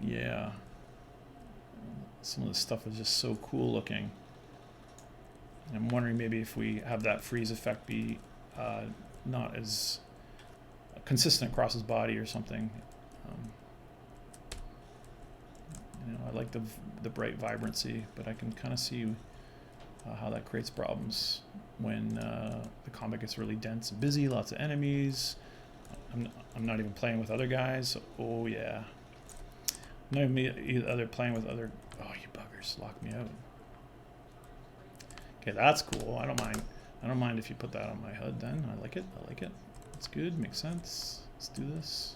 yeah, some of this stuff is just so cool looking. I'm wondering maybe if we have that freeze effect be not as consistent across his body or something. You know, I like the bright vibrancy, but I can kind of see how that creates problems when the combat gets really dense and busy, lots of enemies. I'm not even playing with other guys. Oh yeah, I'm not even playing with other. Oh, you buggers, lock me out. Okay, that's cool. I don't mind if you put that on my HUD. Then I like it. It's good. Makes sense. Let's do this.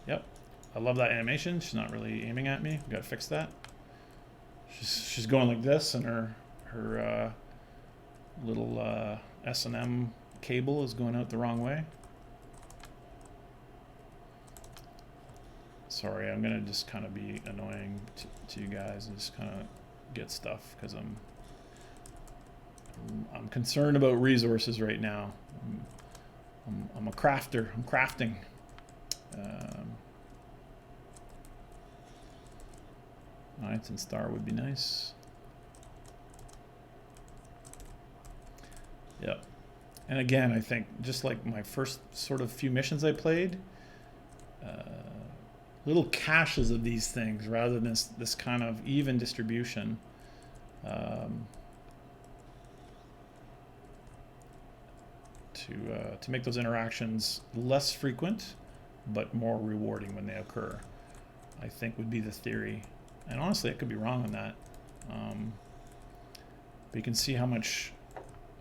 Yep. I love that animation. She's not really aiming at me. We gotta fix that. She's going like this, and her little S&M cable is going out the wrong way. Sorry, I'm gonna just kind of be annoying to you guys and just kind of get stuff because I'm concerned about resources right now. I'm a crafter. I'm crafting. Knights and Star would be nice. Yep. And again, I think just like my first sort of few missions I played, little caches of these things rather than this kind of even distribution. To make those interactions less frequent, but more rewarding when they occur, I think would be the theory. And honestly, I could be wrong on that. But you can see how much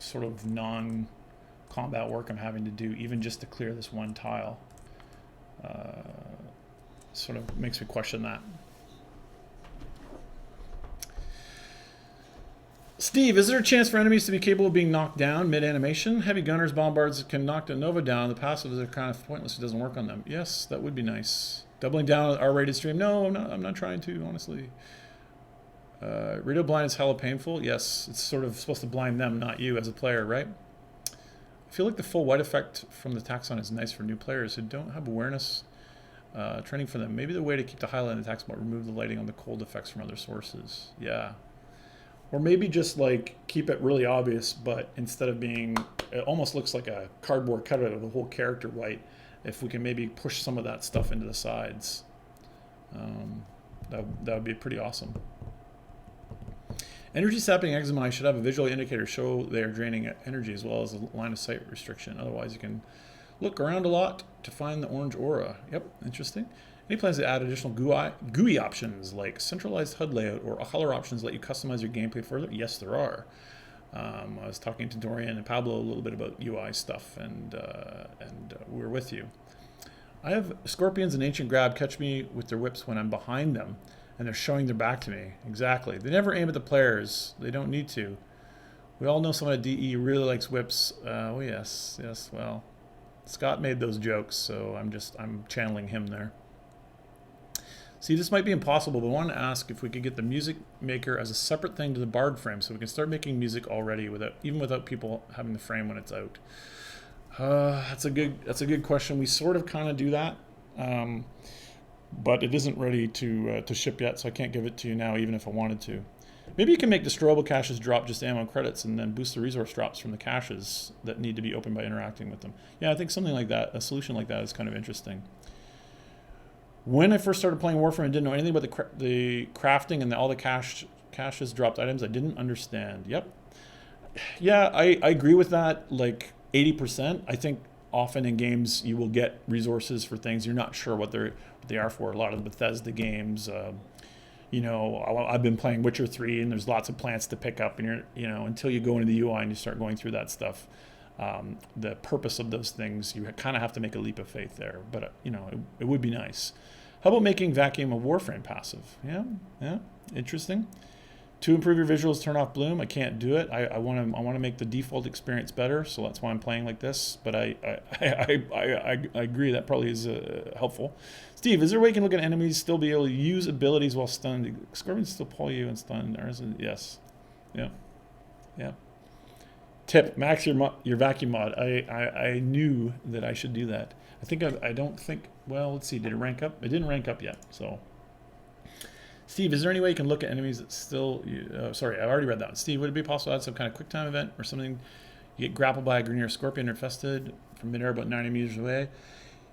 sort of non-combat work I'm having to do, even just to clear this one tile. Sort of makes me question that. Steve, is there a chance for enemies to be capable of being knocked down mid-animation? Heavy gunners, bombards can knock the Nova down. The passives are kind of pointless. It doesn't work on them. Yes, that would be nice. Doubling down on R-rated stream? No, I'm not trying to, honestly. Radio blind is hella painful. Yes, it's sort of supposed to blind them, not you as a player, right? I feel like the full white effect from the Taxon is nice for new players who don't have awareness training for them. Maybe the way to keep the highlight in the Taxon, remove the lighting on the cold effects from other sources. Yeah. Or maybe just like keep it really obvious, but instead of being, it almost looks like a cardboard cutout of the whole character white. If we can maybe push some of that stuff into the sides, that would be pretty awesome. Energy sapping eczema should have a visual indicator show they are draining energy as well as a line of sight restriction. Otherwise, you can look around a lot to find the orange aura. Yep, interesting. Any plans to add additional GUI options like centralized HUD layout or color options let you customize your gameplay further? Yes, there are. I was talking to Dorian and Pablo a little bit about UI stuff, and we're with you. I have scorpions and ancient grab catch me with their whips when I'm behind them, and they're showing their back to me. Exactly. They never aim at the players. They don't need to. We all know someone at DE really likes whips. Oh yes, yes. Well, Scott made those jokes, so I'm channeling him there. See, this might be impossible, but I want to ask if we could get the music maker as a separate thing to the Bard frame, so we can start making music already even without people having the frame when it's out. That's a good question. We sort of kind of do that, but it isn't ready to ship yet, so I can't give it to you now, even if I wanted to. Maybe you can make destroyable caches drop just ammo credits and then boost the resource drops from the caches that need to be opened by interacting with them. Yeah, I think something like that, a solution like that is kind of interesting. When I first started playing Warframe, I didn't know anything about the crafting and all the caches dropped items. I didn't understand. Yep. Yeah, I agree with that, like 80%. I think often in games you will get resources for things you're not sure what they are for. A lot of the Bethesda games, I've been playing Witcher 3 and there's lots of plants to pick up, and until you go into the UI and you start going through that stuff, the purpose of those things, you kind of have to make a leap of faith there. But it would be nice. How about making Vacuum a Warframe passive? Yeah, interesting. To improve your visuals, turn off bloom. I can't do it. I want to make the default experience better, so that's why I'm playing like this. But I agree that probably is helpful. Steve, is there a way you can look at enemies, still be able to use abilities while stunned? Scorpions still pull you and stun, or is it? Yes. Yeah. Tip: max your vacuum mod. I knew that I should do that. I don't think. Well, let's see. Did it rank up? It didn't rank up yet. So, Steve, is there any way you can look at enemies that still? Sorry, I already read that one. Steve, would it be possible to add some kind of quick time event or something? You get grappled by a Grenier Scorpion infested from midair about 90 meters away.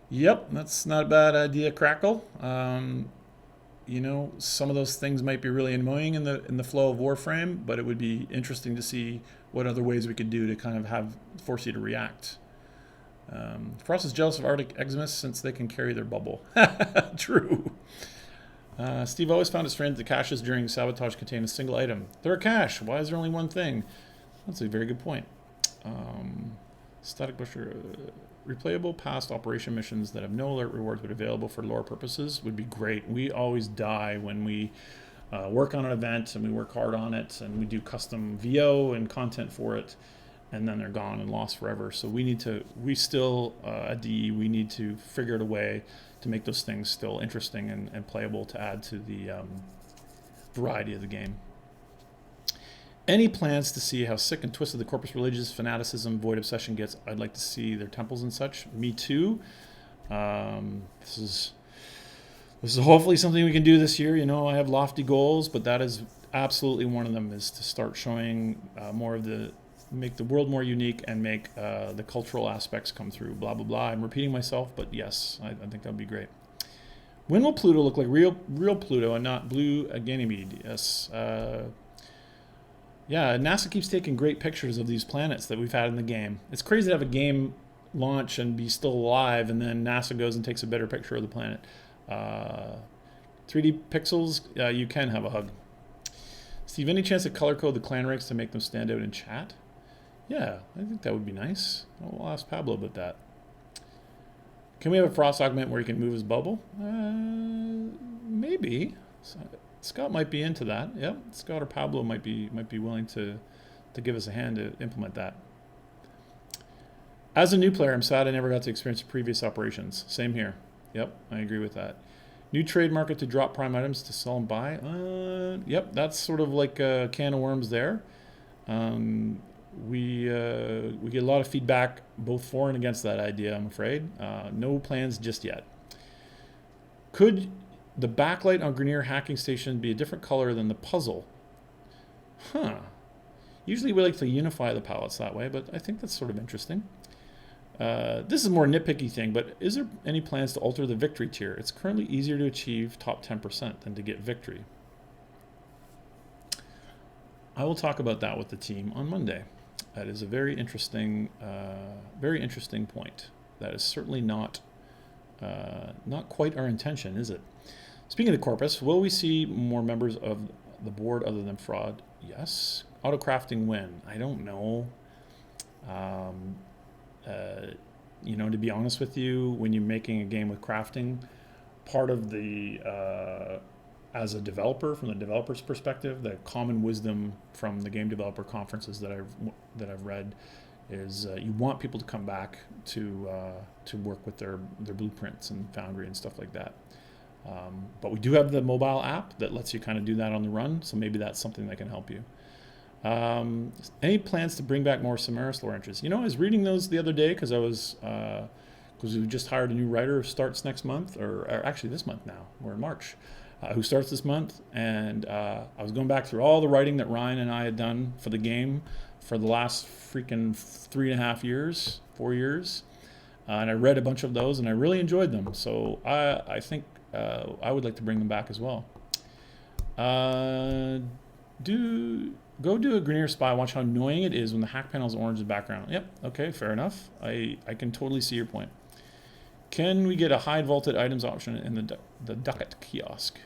Yep, that's not a bad idea, Crackle. Some of those things might be really annoying in the flow of Warframe, but it would be interesting to see what other ways we could do to kind of force you to react. Frost is jealous of Arctic Eximus since they can carry their bubble. True. Steve always found it strange that the caches during sabotage contain a single item. They're a cache. Why is there only one thing? That's a very good point. Static Busher. Replayable past operation missions that have no alert rewards but available for lore purposes would be great. We always die when we work on an event and we work hard on it and we do custom VO and content for it, and then they're gone and lost forever. So at DE, we need to figure out a way to make those things still interesting and playable to add to the variety of the game. Any plans to see how sick and twisted the corpus religious fanaticism void obsession gets? I'd like to see their temples and such. Me too. This is hopefully something we can do this year. I have lofty goals, but that is absolutely one of them, is to start showing more of make the world more unique and make the cultural aspects come through. Blah, blah, blah. I'm repeating myself, but yes, I think that would be great. When will Pluto look like real Pluto and not blue Ganymede? Yes. Yeah, NASA keeps taking great pictures of these planets that we've had in the game. It's crazy to have a game launch and be still alive, and then NASA goes and takes a better picture of the planet. 3D pixels, you can have a hug. Steve, any chance to color code the clan ranks to make them stand out in chat? Yeah, I think that would be nice. We'll ask Pablo about that. Can we have a frost augment where he can move his bubble? Maybe. Scott might be into that. Yep, Scott or Pablo might be willing to give us a hand to implement that. As a new player, I'm sad I never got to experience the previous operations. Same here. Yep, I agree with that. New trade market to drop prime items to sell and buy. Yep, that's sort of like a can of worms there. We get a lot of feedback both for and against that idea, I'm afraid. No plans just yet. Could the backlight on Grenier hacking station be a different color than the puzzle? Huh. Usually we like to unify the palettes that way, but I think that's sort of interesting. This is a more nitpicky thing, but is there any plans to alter the victory tier? It's currently easier to achieve top 10% than to get victory. I will talk about that with the team on Monday. That is a very interesting point. That is certainly not quite our intention, is it? Speaking of the corpus, will we see more members of the board other than fraud? Yes. Auto crafting when? I don't know. You know, to be honest with you, when you're making a game with crafting, part of the as a developer, from the developer's perspective, the common wisdom from the game developer conferences that I've read is you want people to come back to work with their blueprints and Foundry and stuff like that. But we do have the mobile app that lets you kind of do that on the run, so maybe that's something that can help you. Any plans to bring back more Samaris lore entries? You know, I was reading those the other day because we just hired a new writer who starts next month, or actually this month now. We're in March. Who starts this month, and I was going back through all the writing that Ryan and I had done for the game for the last freaking 3.5 years, 4 years, and I read a bunch of those, and I really enjoyed them. So I think I would like to bring them back as well. Go do a Grenier Spy. Watch how annoying it is when the hack panel is orange in the background. Yep. Okay. Fair enough. I can totally see your point. Can we get a high vaulted items option in the Ducat kiosk?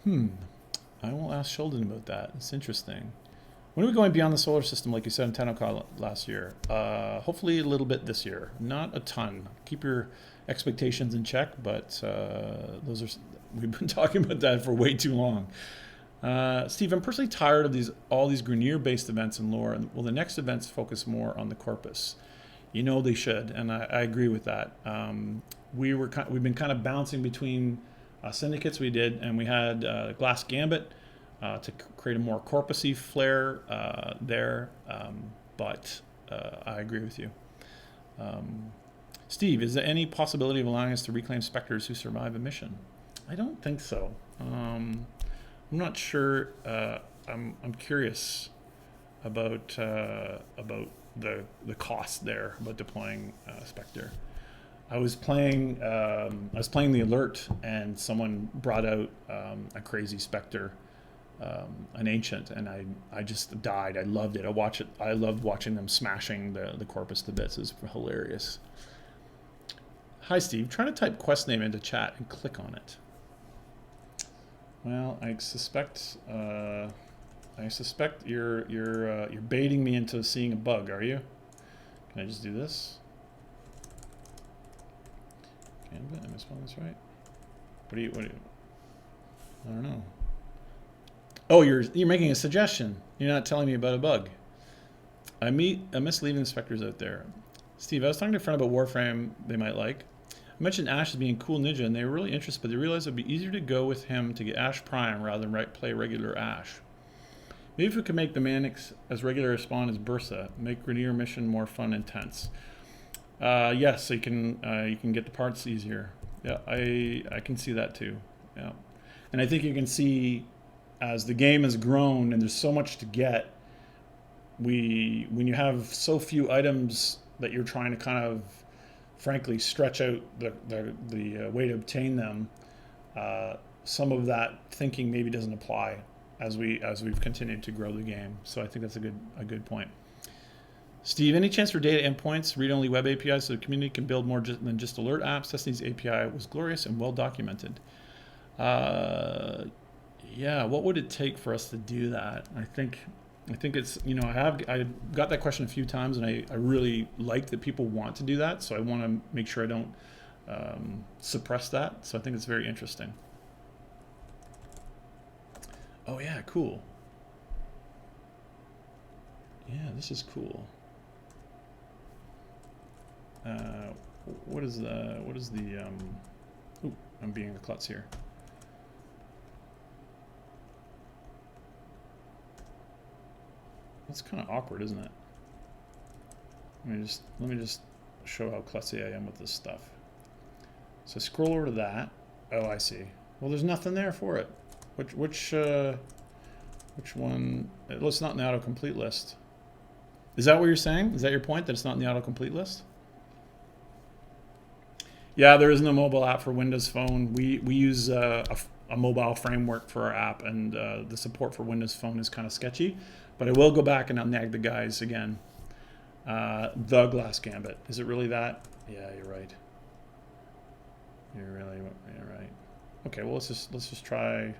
I will ask Sheldon about that. It's interesting. When are we going beyond the solar system, like you said in Tennokai last year? Hopefully a little bit this year. Not a ton. Keep your expectations in check, but we've been talking about that for way too long. Steve, I'm personally tired of all these Grenier-based events in lore. Will the next events focus more on the corpus? You know they should, and I agree with that. We've been kind of bouncing between syndicates we did, and we had Glass Gambit to create a more corpusy flair there, but I agree with you. Steve, is there any possibility of allowing us to reclaim specters who survive a mission? I don't think so. I'm not sure. I'm curious about the cost there about deploying Spectre. I was playing the alert, and someone brought out a crazy Spectre, an ancient, and I just died. I loved it. I loved watching them smashing the corpus to bits. It was hilarious. Hi Steve, trying to type quest name into chat and click on it. Well, I suspect you're baiting me into seeing a bug. Are you? Can I just do this? Am I spelling this right? What do you? I don't know. Oh, you're making a suggestion. You're not telling me about a bug. I miss leaving the specters out there. Steve, I was talking to a friend about Warframe they might like. I mentioned Ash as being a cool ninja, and they were really interested, but they realized it would be easier to go with him to get Ash Prime rather than play regular Ash. Maybe if we could make the Manix as regular a spawn as Bursa, make Grenier mission more fun and tense. Yes, so you can get the parts easier. Yeah, I can see that too. Yeah, and I think you can see as the game has grown and there's so much to get. When you have so few items that you're trying to kind of, frankly, stretch out the way to obtain them, some of that thinking maybe doesn't apply as we've continued to grow the game. So I think that's a good point. Steve, any chance for data endpoints, read-only web APIs so the community can build more than just alert apps? Testing these API was glorious and well documented. Yeah, what would it take for us to do that? I think it's, I got that question a few times, and I really like that people want to do that, so I want to make sure I don't suppress that. So I think it's very interesting. Oh yeah, cool. Yeah, this is cool. What is the ooh, I'm being a klutz here. That's kind of awkward, isn't it? Let me just show how klutzy I am with this stuff. So scroll over to that. Oh, I see. Well, there's nothing there for it. Which one? Well, it's not in the autocomplete list. Is that what you're saying? Is that your point, that it's not in the autocomplete list? Yeah, there is no mobile app for Windows Phone. We use a mobile framework for our app, and the support for Windows Phone is kind of sketchy. But I will go back and I'll nag the guys again. The Glass Gambit. Is it really that? Yeah, you're right. You're right. Okay, well let's just try.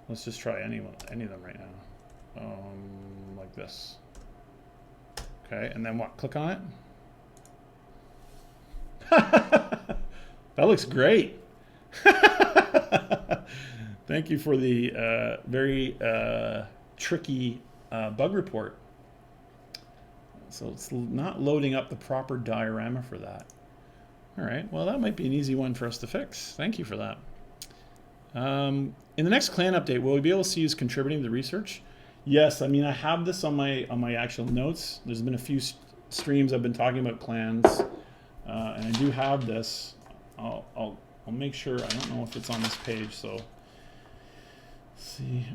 Let's just try any of them right now. Like this. Okay, and then what? Click on it. That looks great. Thank you for the very tricky bug report. So it's not loading up the proper diorama for that. All right, well that might be an easy one for us to fix. Thank you for that. In the next clan update, will we be able to see who's contributing to the research? Yes, I mean I have this on my actual notes. There's been a few streams I've been talking about clans, and I do have this. I'll make sure. I don't know if it's on this page, so let's see.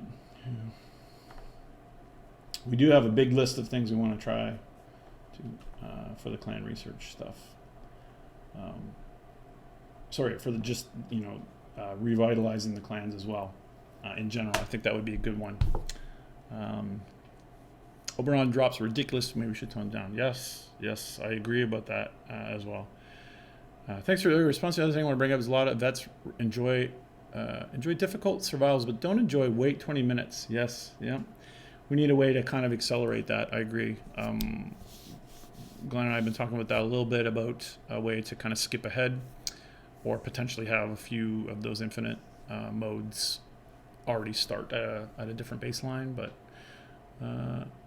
We do have a big list of things we want to try for the clan research stuff. Sorry, for the just revitalizing the clans as well. In general, I think that would be a good one. Oberon drops are ridiculous. Maybe we should tone down. Yes, I agree about that as well. Thanks for the response. The other thing I want to bring up is a lot of vets enjoy difficult survivals, but don't enjoy wait 20 minutes. Yes, yeah. We need a way to kind of accelerate that. I agree. Glenn and I have been talking about that a little bit, about a way to kind of skip ahead or potentially have a few of those infinite modes already start at a different baseline. But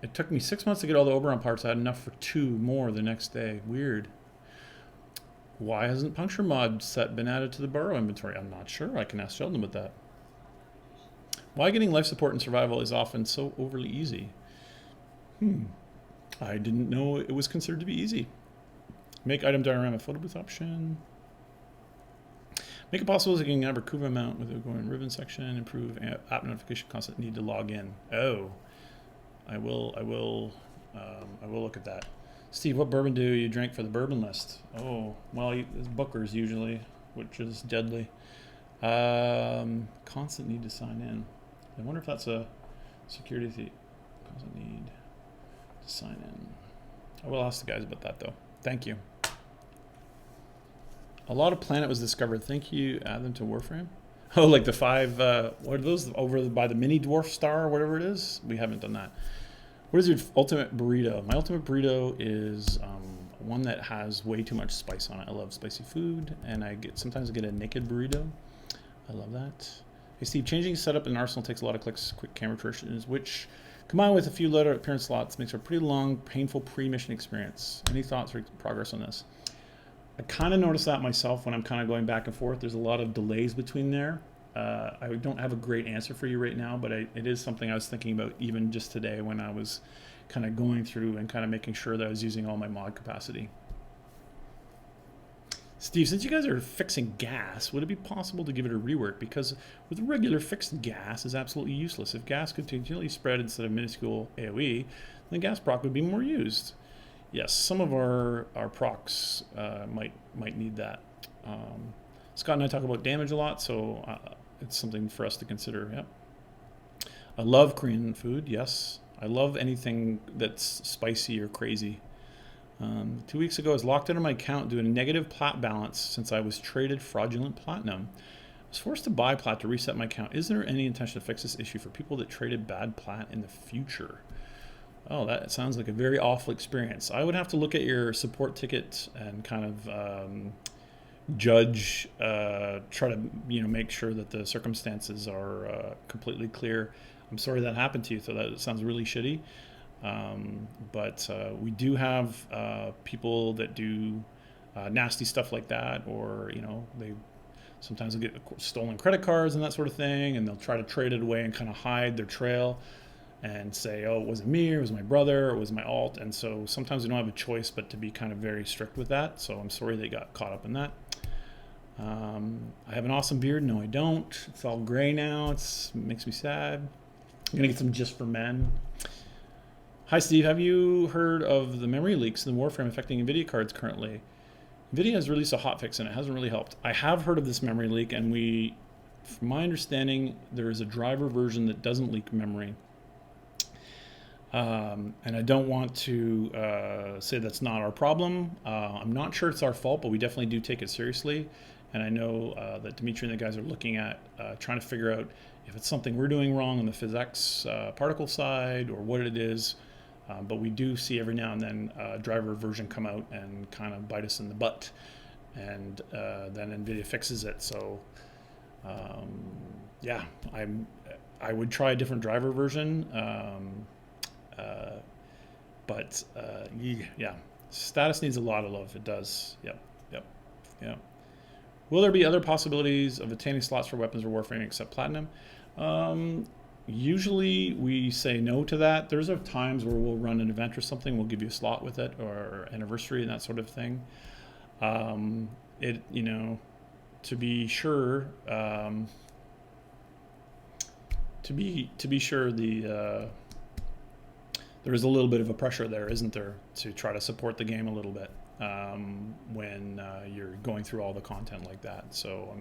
it took me 6 months to get all the Oberon parts. I had enough for 2 more the next day. Weird. Why hasn't puncture mod set been added to the burrow inventory? I'm not sure. I can ask Sheldon about that. Why getting life support in survival is often so overly easy? I didn't know it was considered to be easy. Make item diorama photo booth option. Make it possible to get an Abercuva mount without going ribbon section. Improve app notification constant need to log in. Oh, I will look at that. Steve, what bourbon do you drink for the bourbon list? Oh, well, it's Booker's usually, which is deadly. Constant need to sign in. I wonder if that's a security thing. Constant need to sign in. I will ask the guys about that though. Thank you. A lot of planet was discovered. Thank you. Add them to Warframe. Oh, like the 5, what are those? Over by the mini dwarf star or whatever it is? We haven't done that. What is your ultimate burrito? My ultimate burrito is one that has way too much spice on it. I love spicy food, and sometimes I get a naked burrito. I love that. Hey Steve, changing setup in Arsenal takes a lot of clicks, quick camera transitions, which combined with a few later appearance slots makes for a pretty long, painful pre-mission experience. Any thoughts or progress on this? I kind of noticed that myself when I'm kind of going back and forth. There's a lot of delays between there. I don't have a great answer for you right now, but it is something I was thinking about even just today when I was kind of going through and kind of making sure that I was using all my mod capacity. Steve, since you guys are fixing gas, would it be possible to give it a rework? Because with regular fixed gas is absolutely useless. If gas could continually spread instead of minuscule AoE, then gas proc would be more used. Yes, some of our procs might need that. Scott and I talk about damage a lot, so it's something for us to consider. Yep. I love Korean food. Yes, I love anything that's spicy or crazy. 2 weeks ago, I was locked out of my account due to a negative plat balance since I was traded fraudulent platinum. I was forced to buy plat to reset my account. Is there any intention to fix this issue for people that traded bad plat in the future? Oh, that sounds like a very awful experience. I would have to look at your support ticket and kind of judge, try to make sure that the circumstances are completely clear. I'm sorry that happened to you, so that sounds really shitty. But we do have people that do nasty stuff like that, or they sometimes get stolen credit cards and that sort of thing, and they'll try to trade it away and kind of hide their trail and say, oh, it wasn't me, it was my brother, it was my alt. And so sometimes we don't have a choice but to be kind of very strict with that. So I'm sorry they got caught up in that. I have an awesome beard. No, I don't. It's all gray now. It makes me sad. I'm gonna get some just for men. Hi Steve, have you heard of the memory leaks in the Warframe affecting NVIDIA cards currently? NVIDIA has released a hotfix and it hasn't really helped. I have heard of this memory leak, and from my understanding, there is a driver version that doesn't leak memory. And I don't want to say that's not our problem. I'm not sure it's our fault, but we definitely do take it seriously. And I know that Dimitri and the guys are looking at trying to figure out if it's something we're doing wrong on the physics particle side or what it is. But we do see every now and then a driver version come out and kind of bite us in the butt. And then NVIDIA fixes it. So yeah, I would try a different driver version. But yeah, status needs a lot of love. It does. Yep. Will there be other possibilities of attaining slots for weapons or Warframe except platinum? Usually we say no to that. There's times where we'll run an event or something. We'll give you a slot with it, or anniversary and that sort of thing. To be sure, there is a little bit of a pressure there, isn't there, to try to support the game a little bit when you're going through all the content like that. So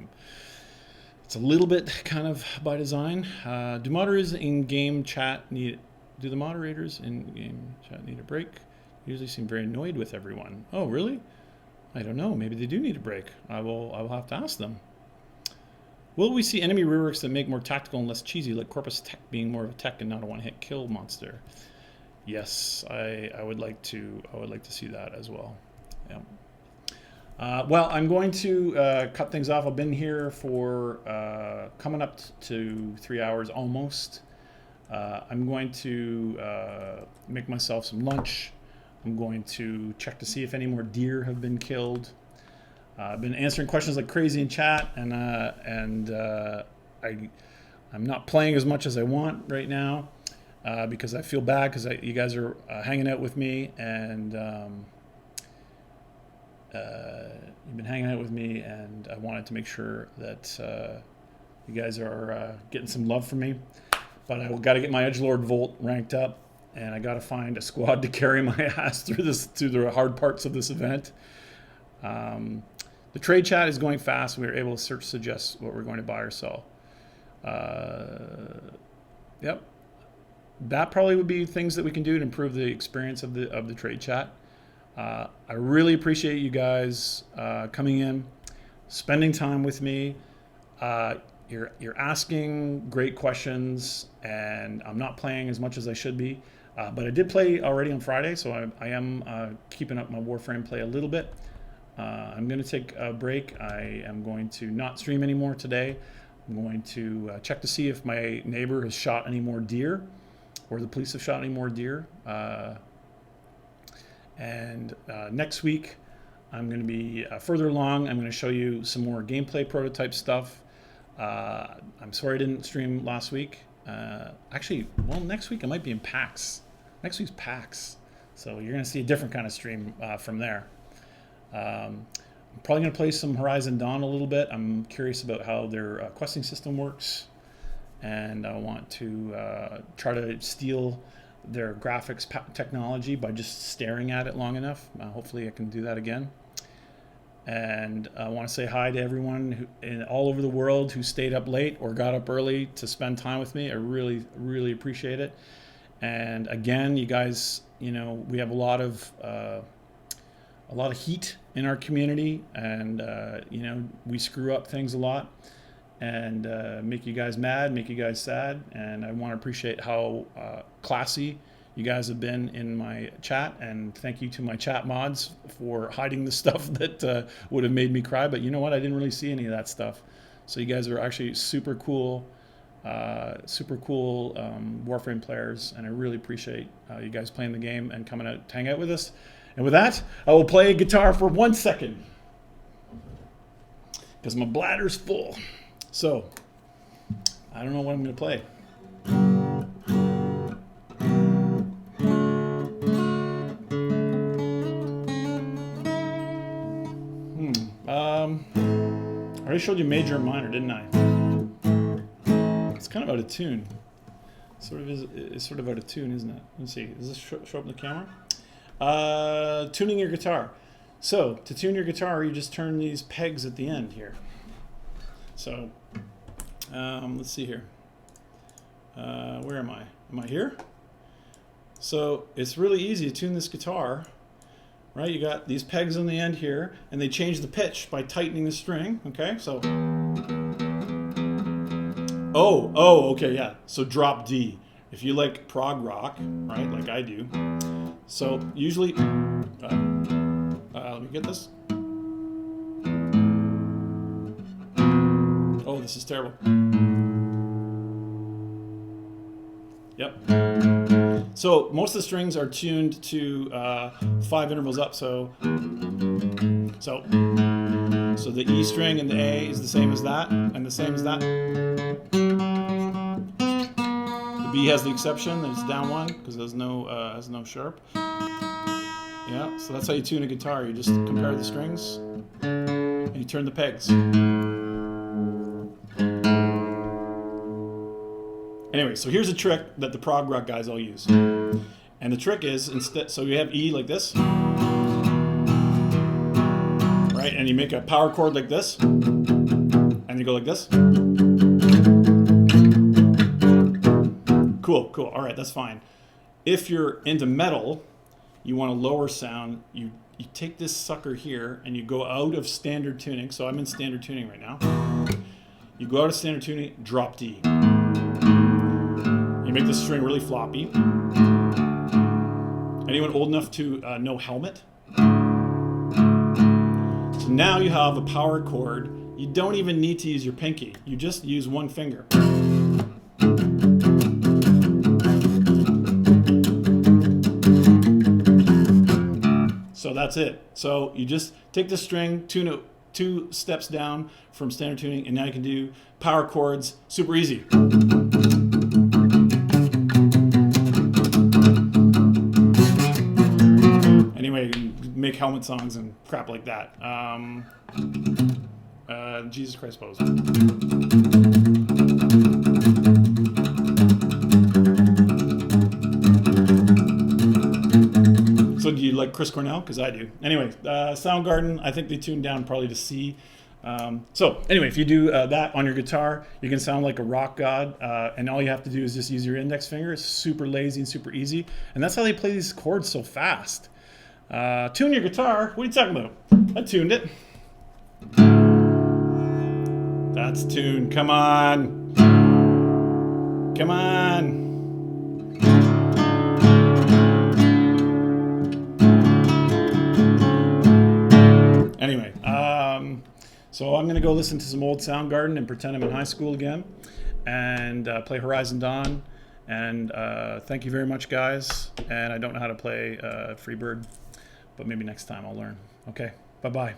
it's a little bit kind of by design. Do the moderators in game chat need a break? Usually seem very annoyed with everyone. Oh, really? I don't know. Maybe they do need a break. I will have to ask them. Will we see enemy reworks that make more tactical and less cheesy, like Corpus Tech being more of a tech and not a one-hit kill monster? Yes, I would like to see that as well. Yeah. Well, I'm going to cut things off. I've been here for coming up to 3 hours almost. I'm going to make myself some lunch. I'm going to check to see if any more deer have been killed. I've been answering questions like crazy in chat, and I'm not playing as much as I want right now because I feel bad because you guys are hanging out with me, and you've been hanging out with me, and I wanted to make sure that you guys are getting some love from me. But I got to get my Edgelord Volt ranked up, and I got to find a squad to carry my ass through the hard parts of this event. The trade chat is going fast. We were able to suggest what we're going to buy or sell. Yep. That probably would be things that we can do to improve the experience of the trade chat. I really appreciate you guys coming in, spending time with me. You're asking great questions, and I'm not playing as much as I should be. But I did play already on Friday, so I am keeping up my Warframe play a little bit. I'm going to take a break. I am going to not stream anymore today. I'm going to check to see if my neighbor has shot any more deer, or the police have shot any more deer. And next week, I'm going to be further along. I'm going to show you some more gameplay prototype stuff. I'm sorry I didn't stream last week. Actually, well, next week I might be in PAX. Next week's PAX. So you're going to see a different kind of stream from there. I'm probably going to play some Horizon Dawn a little bit. I'm curious about how their questing system works. And I want to try to steal their graphics technology by just staring at it long enough. Hopefully I can do that again. And I want to say hi to everyone all over the world who stayed up late or got up early to spend time with me. I really, really appreciate it. And again, you guys, we have a lot of heat in our community, and we screw up things a lot, and make you guys mad, make you guys sad. And I want to appreciate how classy you guys have been in my chat, and thank you to my chat mods for hiding the stuff that would have made me cry. But you know what? I didn't really see any of that stuff. So you guys are actually super cool Warframe players, and I really appreciate you guys playing the game and coming out to hang out with us. And with that, I will play guitar for 1 second because my bladder's full. So I don't know what I'm going to play. already showed you major and minor, didn't I? It's kind of out of tune. It's sort of out of tune, isn't it? Let's see. Does this show up in the camera? Tuning your guitar. So to tune your guitar, you just turn these pegs at the end here. So let's see here. Where am I? Am I here? So it's really easy to tune this guitar, right? You got these pegs on the end here, and they change the pitch by tightening the string. Okay, so okay, yeah. So drop D. If you like prog rock, right, like I do. So usually, let me get this. Oh, this is terrible. Yep. So most of the strings are tuned to 5 intervals up. So the E string and the A is the same as that, and the same as that. The B has the exception that it's down 1 because it has no sharp. Yeah. So that's how you tune a guitar. You just compare the strings and you turn the pegs. Anyway, so here's a trick that the prog rock guys all use. And the trick is, instead, so you have E like this, right? And you make a power chord like this, and you go like this. Cool, cool. All right, that's fine. If you're into metal, you want a lower sound, you take this sucker here, and you go out of standard tuning. So I'm in standard tuning right now. You go out of standard tuning, drop D. You make the string really floppy. Anyone old enough to know Helmet? So now you have a power chord. You don't even need to use your pinky. You just use one finger. So that's it. So you just take the string, tune it 2 steps down from standard tuning, and now you can do power chords super easy. Anyway, make Helmet songs and crap like that. Jesus Christ pose. So do you like Chris Cornell? Because I do. Anyway, Soundgarden, I think they tuned down probably to C. So anyway, if you do that on your guitar, you can sound like a rock god, and all you have to do is just use your index finger. It's super lazy and super easy, and that's how they play these chords so fast. Tune your guitar? What are you talking about? I tuned it. That's tuned. Come on. Come on. Anyway, so I'm going to go listen to some old Soundgarden and pretend I'm in high school again and play Horizon Dawn. And thank you very much, guys. And I don't know how to play Freebird, but maybe next time I'll learn. Okay, bye-bye.